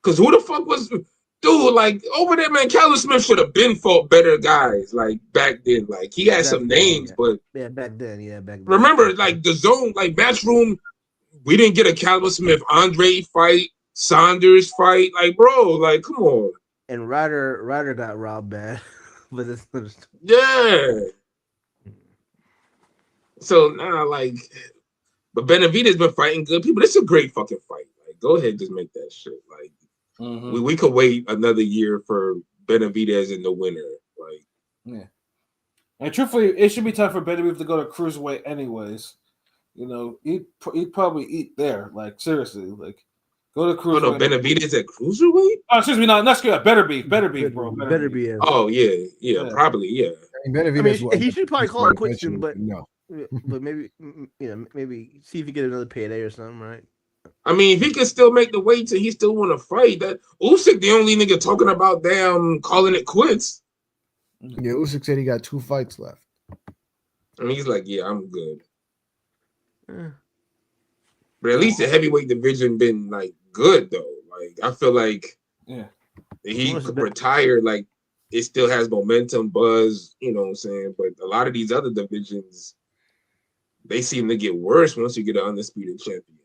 Cause who the fuck was? Dude, like over there, man, Colin Smith should have been fought better guys like back then. Like he had some names, but back then. Remember, like the zone, like Matchroom, we didn't get a Colin Smith Andre fight, Saunders fight, like bro, like come on. And Ryder got robbed bad, but yeah. So but Benavidez been fighting good people. It's a great fucking fight. Like, go ahead, just make that shit. Like. Mm-hmm. We could wait another year for Benavidez in the winner. Like, yeah. And truthfully, it should be time for Benavidez to go to cruiserweight, anyways. He'd probably eat there. Like seriously, like go to cruiserweight. Oh no, Benavidez at cruiserweight? Oh, excuse me, not good. Better be, bro. Better be. Oh yeah, probably yeah. He should probably call it quits soon, but no. But maybe maybe see if you get another payday or something, right? I mean, if he can still make the weight and he still want to fight, that Usyk the only nigga talking about damn calling it quits. Yeah, Usyk said he got 2 fights left. And he's like, yeah, I'm good. Yeah. But at least the heavyweight division been like good though. Like I feel like he retired, like it still has momentum, buzz, you know what I'm saying? But a lot of these other divisions, they seem to get worse once you get an undisputed champion.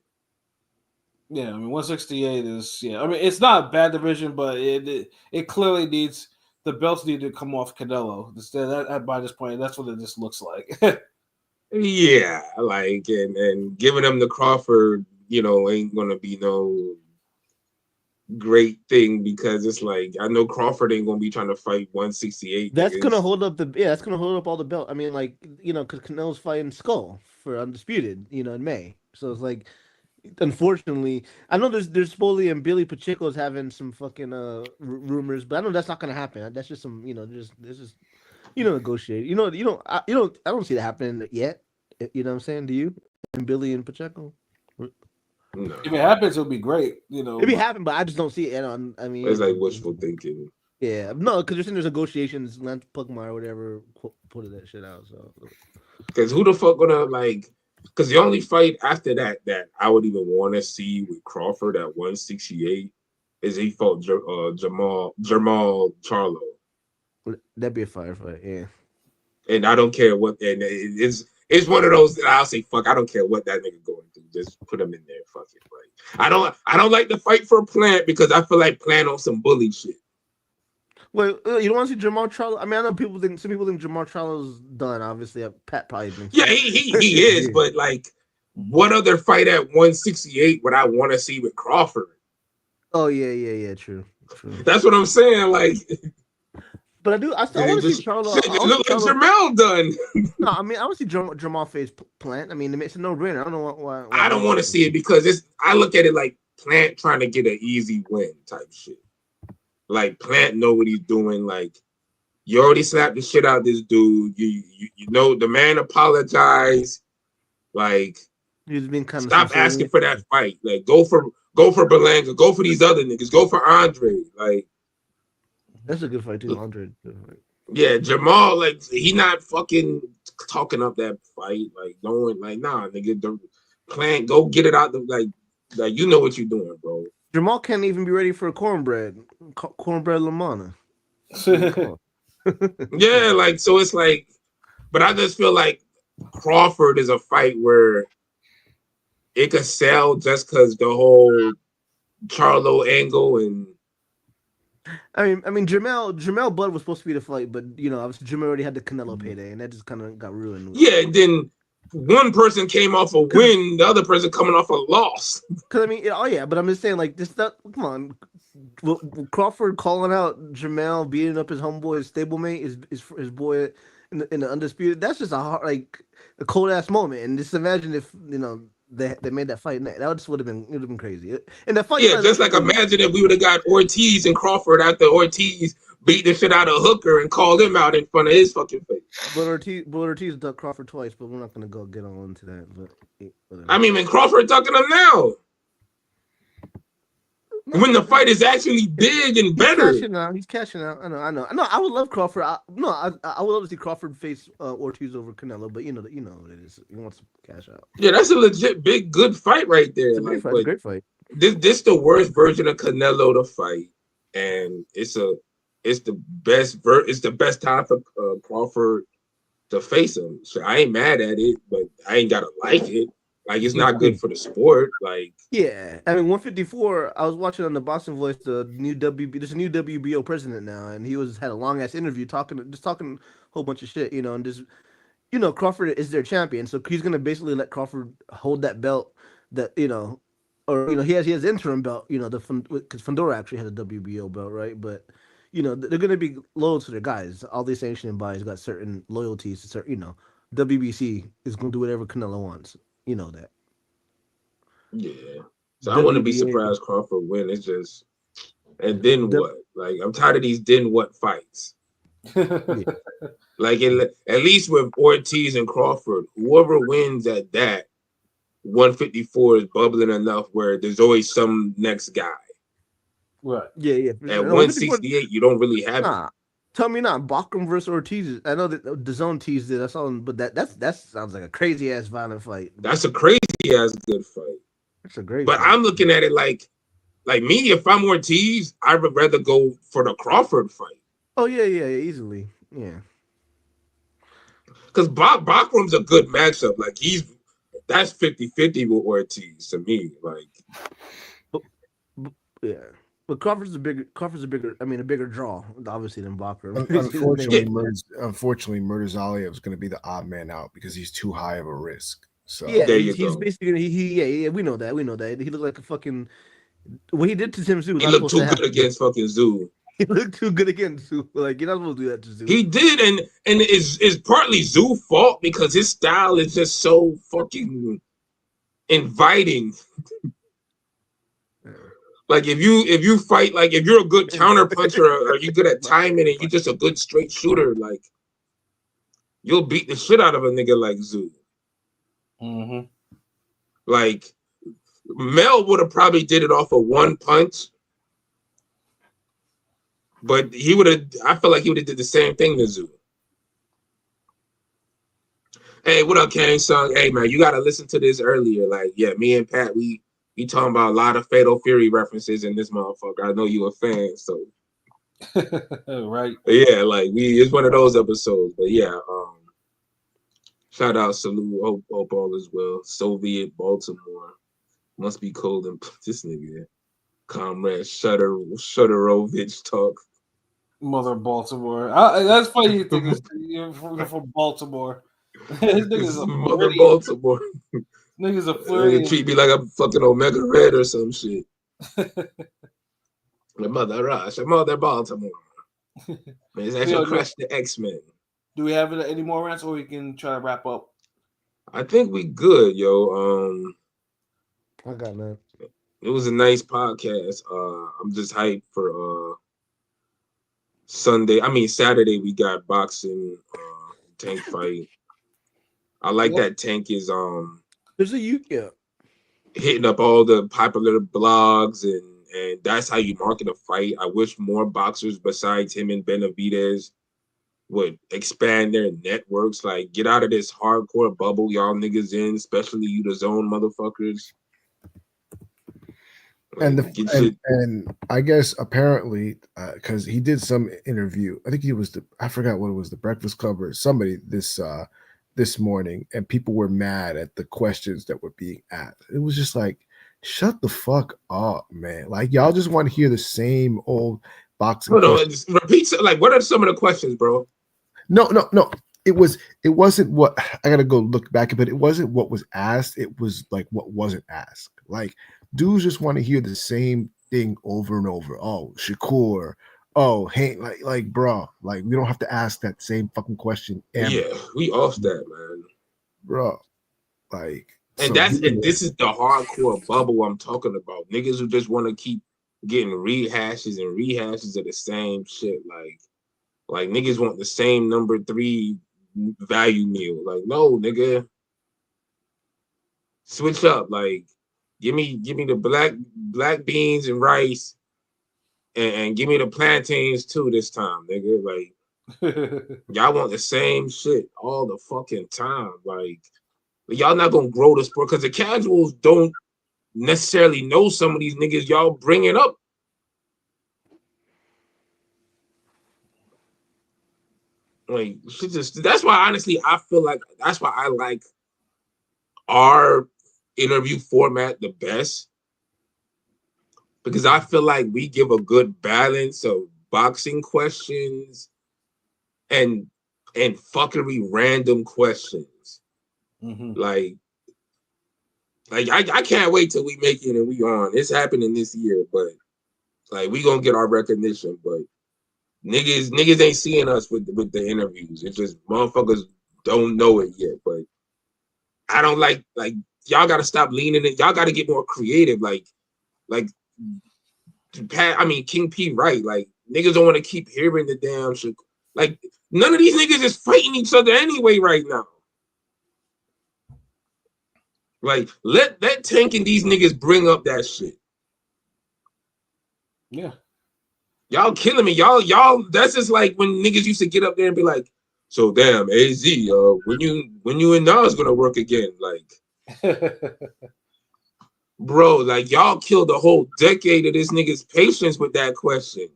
Yeah, I mean 168 is I mean it's not a bad division, but it clearly needs the belts need to come off Canelo. That by this point, that's what it just looks like. Yeah, like and giving him the Crawford, ain't gonna be no. great thing because it's like I know Crawford ain't gonna be trying to fight 168. That's gonna niggas. hold up that's gonna hold up all the belt. I mean, like because Canelo's fighting Skull for undisputed, in May. So it's like, unfortunately, I know there's supposedly and Billy Pacheco's having some fucking rumors, but I know that's not gonna happen. That's just some there's just negotiate. I don't see that happening yet. You know what I'm saying? Do you? And Billy and Pacheco. No. If it happens, it'll be great. It'd be happening, but I just don't see it. I mean, It's like wishful thinking. Yeah, no, because you're saying there's negotiations, Lance Pugmire or whatever put that shit out. So, because who the fuck gonna Because the only fight after that I would even want to see with Crawford at 168 is he fought Jamal Charlo. That'd be a firefight, yeah. And I don't care what, and it's one of those that I'll say, fuck, I don't care what that nigga going through, just put him in there, fuck it. Like I don't like the fight for Plant because I feel like Plant on some bully shit. Well, you don't want to see Jamal Charlo? I mean, I know some people think Jamal Charlo's done. Obviously, Pat probably thinks. Yeah, he is, but like, what other fight at 168 would I want to see with Crawford? Oh yeah, true. That's what I'm saying, like. But I still want to see Charlo. It look like Jamal done. No, I mean, I want to see Jamal face Plant. I mean, it's a no-brainer. I don't know why I don't want to see it because I look at it like Plant trying to get an easy win type shit. Like Plant know what he's doing. Like you already slapped the shit out of this dude. You know the man apologized. Like he's been kind stop of asking for that fight. Like go for Berlanga. Go for these other niggas. Go for Andre. Like. That's a good fight too, Andre. Yeah, Jamal, like he not fucking talking up that fight, like knowing, like nah, nigga, the plan, go get it out the like you know what you're doing, bro. Jamal can't even be ready for cornbread Lamana. Yeah, like so it's like, but I just feel like Crawford is a fight where it could sell just because the whole Charlo angle and. I mean, Jamel Blood was supposed to be the fight, but obviously Jamel already had the Canelo payday, and that just kind of got ruined. Yeah, and then one person came off a win, the other person coming off a loss. Because I mean, but I'm just saying, like this stuff. Come on, Crawford calling out Jamel, beating up his homeboy, his stablemate, his boy in the undisputed. That's just a cold ass moment, and just imagine if they made that fight. That just would have been crazy. And the fight, yeah, just like imagine if we would have got Ortiz and Crawford after Ortiz beat the shit out of Hooker and called him out in front of his fucking face. But Ortiz ducked Crawford twice, but we're not gonna get on into that. But I mean, when Crawford ducking him now, when the fight is actually big and better, he's cashing out. I know. I would love Crawford. I would love to see Crawford face Ortiz over Canelo, but you know what it is. He wants to cash out. Yeah, that's a legit big good fight right there. It's a great fight. This the worst version of Canelo to fight, and it's the best time for Crawford to face him. So I ain't mad at it, but I ain't gotta like it. Like it's not good for the sport. Like yeah, I mean 154. I was watching on the Boston Voice the new There's a new WBO president now, and he had a long ass interview talking a whole bunch of shit, and just Crawford is their champion, so he's gonna basically let Crawford hold that belt that or he has the interim belt, because Fundora actually has a WBO belt, right? But they're gonna be loyal to their guys. All these sanctioning bodies got certain loyalties to certain. WBC is gonna do whatever Canelo wants. You know that. Yeah. So I wouldn't be surprised Crawford win. It's just, and then what? Like I'm tired of these then what fights. Yeah. Like at least with Ortiz and Crawford, whoever wins at that 154 is bubbling enough where there's always some next guy. Right. Yeah. At 168, you don't really have it. Tell me not. Bachram versus Ortiz. I know that the zone teased it. I saw him, but that sounds like a crazy ass violent fight. That's a crazy ass good fight. That's a great. But fight. I'm looking at it like me. If I'm Ortiz, I would rather go for the Crawford fight. Oh yeah, easily, yeah. Because Bachram's a good matchup. Like that's 50-50 with Ortiz to me. Like, yeah. But Crawford's a bigger. I mean, a bigger draw, obviously, than Bachram. Unfortunately, Murtazalia is going to be the odd man out because he's too high of a risk. So yeah, there he's go. basically we know that. He looked like a fucking. What he did to Tim Zoo, He looked too good against fucking Zoo. He looked too good against Zoo. Like, you're not supposed to do that to Zoo. He did, and it's partly Zoo's fault because his style is just so fucking inviting. Like if you fight, like if you're a good counter puncher or you're good at timing and you're just a good straight shooter, like you'll beat the shit out of a nigga like Zoo. Mm-hmm. Like Mel would have probably did it off of one punch, but he would have. I feel like he would have did the same thing to Zoo. Hey, what up, Kane Sung? Hey man, you gotta listen to this earlier. Like, yeah, me and Pat, we talking about a lot of Fatal Fury references in this motherfucker. I know you a fan, so right. But yeah, like it's one of those episodes. But yeah, shout out, salute, hope all is well. Soviet Baltimore must be cold and this nigga, Comrade Shutterovich talk. Mother Baltimore. That's funny. You think you're from Baltimore. This nigga's a Mother Baltimore. Niggas a Floridian. Treat me like I'm fucking Omega Red or some shit. The Mother Rush, the Mother Baltimore. Man, it's actually crushed the X-Men. Do we have any more rants, or we can try to wrap up? I think we good, yo. I got none. It was a nice podcast. I'm just hyped for Saturday we got boxing tank fight. I like that Tank is There's a yeah. hitting up all the popular blogs and that's how you market a fight. I wish more boxers besides him and Benavidez would expand their networks. Like, get out of this hardcore bubble y'all niggas in, especially you the zone motherfuckers. Like, and I guess apparently because he did some interview, I think he was I forgot what it was, the Breakfast Club or somebody this morning, and people were mad at the questions that were being asked. It was just like, shut the fuck up, man. Like, y'all just want to hear the same old boxing. Hold on, just repeat. Like, what are some of the questions, bro? No. It wasn't what I gotta go look back, but it wasn't what was asked. It was like what wasn't asked. Like, dudes just want to hear the same thing over and over. Oh, Shakur. Oh, hey, like, bro, like we don't have to ask that same fucking question. Yeah, we off that, man, bro. Like, and this is the hardcore bubble I'm talking about. Niggas who just want to keep getting rehashes of the same shit. Like niggas want the same number 3 value meal. Like, no, nigga, switch up. Like, give me the black beans and rice. And give me the plantains too this time, nigga. Like, y'all want the same shit all the fucking time. Like, y'all not gonna grow the sport because the casuals don't necessarily know some of these niggas y'all bringing up. Like, that's why honestly I feel like that's why I like our interview format the best. Because I feel like we give a good balance of boxing questions and fuckery random questions. Mm-hmm. Like I can't wait till we make it and we on. It's happening this year, but like we gonna get our recognition. But niggas ain't seeing us with the interviews. It's just motherfuckers don't know it yet. But I don't like y'all gotta stop leaning it. Y'all gotta get more creative. Like King P right. Like, niggas don't want to keep hearing the damn shit. Like, none of these niggas is fighting each other anyway right now. Like, let Tank and these niggas bring up that shit. Yeah. Y'all killing me. Y'all, that's just like when niggas used to get up there and be like, so damn, AZ, when you and Nas gonna work again? Like, bro, like, y'all killed a whole decade of this nigga's patience with that question.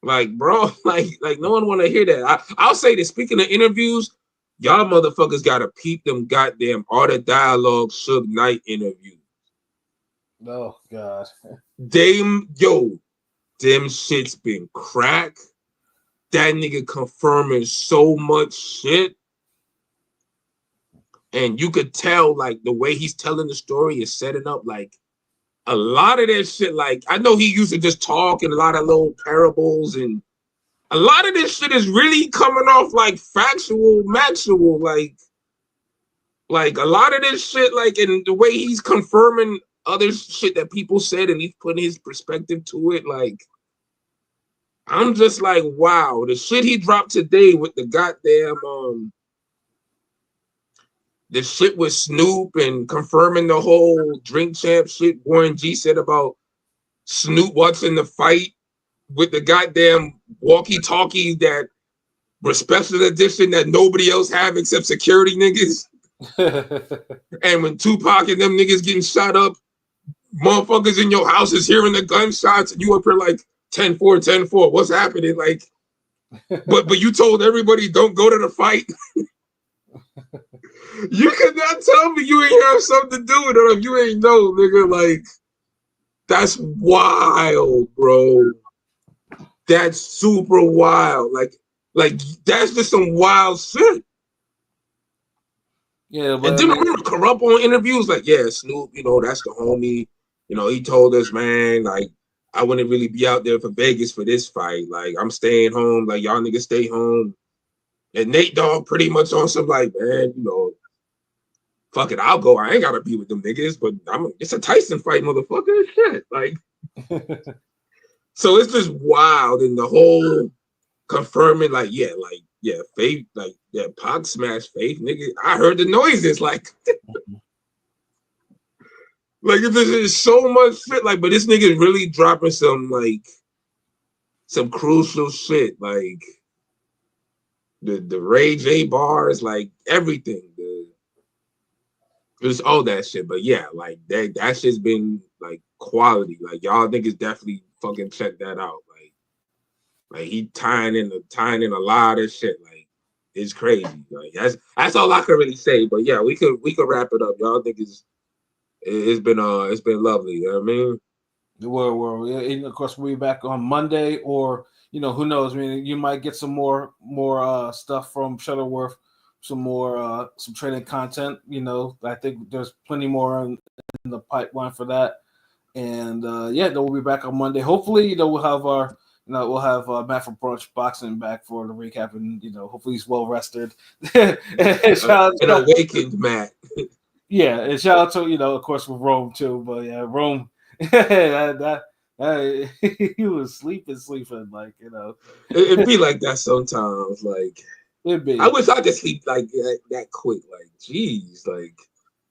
Like, bro, like no one want to hear that. I'll say this. Speaking of interviews, y'all motherfuckers gotta peep them goddamn Art of Dialogue Suge Knight interviews. Oh God. Them shit's been crack. That nigga confirming so much shit. And you could tell, like, the way he's telling the story is setting up, like, a lot of that shit, like, I know he used to just talk in a lot of little parables, and a lot of this shit is really coming off like factual, like a lot of this shit, like, in the way he's confirming other shit that people said, and he's putting his perspective to it, like, I'm just like, wow, the shit he dropped today with the goddamn the shit with Snoop and confirming the whole drink champ shit Warren G said about Snoop watching the fight with the goddamn walkie-talkie that were special edition that nobody else have except security niggas. And when Tupac and them niggas getting shot up, motherfuckers in your house is hearing the gunshots and you up here like 10-4, 10-4. What's happening? Like, but you told everybody don't go to the fight. You cannot tell me you ain't have something to do with it if you ain't know, nigga. Like, that's wild, bro. That's super wild. Like that's just some wild shit. Yeah, but and then remember Corrupt on interviews, like, yeah, Snoop, that's the homie. He told us, man, like, I wouldn't really be out there for Vegas for this fight. Like, I'm staying home. Like, y'all niggas stay home. And Nate Dogg pretty much on some like, man, fuck it, I'll go. I ain't gotta be with them niggas, but it's a Tyson fight, motherfucker. Shit, like. So it's just wild, and the whole confirming, like, Faith, like, Pac smashed Faith, nigga. I heard the noises, like, like, there's so much shit, like, but this nigga is really dropping some crucial shit, like the Ray J bars, like everything, just all that shit. But yeah, like that shit's been like quality. Like, y'all niggas definitely fucking check that out. Like he tying in a lot of shit. Like, it's crazy. Like, that's all I can really say. But yeah, we could wrap it up. Y'all niggas, it's been lovely. You know what I mean? And of course, we'll be back on Monday, or who knows? I mean, you might get some more stuff from Shuttleworth, some training content. I think there's plenty more in the pipeline for that. And we'll be back on Monday. Hopefully, we'll have our Matt from Brunch Boxing back for the recap, and hopefully he's well rested. And awakened Matt. Yeah, and shout out to of course, with Rome too. But yeah, Rome. He was sleeping, like, It'd be like that sometimes. Like, it'd be. I wish I could sleep like that quick. Like, geez, like,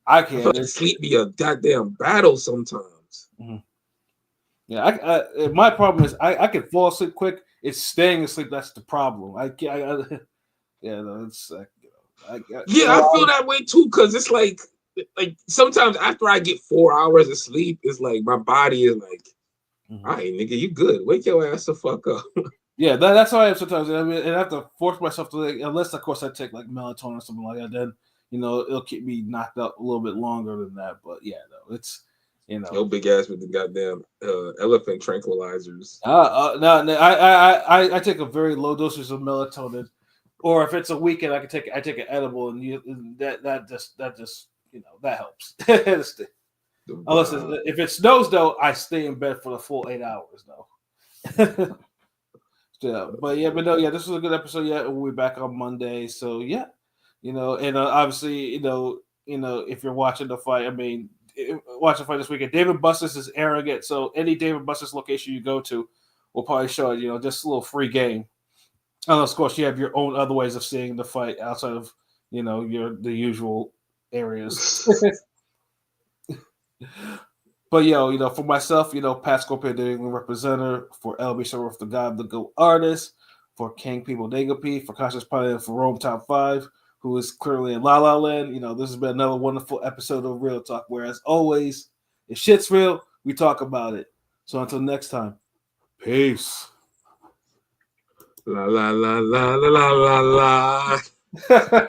I can't. I feel like sleep be a goddamn battle sometimes. Mm-hmm. Yeah, my problem is I can fall asleep quick. It's staying asleep that's the problem. I feel that way too, because it's like sometimes after I get 4 hours of sleep, it's like my body is like, all right, nigga, you good. Wake your ass the fuck up. Yeah, that's how I am sometimes. I mean, and I have to force myself to, unless of course I take like melatonin or something like that, then it'll keep me knocked up a little bit longer than that. But yeah, no, it's your big ass with the goddamn elephant tranquilizers. No, I take a very low dosage of melatonin, or if it's a weekend, I take an edible, and that just that helps. Unless if it snows though, I stay in bed for the full 8 hours though. This was a good episode. Yeah, we'll be back on Monday. So yeah, and obviously, if you're watching the fight, I mean, watch the fight this weekend. David Bustis is arrogant, so any David Bustis location you go to will probably show just a little free game. Unless, of course, you have your own other ways of seeing the fight outside of the usual areas. But for myself, Pat Scorpio, the England representative, for LB Shuttleworth, the God, the Go artist, for King People Negapi, for Conscious Pilot, for Rome Top 5, who is clearly in La La Land. This has been another wonderful episode of Real Talk, where, as always, if shit's real, we talk about it. So until next time, peace. La la la la la la la la.